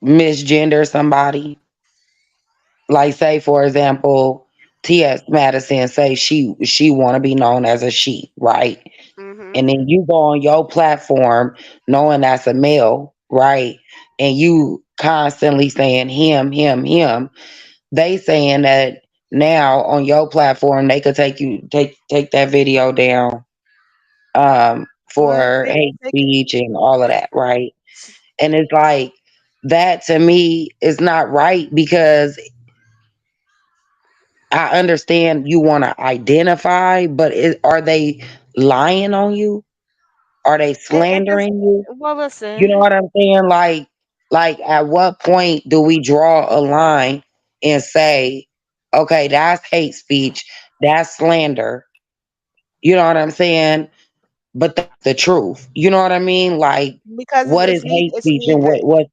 misgender somebody, like say for example, T.S. Madison say she want to be known as a she, right? Hmm. And then you go on your platform knowing that's a male, right? And you constantly saying him, they saying that now on your platform they could take that video down Well, for hate take it. speech and all of that, right? And it's like that to me is not right because I understand you want to identify, but are they lying on you? Are they It just slandering you? well, You know listen. what I'm saying? Like at what point do we draw a line and say, okay, that's hate speech, that's slander. You know what I'm saying? But that's the truth. You know what I mean? Like, Because what is hate it's speech and neither. what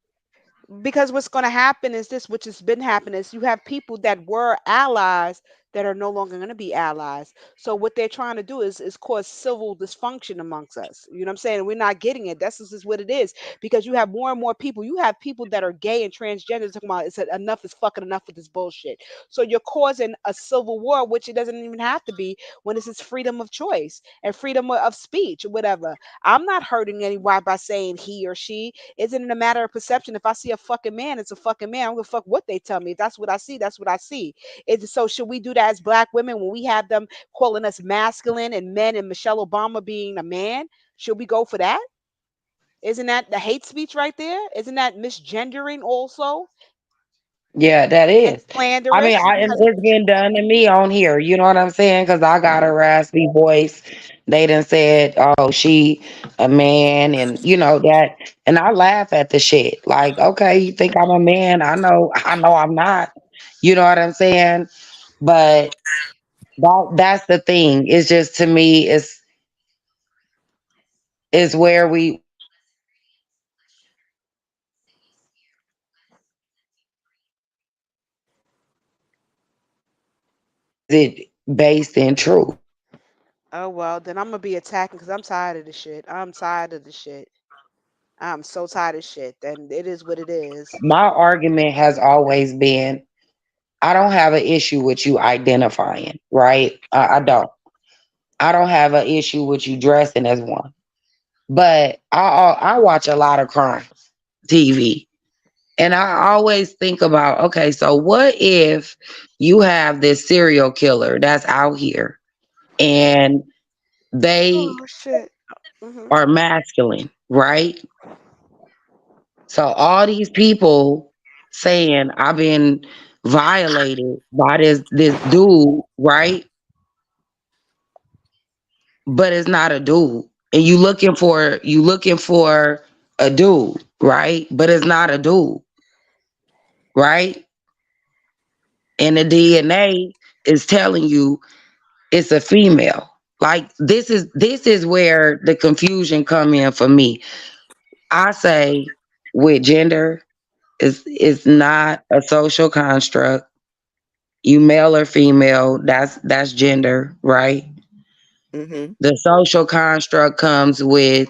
Because what's going to happen is this, which has been happening, is you have people that were allies that are no longer going to be allies. So what they're trying to do is cause civil dysfunction amongst us. You know what I'm saying? We're not getting it. That's just what it is. Because you have more and more people. You have people that are gay and transgender talking about enough is fucking enough with this bullshit. So you're causing a civil war, which it doesn't even have to be when it's freedom of choice and freedom of speech or whatever. I'm not hurting anyone by saying he or she. Isn't it a matter of perception? If I see a fucking man, it's a fucking man. I'm gonna fuck what they tell me. If that's what I see, that's what I see. It's so should we do that as black women when we have them calling us masculine and men and Michelle Obama being a man? Should we go for that? Isn't that the hate speech right there? Isn't that misgendering also Yeah, that and is. I mean, slanderous? and Because it's been done to me on here. You know what I'm saying? Because I got a raspy voice. They done said, "Oh, she a man," and you know that. And I laugh at the shit. Like, okay, you think I'm a man? I know, I'm not. You know what I'm saying? But that's the thing. It's just to me, it's where we have to decide. Is it based in truth? oh well, then I'm gonna be attacking because I'm tired of the shit. I'm tired of the shit. I'm so tired of shit. And it is what it is. My argument has always been I don't have an issue with you identifying, right? I don't. I don't have an issue with you dressing as one. But I watch a lot of crime TV. And I always think about, okay, so what if you have this serial killer that's out here and they Oh shit. Hmm. are masculine, right? So all these people saying I've been violated by this dude, right? But it's not a dude. And you looking for a dude, right? But it's not a dude, right? And the DNA is telling you it's a female. Like this is where the confusion come in for me. I say with gender is not a social construct. You male or female, that's gender, right? Mm-hmm. The social construct comes with,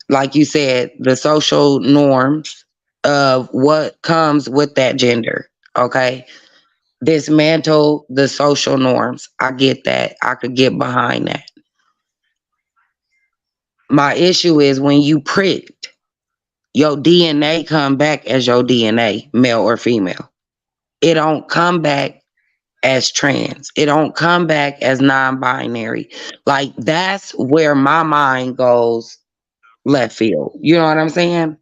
like you said, the social norms of what comes with that gender. Okay. Dismantle the social norms. I get that. I could get behind that. My issue is when you pricked, your DNA come back as your DNA, male or female. It don't come back as trans. It don't come back as non-binary. Like that's where my mind goes left field. You know what I'm saying?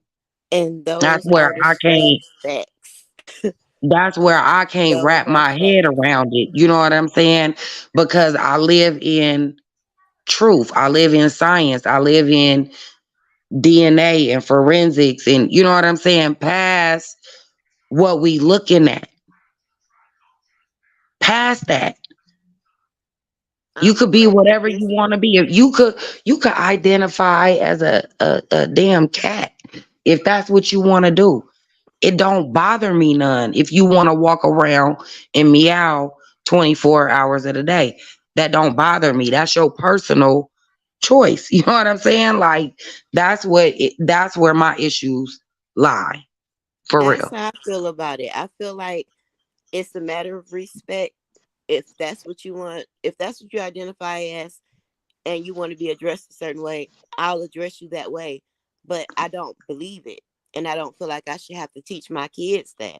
And That's those where are the I can't sad facts. wrap Those are my head facts. around it. You know what I'm saying? Because I live in truth. I live in science. I live in DNA and forensics and you know what I'm saying? Past what we looking at. Past that. You could be Ready to whatever you listen. want to be. If you could identify as a damn cat if that's what you want to do. It don't bother me none if you want to walk around and meow 24 hours of the day. That don't bother me. That's your personal choice. You know what I'm saying? Like that's where my issues lie. For That's real. how I feel about it. I feel like it's a matter of respect. If that's what you want, if that's what you identify as, and you want to be addressed a certain way, I'll address you that way. But I don't believe it. And I don't feel like I should have to teach my kids that.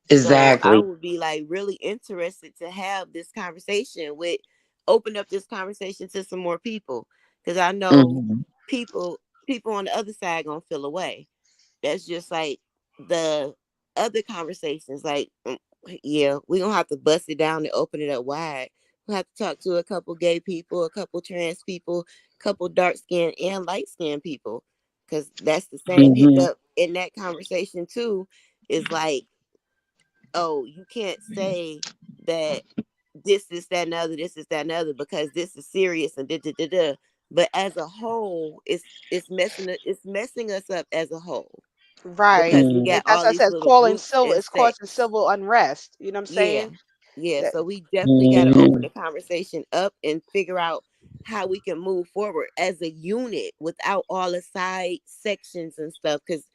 So I Exactly. would be like really interested to have this conversation with, open up this conversation to some more people. Cause I know Hmm. people people on the other side gonna feel away. That's just like the other conversations. Like, yeah, we gonna have to bust it down and open it up wide. We have to talk to a couple gay people, a couple trans people, a couple dark skinned and light skinned people, because that's the same Hmm. hiccup in that conversation too. Is like, oh, you can't say that this is that and other, this is that and other, because this is serious and da da da da. But as a whole, it's messing us up as a whole Right. because we Hmm. got That's all what I these said. little groups and It's causing sects. civil unrest. You know what I'm Yeah. saying? Yeah. That, So we definitely got to open Hmm. the conversation up and figure out how we can move forward as a unit without all the side sections and stuff. Because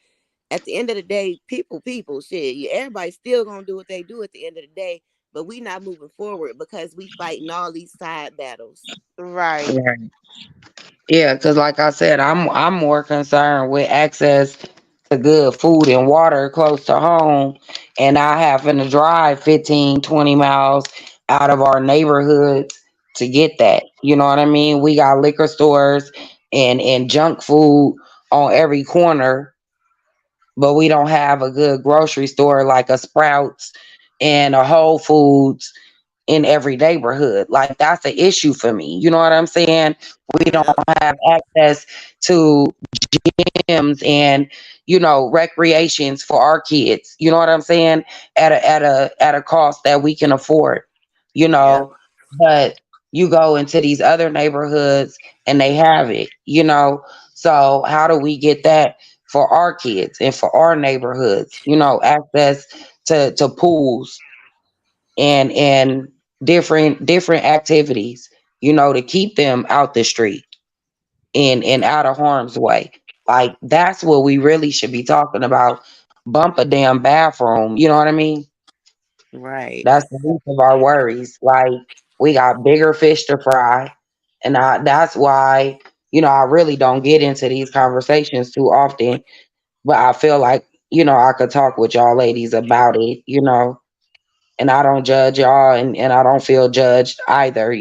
at the end of the day, people, shit, everybody's still gonna do what they do at the end of the day. But we not moving forward because we fighting all these side battles. right. Right. Yeah, because like I said, I'm more concerned with access to good food and water close to home, and I having to drive 15, 20 miles out of our neighborhoods to get that. You know what I mean? We got liquor stores and junk food on every corner, but we don't have a good grocery store like a Sprouts and a Whole Foods in every neighborhood. Like that's an issue for me. You know what I'm saying? We don't Yep. have access to gyms and recreations for our kids. You know what I'm saying? At a cost that we can afford. You Yep. know, but you go into these other neighborhoods and they have it. So how do we get that for our kids and for our neighborhoods? Access to pools and different activities. To keep them out the street and out of harm's way. Like that's what we really should be talking about. Bump a damn bathroom. You know what I mean? Right. That's the least of our worries. Like we got bigger fish to fry, and that's why I really don't get into these conversations too often. But I feel like I could talk with y'all ladies about it. And I don't judge y'all, and I don't feel judged either.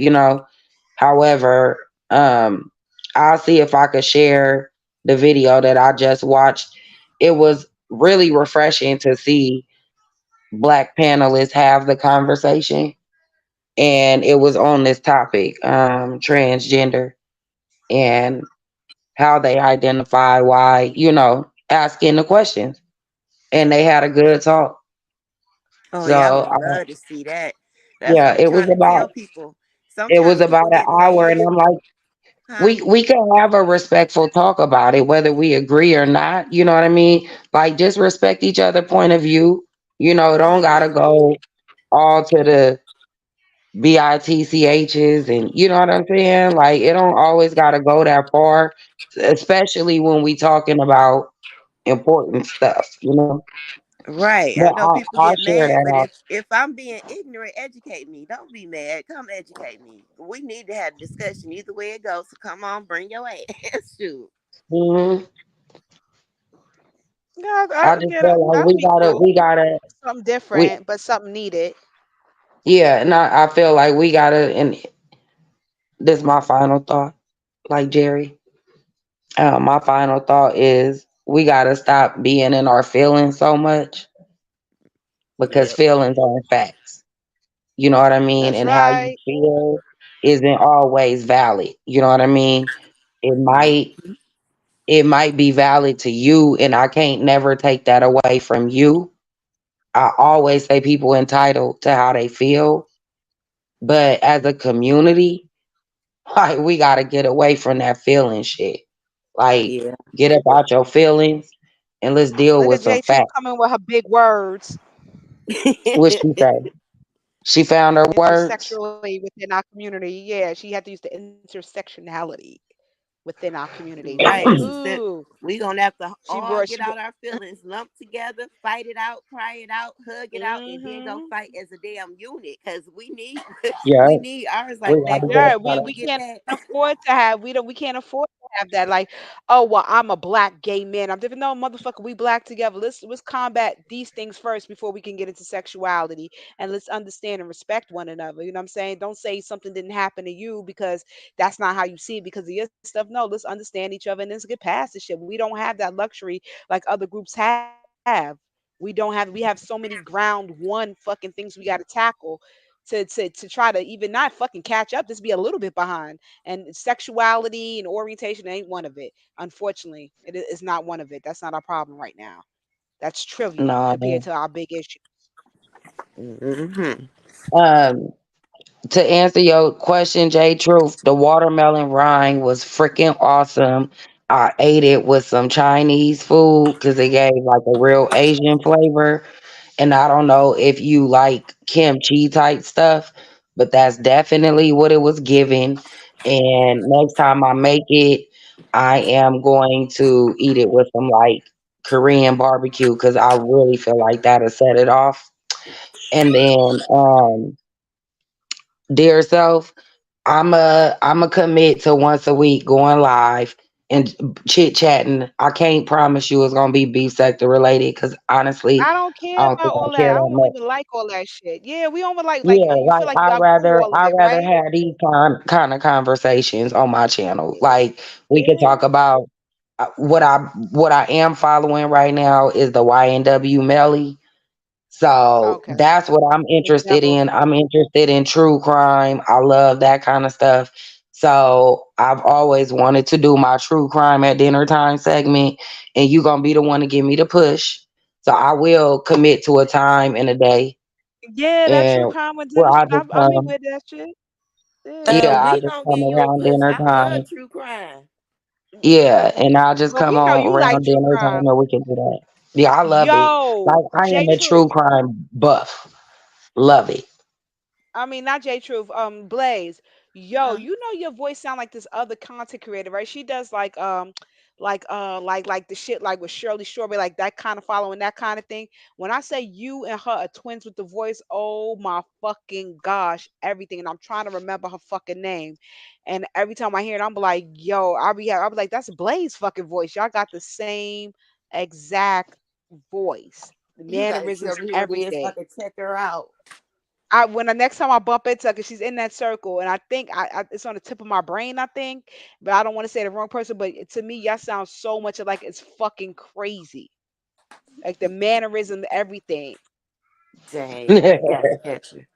However, I'll see if I could share the video that I just watched. It was really refreshing to see black panelists have the conversation, and it was on this topic, transgender and how they identify, why, asking the questions, and they had a good talk. Oh So yeah, I would love to see that. That's what yeah, I'm trying to tell people. it was Sometimes about people an get hour, and mad, I'm like, huh? we can have a respectful talk about it, whether we agree or not. You know what I mean? Like just respect each other' point of view. Don't Yeah. gotta go all to the bitchs, and you know what I'm saying? Like it don't always gotta go that far, especially when we talking about important stuff. Right. I But know people I'll get share mad, but that. if I'm being ignorant, educate me. Don't be mad. Come educate me. We need to have a discussion either way it goes. So come on, bring your ass. Shoot. Hmm. Yeah, I I just get it. feel like That'd be cool. Something we different, but something needed. yeah, and I feel like we gotta, and this is my final thought, like Jerry. My final thought is we gotta stop being in our feelings so much, because Yep. feelings aren't facts. You know what I mean? That's And how you right. feel isn't always valid. You know what I mean? It might Mhm. it might be valid to you, and I can't never take that away from you. I always say people entitled to how they feel, but as a community, Like we gotta get away from that feeling shit. Like Yeah. get up out your feelings and let's deal Look with at some J Truth facts. coming with her big words. What she say? She found her words. Intersexually within our community. Yeah, she had to use the intersectionality within our community. Right. She said Ooh, we gonna have to she all brought get she. out our feelings, lump together, fight it out, cry it out, hug it out, and then go Mm-hmm. fight as a damn unit. Cause we need Yeah, we need ours we like that. gotta Only get Yeah, up we we out gonna we of get can't that. afford to have we can't afford to have that. Like, oh well, I'm a black gay man. I'm different. No, motherfucker, we black together. Let's combat these things first before we can get into sexuality, and let's understand and respect one another. You know what I'm saying? Don't say something didn't happen to you because that's not how you see it because of your stuff. No, let's understand each other and let's get past this shit. We don't have that luxury like other groups have. We don't have. We have so many ground one fucking things we got to tackle to try to even not fucking catch up, just be a little bit behind. And sexuality and orientation ain't one of it. Unfortunately, is not one of it. That's not our problem right now. That's trivial compared no. to our big issue. Hmm. Um, to answer your question, J Truth, the watermelon rind was freaking awesome. I ate it with some Chinese food because it gave like a real Asian flavor. And I don't know if you like kimchi type stuff, but that's definitely what it was giving. And next time I make it, I am going to eat it with some like Korean barbecue because I really feel like that'll set it off. And then, dear self, I'm a commit to once a week going live and chit chatting. I can't promise you it's gonna be beef sector related because honestly, I don't I care don't think about I all that. care I that don't much. even like all that shit. Yeah, we don't like Yeah, you like feel like you got through all of I it, rather right? have these kind of conversations on my channel. Like we could Yeah. talk about what I am following right now is the YNW Melly. So Okay. that's what I'm Big interested Mellow. in. I'm interested in true crime. I love that kind of stuff. So I've always wanted to do my true crime at dinner time segment, and you gonna be the one to give me the push. So I will commit to a time and a day, Yeah, that true and crime with where dinner. I just I'll be come. with that shit. Yeah. Yeah, I We just gonna come give you a around push. dinner I love time. true crime. Yeah, and I just But come we know on you like around true dinner time crime. and we can do that. Yeah, I love it. Yo, Like I am J a true Truth. crime buff. Love it. I mean, not J Truth. Blaze. Yo, Huh? you know your voice sound like this other content creator, right? She does like the shit like with Shirley Strawberry, like that kind of following, that kind of thing. When I say you and her are twins with the voice, oh my fucking gosh, everything. And I'm trying to remember her fucking name. And every time I hear it, I'm like, yo, I'll be like, that's Blaze fucking voice. Y'all got the same exact voice, the You gotta show mannerisms, me who it is so I everything. can check her out. I when the next time I bump into her, 'cause she's in that circle, and I think it's on the tip of my brain, I think, but I don't want to say the wrong person. But to me, y'all sound so much like it's fucking crazy, like the mannerism, everything. Dang, I got to catch her.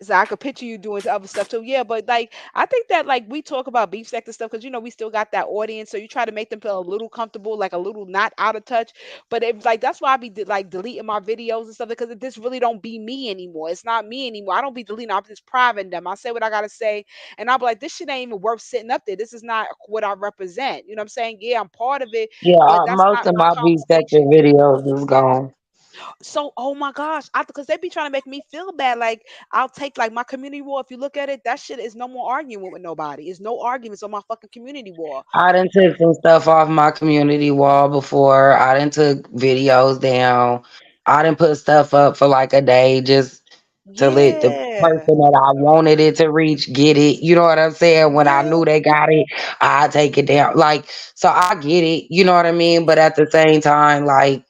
So I could picture you doing other stuff too. Yeah, but like I think that like we talk about beef sector stuff because we still got that audience. So you try to make them feel a little comfortable, like a little not out of touch. But it's like that's why I be like deleting my videos and stuff because this really don't be me anymore. It's not me anymore. I don't be deleting. I'm just private them. I say what I gotta say, and I'll be like, this shit ain't even worth sitting up there. This is not what I represent. You know what I'm saying? Yeah, I'm part of it, Yeah, but that's most not of my my beef sector conversation. videos is gone. So, oh my gosh, because they be trying to make me feel bad. Like I'll take like my community wall. If you look at it, that shit is no more arguing with nobody. It's no arguments on my fucking community wall. I done took some stuff off my community wall before. I done took videos down. I done put stuff up for like a day just to let the person Yeah, that I wanted it to reach get it. You know what I'm saying? When I yeah, knew they got it, I take it down. Like, so I get it. You know what I mean? But at the same time, like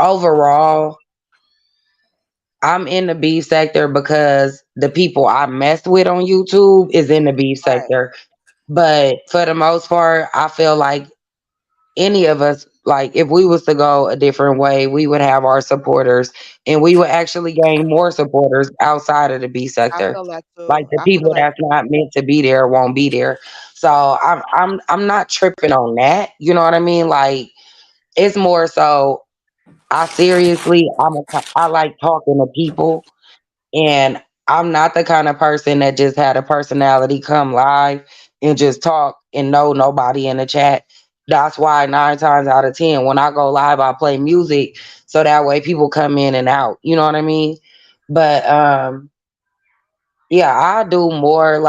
overall, I'm in the beef sector because the people I mess with on YouTube is in the beef right. sector. But for the most part, I feel like any of us, like if we was to go a different way, we would have our supporters and we would actually gain more supporters outside of the B I sector. feel that Like too. the I feel people that that's too. not meant to be there won't be there. So I'm not tripping on that. You know what I mean? Like it's more so I like talking to people and I'm not the kind of person that just had a personality come live and just talk and know nobody in the chat. That's why 9 times out of 10, when I go live, I play music so that way people come in and out. You know what I mean? But yeah, I do more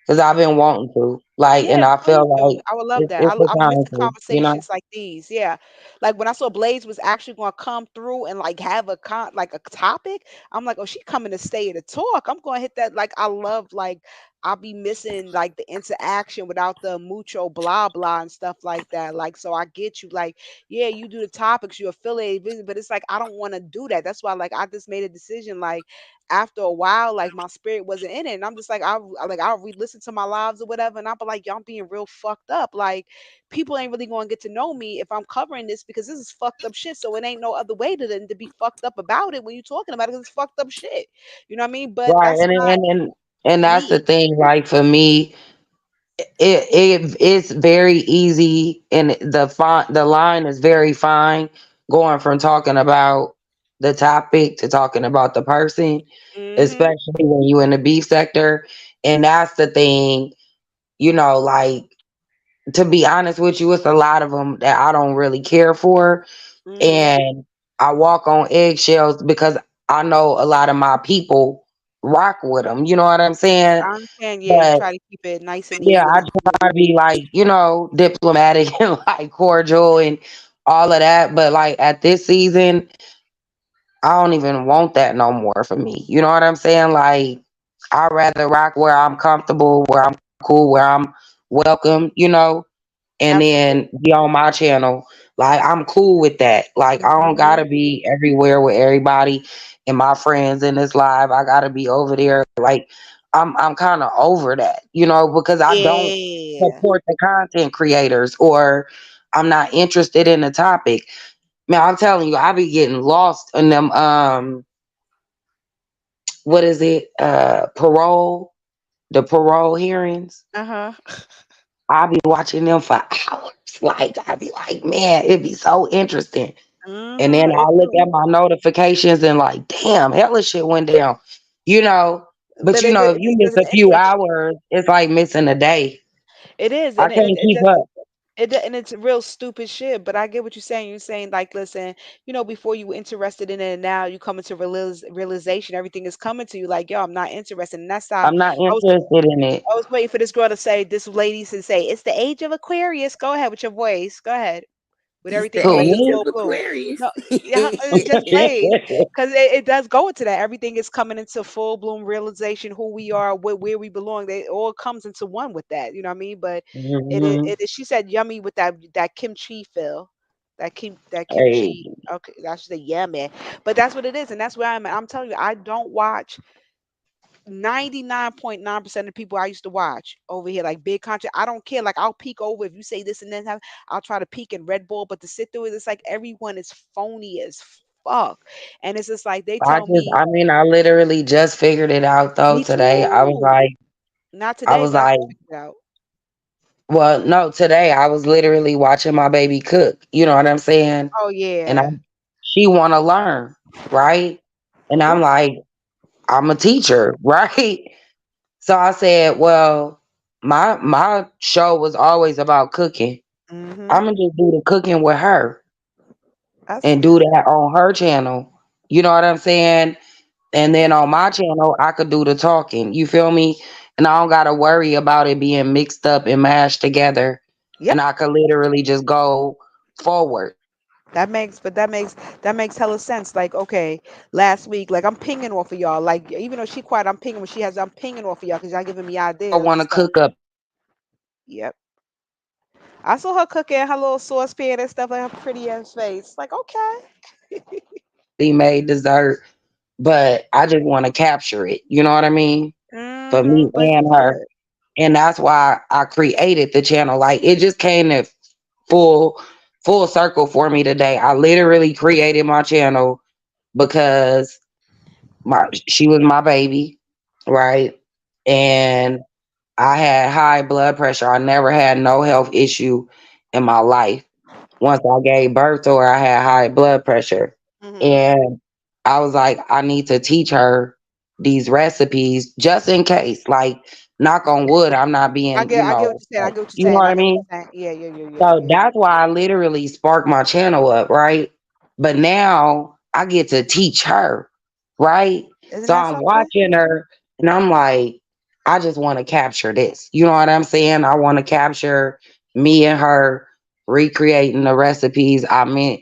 because I've been wanting to like, and Yeah, I please feel do. like I would love that. it's the I'm time missing to, you know. conversations like these. Yeah, like when I saw Blaze was actually going to come through and like have like a topic, I'm like, oh, she coming to stay to talk. I'm going to hit that. Like I love like I'll be missing like the interaction without the mucho blah blah and stuff like that. Like so, I get you. like, yeah, you do the topics, you affiliate business, but it's like I don't want to do that. That's why like I just made a decision like after a while, like my spirit wasn't in it. And I'm just like, I'll re-listen to my lives or whatever, and I'll be like, y'all being real fucked up. Like people ain't really gonna get to know me if I'm covering this because this is fucked up shit. So it ain't no other way than to be fucked up about it when you're talking about it because it's fucked up shit. You know what I mean? But Right, that's not and that's the me. thing. Like for me, it's very easy, and the line is very fine going from talking about the topic to talking about the person, Mm-hmm. especially when you in the beef sector. And that's the thing, like, to be honest with you, it's a lot of them that I don't really care for, Mm-hmm. and I walk on eggshells because I know a lot of my people rock with them. You know what I'm saying? I understand. Yeah, you But try to keep it nice and yeah, even I and try to be like, diplomatic and like cordial and all of that. But like at this season, I don't even want that no more for me. You know what I'm saying? Like, I'd rather rock where I'm comfortable, where I'm cool, where I'm welcome, and absolutely. then be on my channel. Like, I'm cool with that. Like, I don't Mm-hmm. gotta be everywhere with everybody and my friends in this live. I gotta be over there. Like, I'm kind of over that, because I don't Yeah. support the content creators, or I'm not interested in the topic. Man, I'm telling you, I be getting lost in them. What is it? The parole hearings. Uh-huh. I be watching them for hours. Like, I be like, man, it'd be so interesting. And then Mm-hmm. I It look do. at my notifications and like, damn, hella shit went down. You know, but But it if you miss a few hours, it's like missing a day. it is, I and can't it keep just up. and it's real stupid shit. But I get what you're saying. You're saying like, listen, before you were interested in it, and now you come into realization, everything is coming to you. Like, yo, I'm not interested, and that's how I'm not I was. interested in it. I was waiting for this girl to say, this lady to say, it's the age of Aquarius. Go ahead with your voice. Go ahead with It's everything the coming to age Who of full bloom. Aquarius. No, yeah, just wait, because it does go into that. Everything is coming into full bloom realization, who we are, where we belong. They all comes into one with that. You know what I mean? But me? she said yummy with that kimchi feel. That Hey, kimchi. Okay, I should say yummy. But that's what it is, and that's where I'm at. I'm telling you, I don't watch 99.9% of the people I used to watch over here, like big content. I don't care. Like I'll peek over if you say this and then I'll try to peek in Red Bull, but to sit through it, it's like everyone is phony as fuck. And it's just like they tell me, I literally just figured it out though me today. too. Not I today, was but I like, figured it out. well, no, today I was literally watching my baby cook. You know what I'm saying? Oh And yeah. she want to learn, right? And I'm Yep. like, I'm a teacher, right? So I said, well, my show was always about cooking. Mm-hmm. I'm gonna just do the cooking with her That's and do that on her channel. You know what I'm saying? And then on my channel, I could do the talking. You feel me? And I don't gotta worry about it being mixed up and mashed together. yep. And I could literally just go forward. That makes hella sense. Like, okay, last week, like I'm pinging off of y'all. Like, even though she quiet, I'm pinging when she has. I'm pinging off of y'all because y'all giving me I ideas and want to stuff. cook up Yep. I saw her cooking her little saucepan and stuff like her pretty ass face. Like, okay. the made dessert, but I just want to capture it. You know what I mean? For me But you and her. should. And that's why I created the channel. Like, it just came to full full circle for me today. I literally created my channel because she was my baby, right? And I had high blood pressure. I never had no health issue in my life. Once I gave birth to her, I had high blood pressure. Hmm. And I was like, I need to teach her these recipes just in case. Like, knock on wood, I'm not being, I get what you're saying. I get what you're you know saying. what I I get what mean? you're saying. Yeah, yeah, yeah, yeah, So yeah. that's why I literally sparked my channel up, right? But now I get to teach her, right? Isn't So that I'm something? watching her and I'm like, I just want to capture this. You know what I'm saying? I want to capture me and her recreating the recipes I meant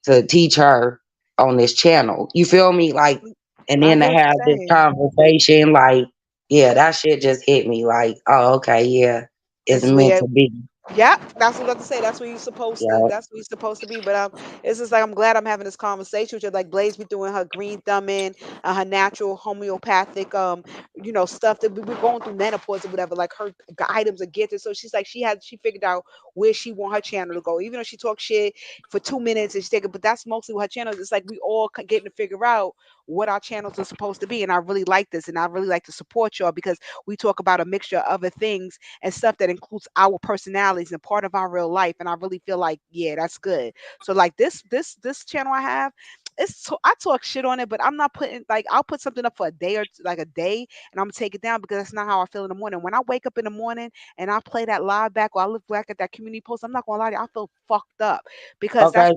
to teach her on this channel. You feel me? Like, and I then to get what have you're this saying. conversation, like, yeah, that shit just hit me. Like, oh, okay, yeah, it's It's meant where to be. Yeah, that's what I was about to say. That's where you're supposed to. Yeah. That's where you're supposed to be. But it's just like I'm glad I'm having this conversation with you. Like Blaze be doing her green thumbing, her natural homeopathic, stuff that we're going through menopause or whatever. Like her items are gifted. So she's like she figured out where she want her channel to go. Even though she talks shit for 2 minutes and she take it, but that's mostly what her channel is. It's like we all getting to figure out what our channels are supposed to be. And I really like this, and I really like to support y'all because we talk about a mixture of other things and stuff that includes our personalities and part of our real life. And I really feel like, yeah, that's good. So like this channel I have, I talk shit on it, but I'm not putting like I'll put something up for a day or like a day, and I'm gonna take it down because that's not how I feel in the morning. When I wake up in the morning and I play that live back or I look back at that community post, I'm not gonna lie to you, I feel fucked up because Okay,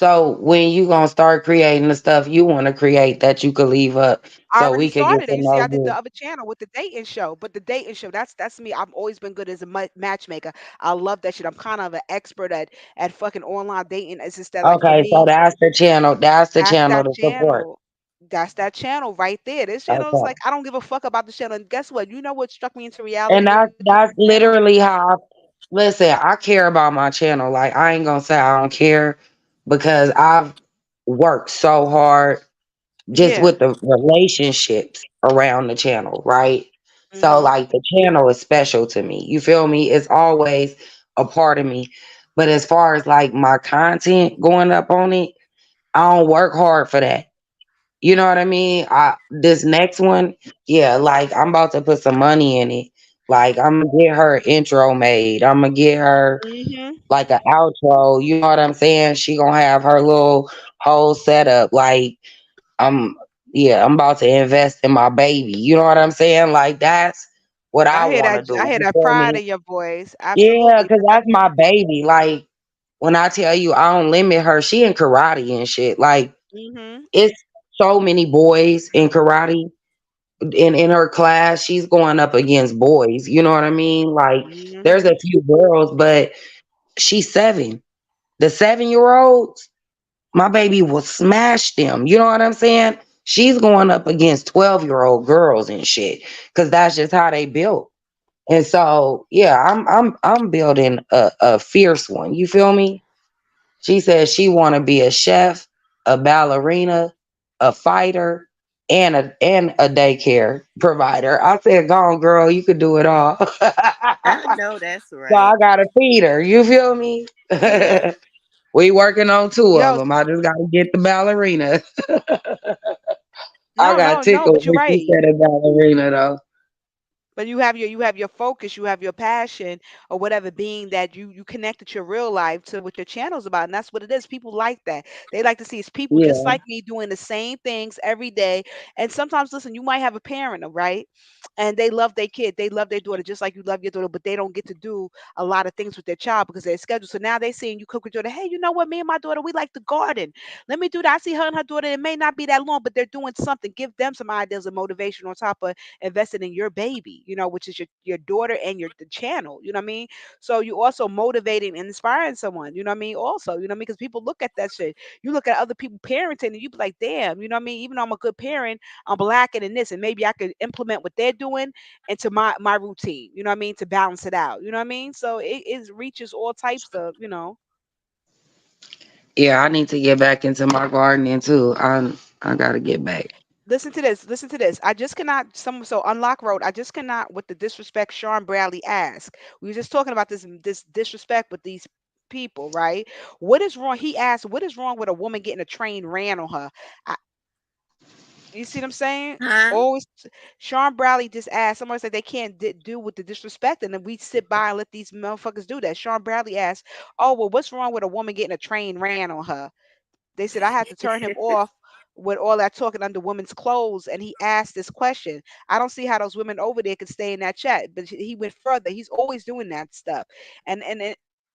so when you gonna start creating the stuff you want to create that you could leave up I so already we could get started to it. You see, know I did the you. other channel with the dating show, but the dating show, that's me. I've always been good as a matchmaker. I love that shit. I'm kind of an expert at fucking online dating. It's just that, like, for Okay, so me, that's the channel. That's the that's channel that to support. channel. That's that channel right there. This channel is Okay, like, I don't give a fuck about the channel. And guess what? You know what struck me into reality and with this that's channel? literally how. Listen, I care about my channel. Like I ain't gonna say I don't care because I've worked so hard just Yeah. with the relationships around the channel, right? So Mhm. like the channel is special to me. You feel me? It's always a part of me. But as far as like my content going up on it, I don't work hard for that. You know what I mean? I this next one, yeah, like I'm about to put some money in it. Like I'm gonna get her an intro made. I'm gonna get her Mhm. like an outro. You know what I'm saying? She gonna have her little whole setup. Like I'm yeah, I'm about to invest in my baby. You know what I'm saying? Like that's what I I hear want that. to do. I hear You that feel pride me? in your voice. Yeah, Absolutely. cause that's my baby. Like when I tell you I don't limit her, she in karate and shit. Like Mhm. it's so many boys in karate in her class. She's going up against boys. You know what I mean? Like Mhm. there's a few girls, but she's 7. The 7-year olds, my baby will smash them. You know what I'm saying? She's going up against 12-year-old girls and shit. Cause that's just how they built. And so yeah, I'm building a fierce one. You feel me? She says she wanna be a chef, a ballerina, a fighter, and a daycare provider. I said, go on, girl, you could do it all. So I know that's I right. gotta feed her. You feel me? Yeah. We working on 2 of Yo, them. I just gotta get the ballerina. I no, got no, no, tickled but you're when she right. said a ballerina though. But you have your focus, you have your passion, or whatever being that you connected your real life to what your channel's about, and that's what it is. People like that. They like to see it's people just Yeah. like me doing the same things every day. And sometimes, listen, you might have a parent, right? And they love their kid, they love their daughter just like you love your daughter, but they don't get to do a lot of things with their child because they're scheduled. So now they seeing you cook with your daughter. Hey, you know what? Me and my daughter, we like to garden. Let me do that. I see her and her daughter. It may not be that long, but they're doing something. Give them some ideas of motivation on top of invested in your baby, which is your daughter and your the channel, you know what I mean? So you also motivating and inspiring someone, you know what I mean? Also, you know what I mean? Because people look at that shit. You look at other people parenting and you be like, damn, you know what I mean? Even though I'm a good parent, I'm lacking in this, and maybe I could implement what they're doing into my routine, you know what I mean? To balance it out, you know what I mean? So it reaches all types of. Yeah, I need to get back into my gardening too. I gotta get back. Listen to this. Listen to this. I just cannot. So Unlock Road. I just cannot with the disrespect Sean Bradley asked. We were just talking about this disrespect with these people, right? What is wrong? He asked, "What is wrong with a woman getting a train ran on her?" I, you see what I'm saying? Huh? Always, Sean Bradley just asked. Somebody said they can't do with the disrespect, and then we sit by and let these motherfuckers do that. Sean Bradley asked, "Oh well, what's wrong with a woman getting a train ran on her?" They said I had to turn him off with all that talking under women's clothes, and he asked this question. I don't see how those women over there could stay in that chat, but he went further. He's always doing that stuff, and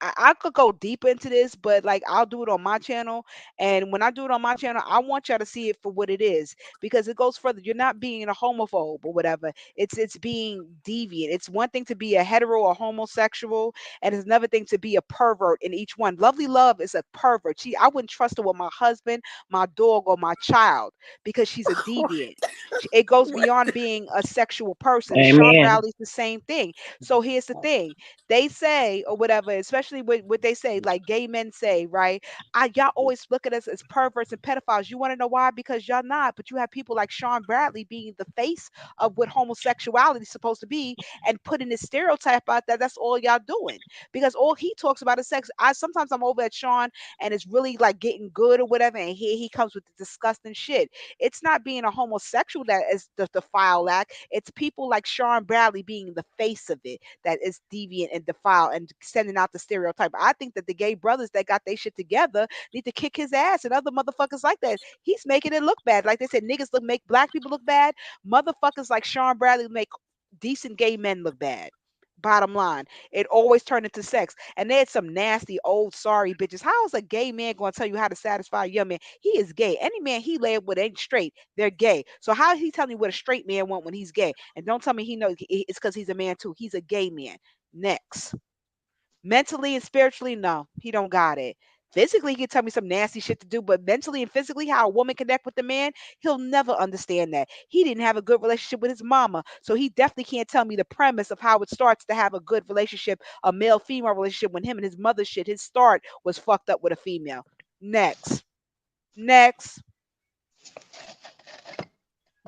I could go deeper into this, but like I'll do it on my channel. And when I do it on my channel, I want y'all to see it for what it is, because it goes further. You're not being a homophobe or whatever. It's being deviant. It's one thing to be a hetero or homosexual, and it's another thing to be a pervert in each one. Lovely Love is a pervert. I wouldn't trust her with my husband, my dog, or my child, because she's a deviant. It goes beyond being a sexual person. Sean Amen. Bradley's the same thing. So here's the thing. They say, or whatever, especially what they say, like gay men say, right? Y'all always look at us as perverts and pedophiles. You want to know why? Because y'all not, but you have people like Sean Bradley being the face of what homosexuality is supposed to be, and putting this stereotype out there. That's all y'all doing, because all he talks about is sex. I'm over at Sean, and it's really like getting good or whatever, and here he comes with the disgusting shit. It's not being a homosexual that is the foul act. It's people like Sean Bradley being the face of it that is deviant and defile and sending out the stereotype. I think that the gay brothers that got their shit together need to kick his ass, and other motherfuckers like that. He's making it look bad. Like they said, niggas make black people look bad. Motherfuckers like Sean Bradley make decent gay men look bad. Bottom line, it always turned into sex. And they had some nasty old sorry bitches. How is a gay man going to tell you how to satisfy a young man? He is gay. Any man he lay with ain't straight. They're gay. So how is he telling you what a straight man want when he's gay? And don't tell me he knows it's because he's a man too. He's a gay man. Next. Mentally and spiritually, no, he don't got it. Physically, he can tell me some nasty shit to do, but mentally and physically, how a woman connect with the man, he'll never understand that. He didn't have a good relationship with his mama, so he definitely can't tell me the premise of how it starts to have a good relationship, a male-female relationship, when him and his mother shit, his start was fucked up with a female. Next. Next.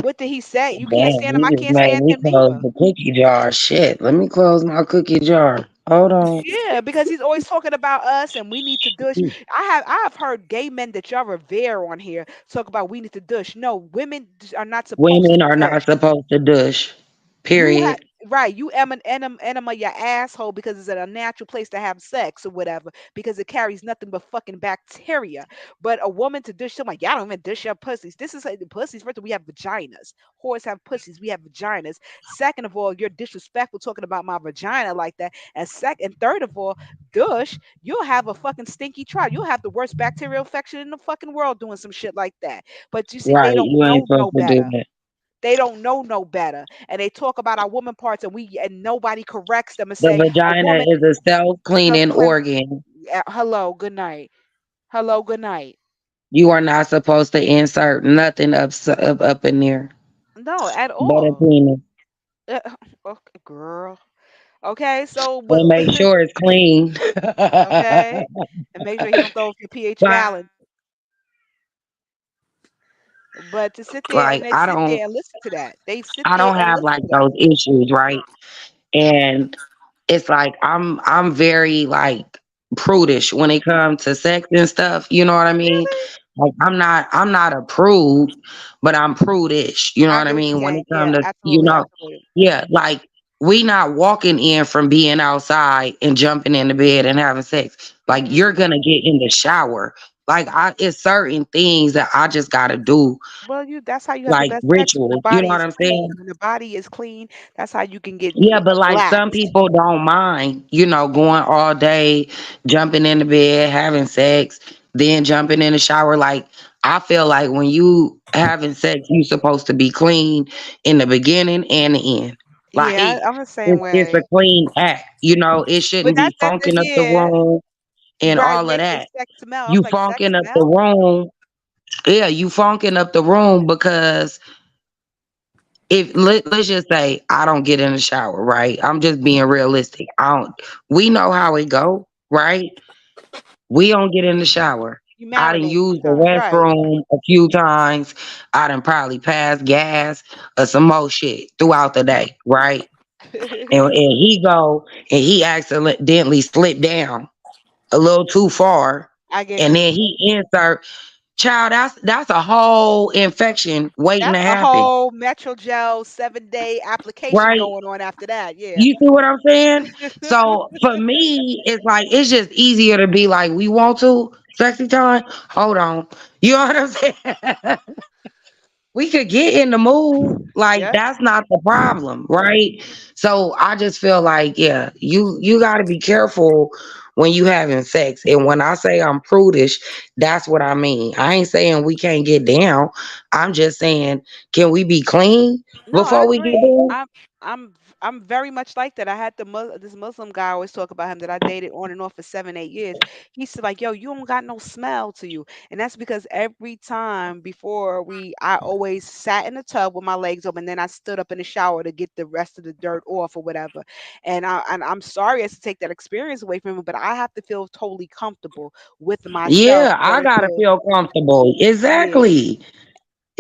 What did he say? You can't Damn, stand him. you I just can't made stand me him close neither. the cookie jar. Shit, let me close my cookie jar. Hold on. Yeah, because he's always talking about us and we need to dush. I have heard gay men that y'all revere on here talk about we need to dush. No, women are not supposed Women to are not dush. supposed to dush. You have Period. right. You enema your asshole because it's a natural place to have sex or whatever, because it carries nothing but fucking bacteria. But a woman to dish, I'm like, y'all don't even dish your pussies. This is like the pussies. First of all, we have vaginas. Whores have pussies. We have vaginas. Second of all, you're disrespectful talking about my vagina like that. And third of all, dush, you'll have a fucking stinky trot. You'll have the worst bacterial infection in the fucking world doing some shit like that. But you see, they Right. don't You ain't know supposed no to do better. that. They don't know no better, and they talk about our woman parts, and nobody corrects them and The say a vagina woman is a self self cleaning cleanse. organ. Hello, good night. Hello, good night. You are not supposed to insert nothing up in there No, at but a all. penis. Uh, okay, girl. Okay, so but And make sure it's clean. okay, and make sure he don't throw up your pH Like balance. But to sit there and like they sit there and listen to that, they sit I there don't and have listen like to that. those issues, right? And it's like I'm very like prudish when it comes to sex and stuff. You know what I mean? Really? Like I'm not a prude, but I'm prudish. You know I what I get what you're mean? When saying. it comes Yeah, to absolutely, absolutely. yeah, like we not walking in from being outside and jumping in the bed and having sex. Like you're Mm-mm. gonna get in the shower. Like it's certain things that I just gotta do, Well, that's how you have the like best sex, when the rituals. You know body what is I'm clean. saying? When the body is clean, that's how you can get Yeah, but like some relaxed. people don't mind, going all day, jumping in the bed, having sex, then jumping in the shower. Like I feel like when you having sex, you supposed to be clean in the beginning and the end. Like Yeah, I'm the same it's a way. clean act. It But shouldn't be that funking up the yeah, room and right, all of making that. sex smell. I You was like, sex funking up the smell? room. Yeah, you funking up the room because if let's just say I don't get in the shower, right? I'm just being realistic. I don't. We know how it go, right? We don't get in the shower. You I done marinate used the sometimes, right? restroom a few times. I done probably passed gas or some more shit throughout the day, right? And he go and he accidentally slipped down a little too far, I get and you. then he insert. child, that's a whole infection waiting to That's a happen, whole Metrogel 7-day application right? going on after that. Yeah. You see what I'm saying? So for me, it's like it's just easier to be like, we want to sexy time. Hold on, you know what I'm saying? We could get in the mood. Like Yep. that's not the problem, right? So I just feel like, yeah, you got to be careful when you having sex. And when I say I'm prudish, that's what I mean. I ain't saying we can't get down. I'm just saying, can we be clean No, I before we get agree. down? I'm very much like that. I had this Muslim guy, I always talk about him, that I dated on and off for 7 8 years. He said like, yo, you don't got no smell to you, and that's because every time before I always sat in the tub with my legs open, then I stood up in the shower to get the rest of the dirt off or whatever. And I'm sorry as to take that experience away from him, but I have to feel totally comfortable with myself Yeah, in I order gotta to, feel comfortable. yeah. Exactly.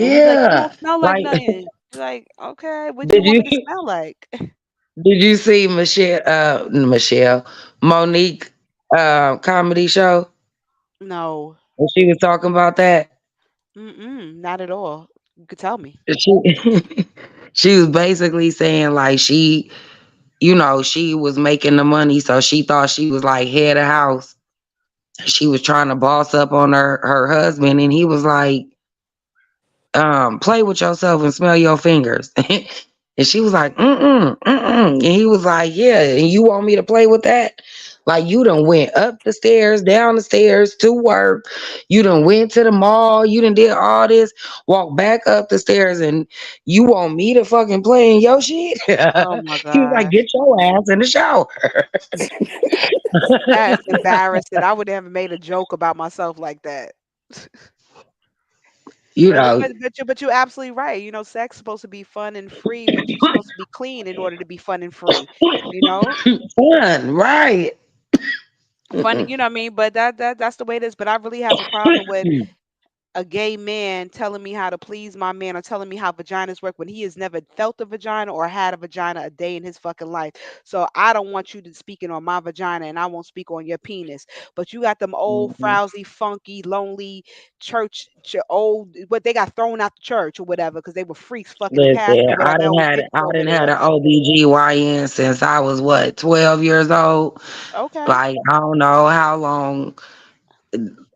And he'd be like, you Yeah. don't smell like Like, nothing. Like, okay, what you did want you me to smell like? did you see Michelle Monique comedy show No. when she was talking about that? Mm-mm, not at all. You could tell me. She she was basically saying like she was making the money, so she thought she was like head of house. She was trying to boss up on her husband, and he was like, play with yourself and smell your fingers. And she was like, mm-mm. And he was like, yeah, and you want me to play with that? Like you done went up the stairs, down the stairs to work. You done went to the mall. You done did all this, walk back up the stairs, and you want me to fucking play in your shit? Oh my He was like, gosh. get your ass in the shower. That's embarrassing. I would never made a joke about myself like that. You But know, but but you're absolutely right. You know, sex is supposed to be fun and free, but you're supposed to be clean in order to be fun and free. You know? fun, right? Funny, you know what I mean? But that's the way it is. But I really have a problem with a gay man telling me how to please my man or telling me how vaginas work when he has never felt a vagina or had a vagina a day in his fucking life. So I don't want you to speaking on my vagina and I won't speak on your penis. But you got them old, Mhm. frowsy, funky, lonely old what they got thrown out the church or whatever because they were freaks fucking the pastor Listen, or whatever old bitches I over didn't had there. an OBGYN since I was what, 12 years old. Okay. Like I don't know how long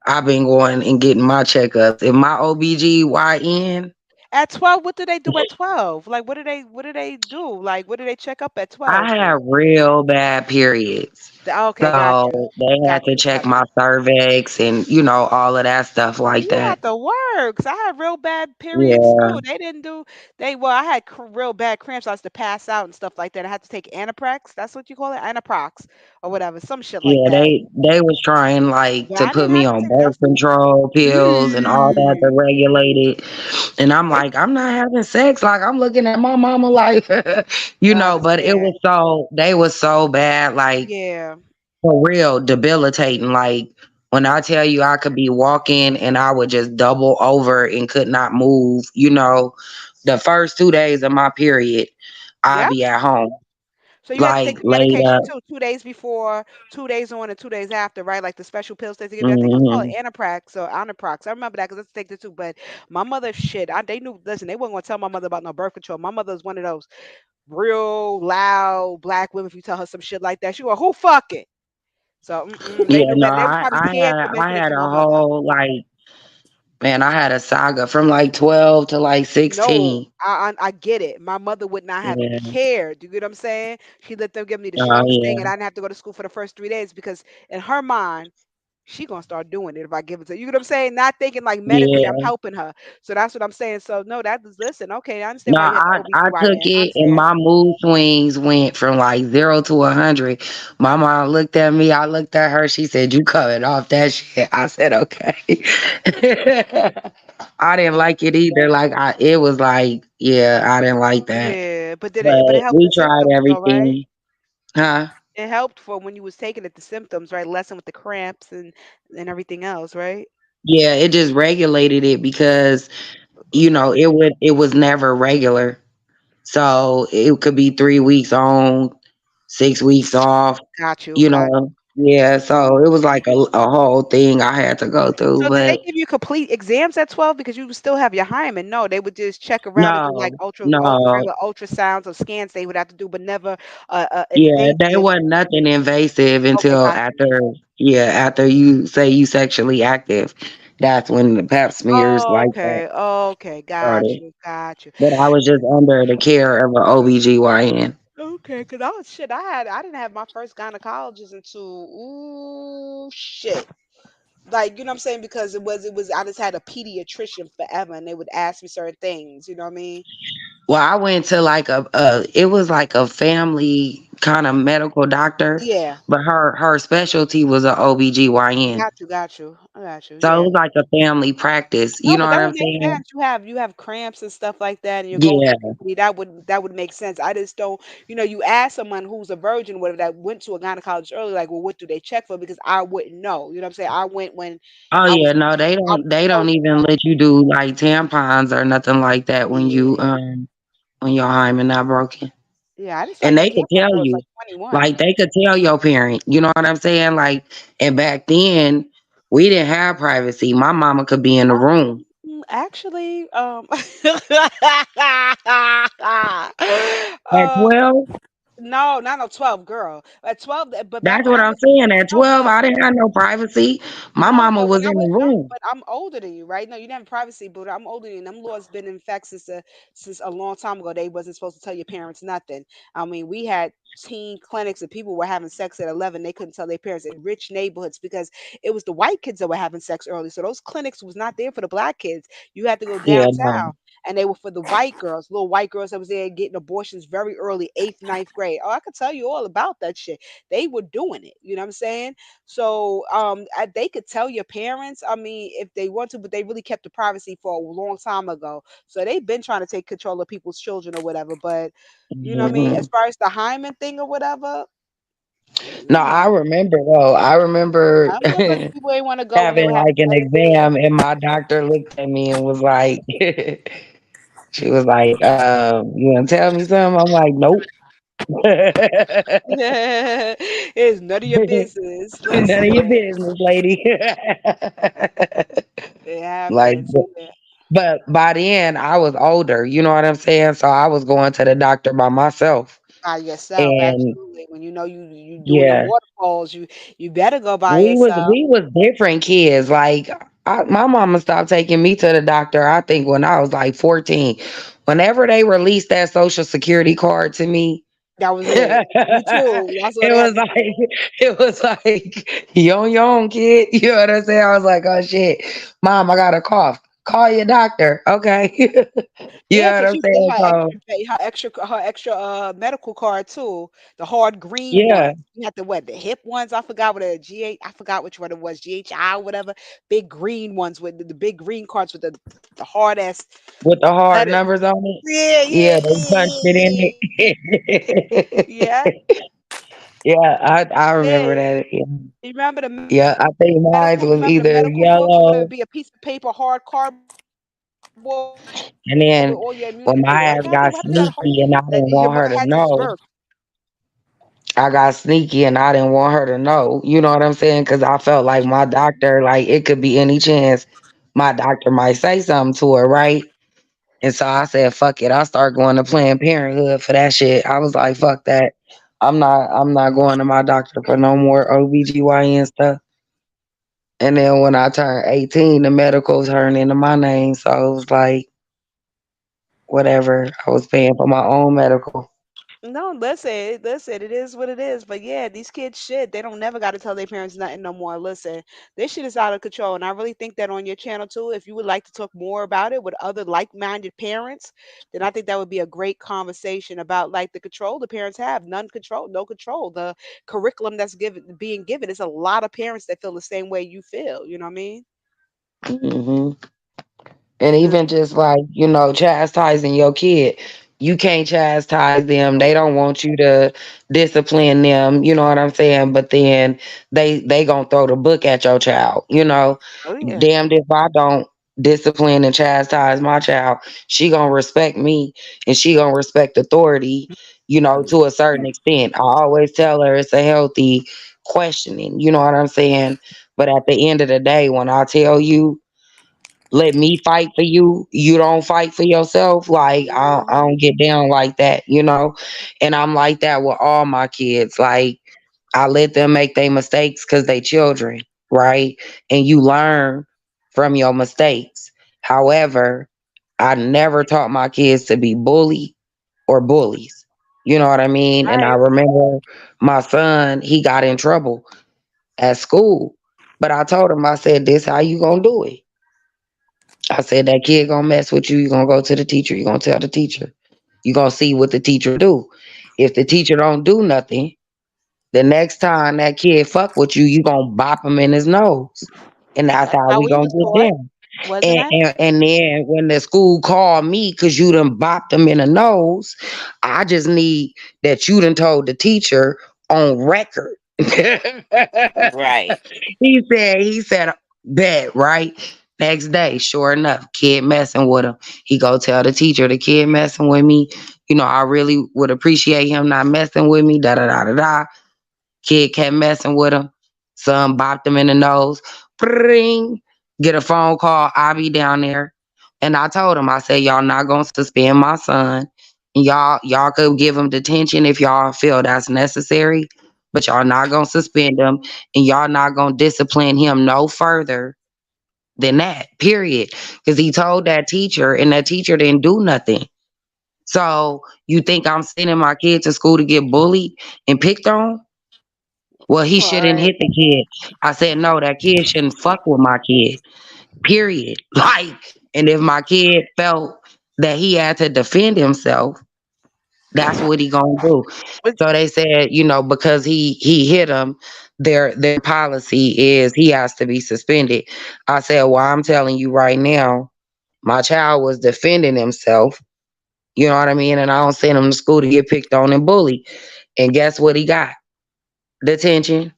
I've been going and getting my checkups. And my OBGYN, At 12, what do they do at 12? Like what do they do? Like what do they check up at 12 I had for? real bad periods. Okay, got you. So they had Got to you. check Got my you. cervix and all of that stuff like You that. had to work. 'Cause I had real bad periods Yeah, too. They didn't do well, I had real bad cramps. I used to pass out and stuff like that. I had to take Anaprex. That's what you call it? Anaprox or whatever. Some shit like yeah, that. they was trying like But to I put didn't me have to on take that. birth control pills and all that to Mm. regulate it. And I'm They like, I'm not having sex. Like I'm looking at my mama like, I but it understand. was they was so bad, like Yeah. for real, debilitating. Like when I tell you I could be walking and I would just double over and could not move, the first 2 days of my period, I'd Yep. be at home, So you had to take like the laid medication up. too, 2 days before, 2 days on, and 2 days after, right? Like the special pills they give you. I think it's called Hmm. Anaprax or Anaprox. I remember that because I used to take the two. But my mother, shit, they knew. Listen, they wasn't gonna tell my mother about no birth control. My mother was one of those real loud black women. If you tell her some shit like that, she go, "Who fucking?" So they Yeah, knew no, better. They was probably scared to I mention it had to a my mother. whole like, man, I had a saga from like 12 to like No, 16. I get it. My mother would not have Yeah. cared. Do you get what I'm saying? She let them give me the Oh strongest thing, and yeah. I didn't have to go to school for the first 3 days because in her mind, she gonna start doing it if I give it to her. You get what I'm saying? Not thinking like medically I'm Yeah. helping her. So that's what I'm saying. So no, that is listen, okay, I understand No, why you had the I took OBGYN. I it and understand. my mood swings went from like 0 to 100. My mom looked at me, I looked at her, she said, you coming off that shit. I said, okay. I didn't like it either. Like it was like, yeah, I didn't like that. Yeah, but it But helped we the tried symptoms though, right? everything. Huh? It helped for when you was taking it, the symptoms, right? Lessen with the cramps and everything else, right? Yeah, it just regulated it because, it was never regular. So it could be 3 weeks on, 6 weeks off, Got you. you Got know. Yeah, so it was like a whole thing I had to go through. So did they But give you complete exams at 12 because you would still have your hymen? No, they would just check around and do like no, no, regular ultrasounds or scans they would have to do, but never yeah, they invasive. wasn't nothing invasive Okay, until got you. after, yeah, after you say you sexually active. That's when the pap smears Oh, like that okay, okay, got started. you, got you. But I was just under the care of an OBGYN. Okay, cause I was shit. I didn't have my first gynecologist until shit. Like, you know what I'm saying? Because it was I just had a pediatrician forever and they would ask me certain things, you know what I mean? Well, I went to like it was like a family kind of medical doctor, Yeah. but her specialty was a OBGYN. Got you. I got you. So it Yeah. was like a family practice. You No, know but what that I'm would make saying? sense. You have cramps and stuff like that, and you're going to Yeah. puberty. That would make sense. I just don't, you ask someone who's a virgin, whatever, that went to a gynecologist early, like, well, what do they check for? Because I wouldn't know. You know what I'm saying? I went when Oh I yeah, was no, they I don't was they don't 30. even let you do like tampons or nothing like that Yeah, when your hymen not broken. yeah. I didn't start And doing they could tampons tell till I was you. like 21. Like they could tell your parent, you know what I'm saying? Like, and back then we didn't have privacy. My mama could be in the room Actually, at uh, 12. no, not no 12, girl. At 12, but back That's when what I I'm was saying. At no, 12, but I didn't have no privacy. My no, mama but when was I in the went, no, room. but I'm older than you, right? No, you didn't have privacy, but I'm older than you. And them laws been in effect since a long time ago. They wasn't supposed to tell your parents nothing. I mean, we had teen clinics and people were having sex at 11. They couldn't tell their parents in rich neighborhoods because it was the white kids that were having sex early. So those clinics was not there for the black kids. You had to go Yeah, downtown. no. And they were for the white girls, little white girls that was there getting abortions very early, eighth, ninth grade. Oh, I could tell you all about that shit. They were doing it. You know what I'm saying? So they could tell your parents, I mean, if they want to, but they really kept the privacy for a long time ago. So they've been trying to take control of people's children or whatever. But you know what I mean? As Mhm. far as the hymen thing or whatever, No, you I know, remember though. I remember I remember people ain't want to go when they having were having like an sex there. exam, and my doctor looked at me and was like, she was like, you gonna tell me something? I'm like, nope. It's none of your business. None of your Listen, business, lady. it Like, happens. Yeah. but by then I was older, you know what I'm saying? So I was going to the doctor by myself. By yourself, And absolutely. When you know you doing the yeah, waterfalls, you better go by yourself. we was different kids. Like my mama stopped taking me to the doctor, I think when I was like 14. Whenever they released that social security card to me, That was it. Me too. That's what it they had was to like do. you on your own, kid. You know what I'm saying? I was like, oh shit, mom, I got a cough. Call your doctor, okay? You Yeah, know what because I'm you get saying? So her extra medical card too. The hard green yeah, ones. You had the what? The hip ones. I forgot what a GH. I forgot which one it was. GHI, whatever. Big green ones with the big green cards with the hard ass with the hard letters. numbers on it. Yeah, Yeah, yeah, they punched it in yeah, yeah, it. Yeah, I remember yeah. that. Yeah, You remember the medical? yeah, I think mine You was remember the either medical books where it would yellow, be a piece of paper, hard cardboard with all your immunity with all your and immunity. then Like, God damn, why when do you my got ass this hard? got sneaky and I That didn't your want mother her had to since birth. know, I got sneaky and I didn't want her to know. You know what I'm saying? Because I felt like my doctor, like it could be any chance my doctor might say something to her, right? And so I said, fuck it. I started going to Planned Parenthood for that shit. I was like, fuck that. I'm not going to my doctor for no more OBGYN stuff. And then when I turned 18, the medical turned into my name. So it was like, whatever. I was paying for my own medical. No, listen, it is what it is. But yeah, these kids shit, they don't never gotta tell their parents nothing no more. Listen, this shit is out of control. And I really think that on your channel too, if you would like to talk more about it with other like-minded parents, then I think that would be a great conversation about like the control the parents have. None control, no control. The curriculum that's being given. It's a lot of parents that feel the same way you feel, you know what I mean? Hmm. And Uh, even just like, chastising your kid. You can't chastise them. They don't want you to discipline them, you know what I'm saying? But then they gonna throw the book at your child, you know. Oh yeah. Damned if I don't discipline and chastise my child. She gonna respect me and she gonna respect authority, to a certain extent. I always tell her it's a healthy questioning. You know what I'm saying? But at the end of the day, when I tell you, let me fight for you, you don't fight for yourself. Like I Mhm. don't get down like that, you know. And I'm like that with all my kids. Like I let them make their mistakes because they children, right? And you learn from your mistakes. However, I never taught my kids to be bullied or bullies. You know what I mean? And I Right. remember my son, he got in trouble at school. But I told him, I said, this how you gonna do it. I said that kid gonna mess with you, you gonna go to the teacher, you gonna tell the teacher. You gonna see what the teacher do. If the teacher don't do nothing, the next time that kid fuck with you, you gonna bop him in his nose. And that's That's how how we we gonna was get taught, them. wasn't And, it? and, and then when the school called me because you done bopped them in the nose, I just need that you done told the teacher on record. Right. He said, bet, right? Next day, sure enough, kid messing with him. He go tell the teacher the kid messing with me. You know, I really would appreciate him not messing with me. Da da da da da. Kid kept messing with him. Son bopped him in the nose. Bring. Get a phone call. I'll be down there. And I told him, I said, y'all not gonna suspend my son. And y'all could give him detention if y'all feel that's necessary, but y'all not gonna suspend him and y'all not gonna discipline him no further than that. Period. Because he told that teacher and that teacher didn't do nothing. So you think I'm sending my kid to school to get bullied and picked on? Well, he All shouldn't right. hit the kid. I said, no, that kid shouldn't fuck with my kid. Period. Like, and if my kid felt that he had to defend himself, that's what he gonna do. But So they said, you know, because he hit him, their policy is he has to be suspended. I said, well, I'm telling you right now, my child was defending himself. You know what I mean? And I don't send him to school to get picked on and bullied. And guess what he got? Detention.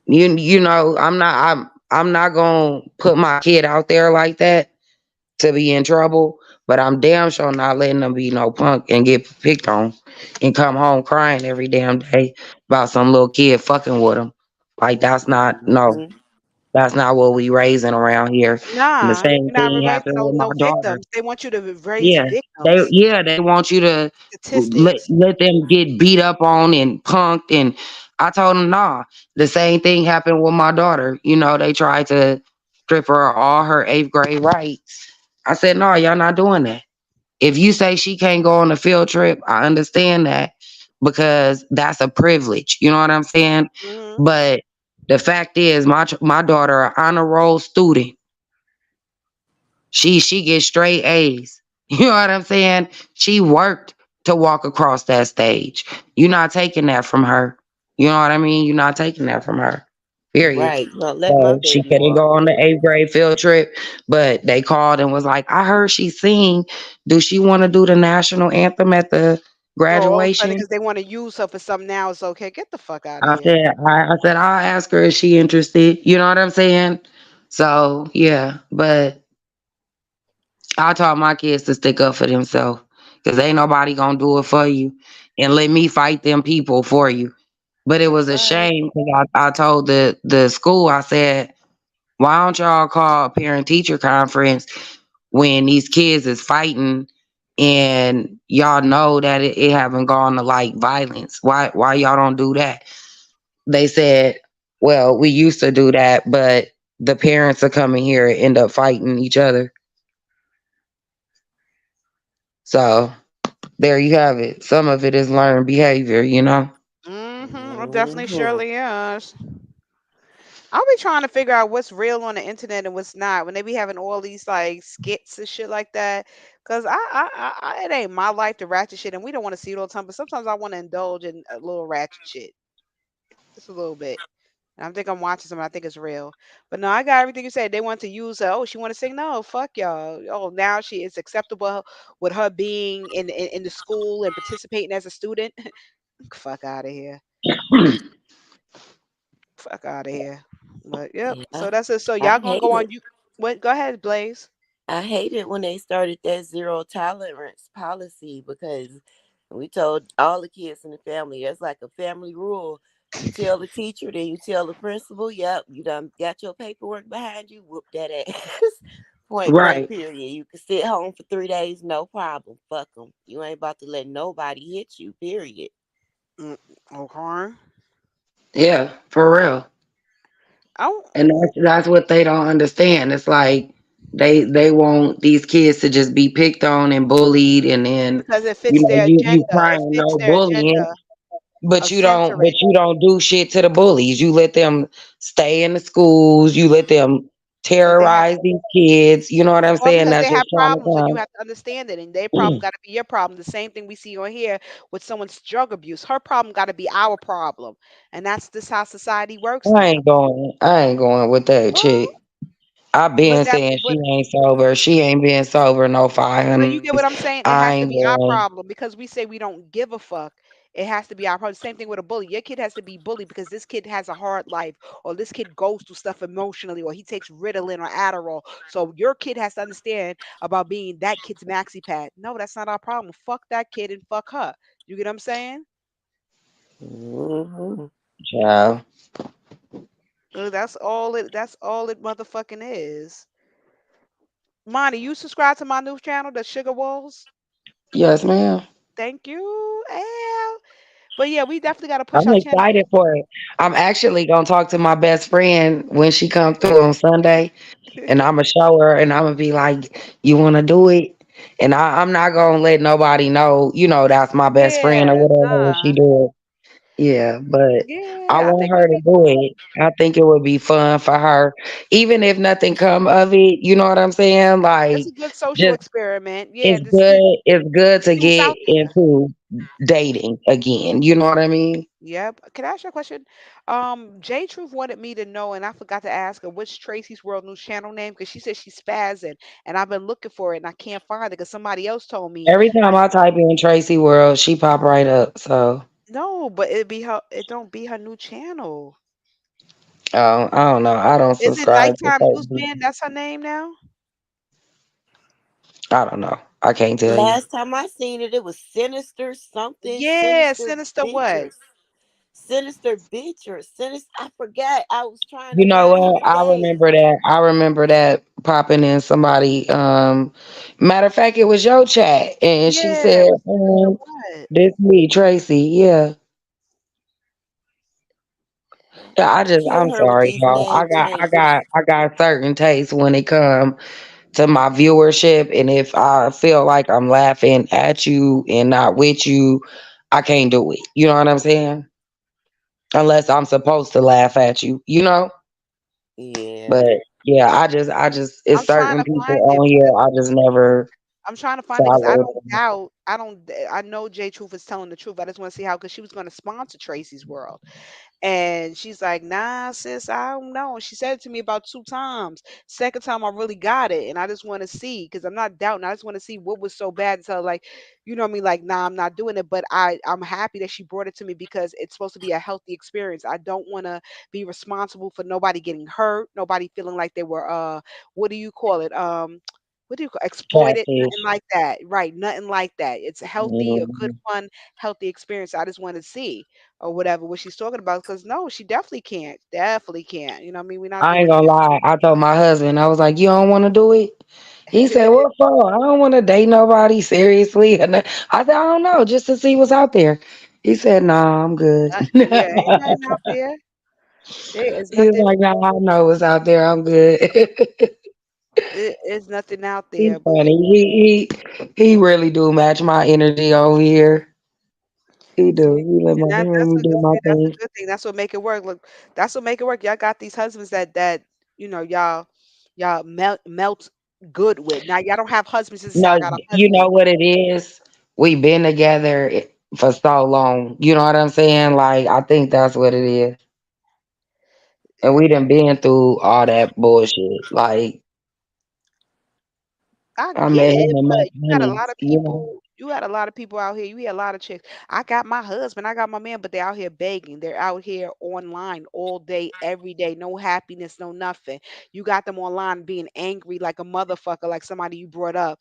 You know, I'm not gonna put my kid out there like that to be in trouble, but I'm damn sure not letting them be no punk and get picked on and come home crying every damn day about some little kid fucking with them. Like that's not no, Mhm. that's not what we raising around here. And the nah, same you're not thing raising happened with my no daughter. victims. They want you to raise Yeah, victims, they want you to statistics. let them get beat up on and punked. And I told them, nah. The same thing happened with my daughter. You know, they tried to strip her all her eighth grade rights. I said, no, y'all not doing that. If you say she can't go on a field trip, I understand that because that's a privilege. You know what I'm saying? Hmm. But the fact is, my daughter, an honor roll student. She gets straight A's. You know what I'm saying? She worked to walk across that stage. You're not taking that from her. You know what I mean? You're not taking that from her. Period. Right. Well, let my So she baby couldn't walk. go on the eighth grade field trip, but they called and was like, I heard she sing. Do she want to do the national anthem at the Oh, all of a sudden, graduation? because they want to use her for something now, it's okay. Get the fuck out of I here. said, I said, I'll ask her if she interested. You know what I'm saying? So yeah, but I taught my kids to stick up for themselves because ain't nobody gonna do it for you and let me fight them people for you. But it That's was a right. shame because I told the school, I said, why don't y'all call a parent teacher conference when these kids is fighting and y'all know that it haven't gone to like violence? Why y'all don't do that? They said, well, we used to do that, but the parents are coming here and end up fighting each other. So there you have it. Some of it is learned behavior, you know? Mm-hmm. It definitely Mhm. surely is. I'll be trying to figure out what's real on the internet and what's not when they be having all these like skits and shit like that. Cause it ain't my life to ratchet shit, and we don't want to see it all the time. But sometimes I want to indulge in a little ratchet shit, just a little bit. And I think I'm watching something. I think it's real. But no, I got everything you said. They want to use her. Oh, she want to sing. No, fuck y'all. Oh, now she is acceptable with her being in the school and participating as a student. Fuck out of here. Fuck out of here. But yep. Yeah. So that's it. So I y'all gonna hate go it. on you. What? Go ahead, Blaze. I hate it when they started that zero tolerance policy because We told all the kids in the family that's like a family rule. You tell the teacher, then you tell the principal. Yep, you done got your paperwork behind you. Whoop that ass. Point blank. Right. Period. You can sit home for 3 days, no problem. Fuck them. You ain't about to let nobody hit you. Period. Mm, okay. Yeah, for real. Oh, And that's what they don't understand. It's like they want these kids to just be picked on and bullied, and then because it you fits know their you agenda. It crying fits no their bullying, agenda but of you don't censoring. do shit to the bullies. You let them stay in the schools. You let them Because they have terrorize these kids. You know what I'm well, saying? because they That's just have trying problems, and you to have to understand it. And their problem come. got to be your problem. The same thing we see on here with someone's drug abuse. Her problem got to be our problem, and that's just how society works I now. ain't going. I ain't going with that Well, chick. I been saying she but ain't sober. She ain't been sober no you get 500. what I'm saying? It I has to ain't be our going. problem because we say we don't give a fuck. It has to be our problem. Same thing with a bully. Your kid has to be bullied because this kid has a hard life, or this kid goes through stuff emotionally, or he takes Ritalin or Adderall. So your kid has to understand about being that kid's maxi pad. No, that's not our problem. Fuck that kid and fuck her. You get what I'm saying? Hmm. Child. That's all it. That's all it motherfucking is. Monty, you subscribe to my new channel, the Sugar Walls. Yes, ma'am. Thank you. Yeah. But yeah, we definitely got to push I'm our channel. excited for it. I'm actually gonna talk to my best friend when she comes through on Sunday, and I'm gonna show her, and I'm gonna be like, "You want to do it?" And I'm not gonna let nobody know, that's my best friend or Yeah, whatever when she nah. do it. Yeah, but I Yeah, I want think her it'd to be do fun. it. I think it would be fun for her, even if nothing come of it. You know what I'm saying? It's Like, a good social just experiment. Yeah, it's and to good. see It's good to what's get out there. into dating again. You know what I mean? Yep. Can I ask you a question? J Truth wanted me to know, and I forgot to ask her what's Tracy's World News channel name because she said she's spazzing, and I've been looking for it and I can't find it because somebody else told me. Every I time I type in Tracy World, she pop right up. So, no, but it be her. It don't be her new channel. I don't know. I don't Is it subscribe to Nighttime certain Newsman? people. That's her name now. I don't know. I can't tell you. Last time I seen it, it was sinister something, Yeah, sinister Sinister bitch what? or sinister bitch or sinister. I forgot. I was trying to You know find her what? I today. remember that. I remember that popping in somebody. Matter of fact, it was your chat, and she Yeah, said, it was Sinister what? "This me, Tracy." Yeah, yeah. Kill I'm her with sorry, these y'all. name changes. I got certain tastes when it come to my viewership, and if I feel like I'm laughing at you and not with you, I can't do it. You know what I'm saying? Unless I'm supposed to laugh at you, you know. But Yeah. yeah, it's I'm trying certain to people find it on here because I just never I'm trying to find it because I follow don't them. doubt. I don't. I know J Truth is telling the truth. I just want to see how because she was going to sponsor Tracy's World. And she's like, nah, sis, I don't know. She said it to me about 2 times. Second time, I really got it. And I just want to see, because I'm not doubting. I just want to see what was so bad. So, like, you know what I mean? Like, nah, I'm not doing it. But I'm happy that she brought it to me because it's supposed to be a healthy experience. I don't want to be responsible for nobody getting hurt, nobody feeling like they were, what do you call it? What do you call exploited? Nothing Catfish. like that. Right. Nothing like that. It's a healthy, a good, Mhm. fun, healthy experience. I just want to see or whatever what she's talking about because no, she definitely can't, you know what I mean, we're not I ain't doing gonna lie. I told my husband, I was like, "You don't want to do it?" He said, that. "What for? I don't want to date nobody seriously." And I said, "I don't know, just to see what's out there." He said, "Nah, I'm good." Yeah, ain't nothing out there. There is He was nothing. like, "Nah, I know what's out there. I'm good." It is nothing out He's there, but funny. He really do match my energy over here. He do. see, and He let that's me a do good my see, that's a thing. good thing. That's what make it work. Look, that's what make it work. Y'all got these husbands that y'all melt good with. Now y'all don't have husbands that say I No, got a you know husband. what it is? We've been together for so long. You know what I'm saying? Like, I think that's what it is. And we done been through all that bullshit. Like, I I get met him it, in my but you got a lot 20s, of people. You had a lot of people out here. You had a lot of chicks. I got my husband, I got my man, but they're out here begging. They're out here online all day, every day. No happiness, no nothing. You got them online being angry like a motherfucker, like somebody you brought up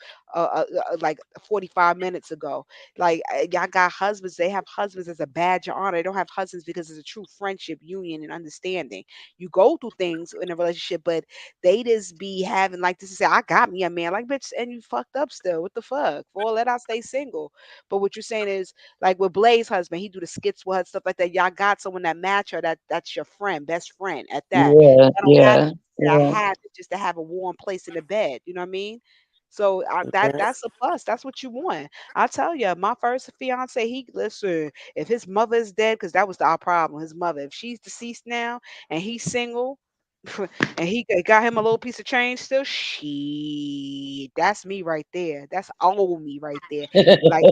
like 45 minutes ago. Like y'all got husbands. They have husbands as a badge of honor. They don't have husbands because it's a true friendship, union, and understanding. You go through things in a relationship, but they just be having like this to say, I got me a man, like bitch, and you fucked up still. What the fuck? For all that I stay single. But what you're saying is like with Blaze husband, he do the skits with her, stuff like that. Y'all got someone that match her, that's your friend, best friend at that. Yeah, I don't have yeah, to yeah. have it just to have a warm place in the bed. You know what I mean? So Yes. that's a plus. That's what you want. I tell you, my first fiance, he listen. If his mother is dead, because that was our problem. His mother, if she's deceased now and he's single, and he got him a little piece of change still. Shit, that's me right there. That's all me right there. Like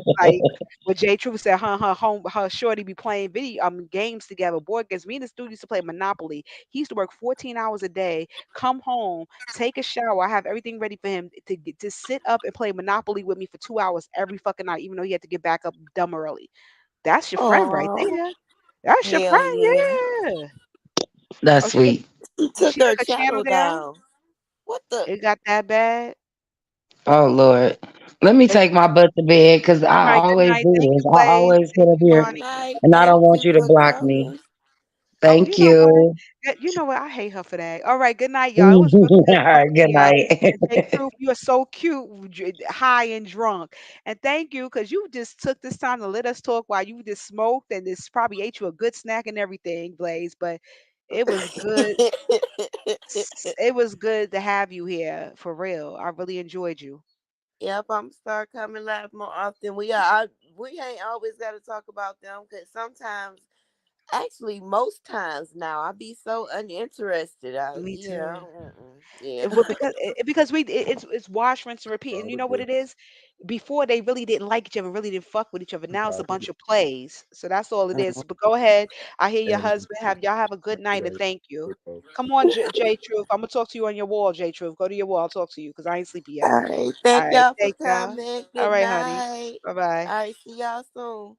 what Jay Truth said, her shorty be playing video games together, board games. Me and this dude used to play Monopoly. He used to work 14 hours a day, come home, take a shower. I have everything ready for him to sit up and play Monopoly with me for 2 hours every fucking night, even though he had to get back up dumb early. That's your friend right Oh, there. That's your hell friend, yeah. yeah. That's Oh, sweet. She took she her took a channel channel down. down. What the? It got that bad. Oh Lord. Let me It's take my butt to bed because all I right. Good always night. do Thank this. you, I Blaze. always sit Thank up you, here Good honey. night. and I don't Thank want you you to for block me. coming. Oh, you Thank know what? you. You know what? I hate her for that. All right. Good night, y'all. It was really All good right, talking to good y'all. night. And Jay Truth, you are so cute, high and drunk. And thank you because you just took this time to let us talk while you just smoked and this probably ate you a good snack and everything, Blaze. But it was good. It was good to have you here for real. I really enjoyed you. Yep, I'm start coming live more often. We ain't always got to talk about them because sometimes, actually, most times now, I be so uninterested. Me Yeah, too. yeah. Well, because it's wash, rinse, and repeat. And you know what it is? Before they really didn't like each other, really didn't fuck with each other. Now it's a bunch of plays. So that's all it is. But go ahead. I hear your husband. Have a good night and thank you. Come on, J Truth. I'm gonna talk to you on your wall, J Truth. Go to your wall. I'll talk to you because I ain't sleepy yet. All right, All thank right, y'all for take y'all. coming. All Good right, honey. night. Bye bye. All right, see y'all soon.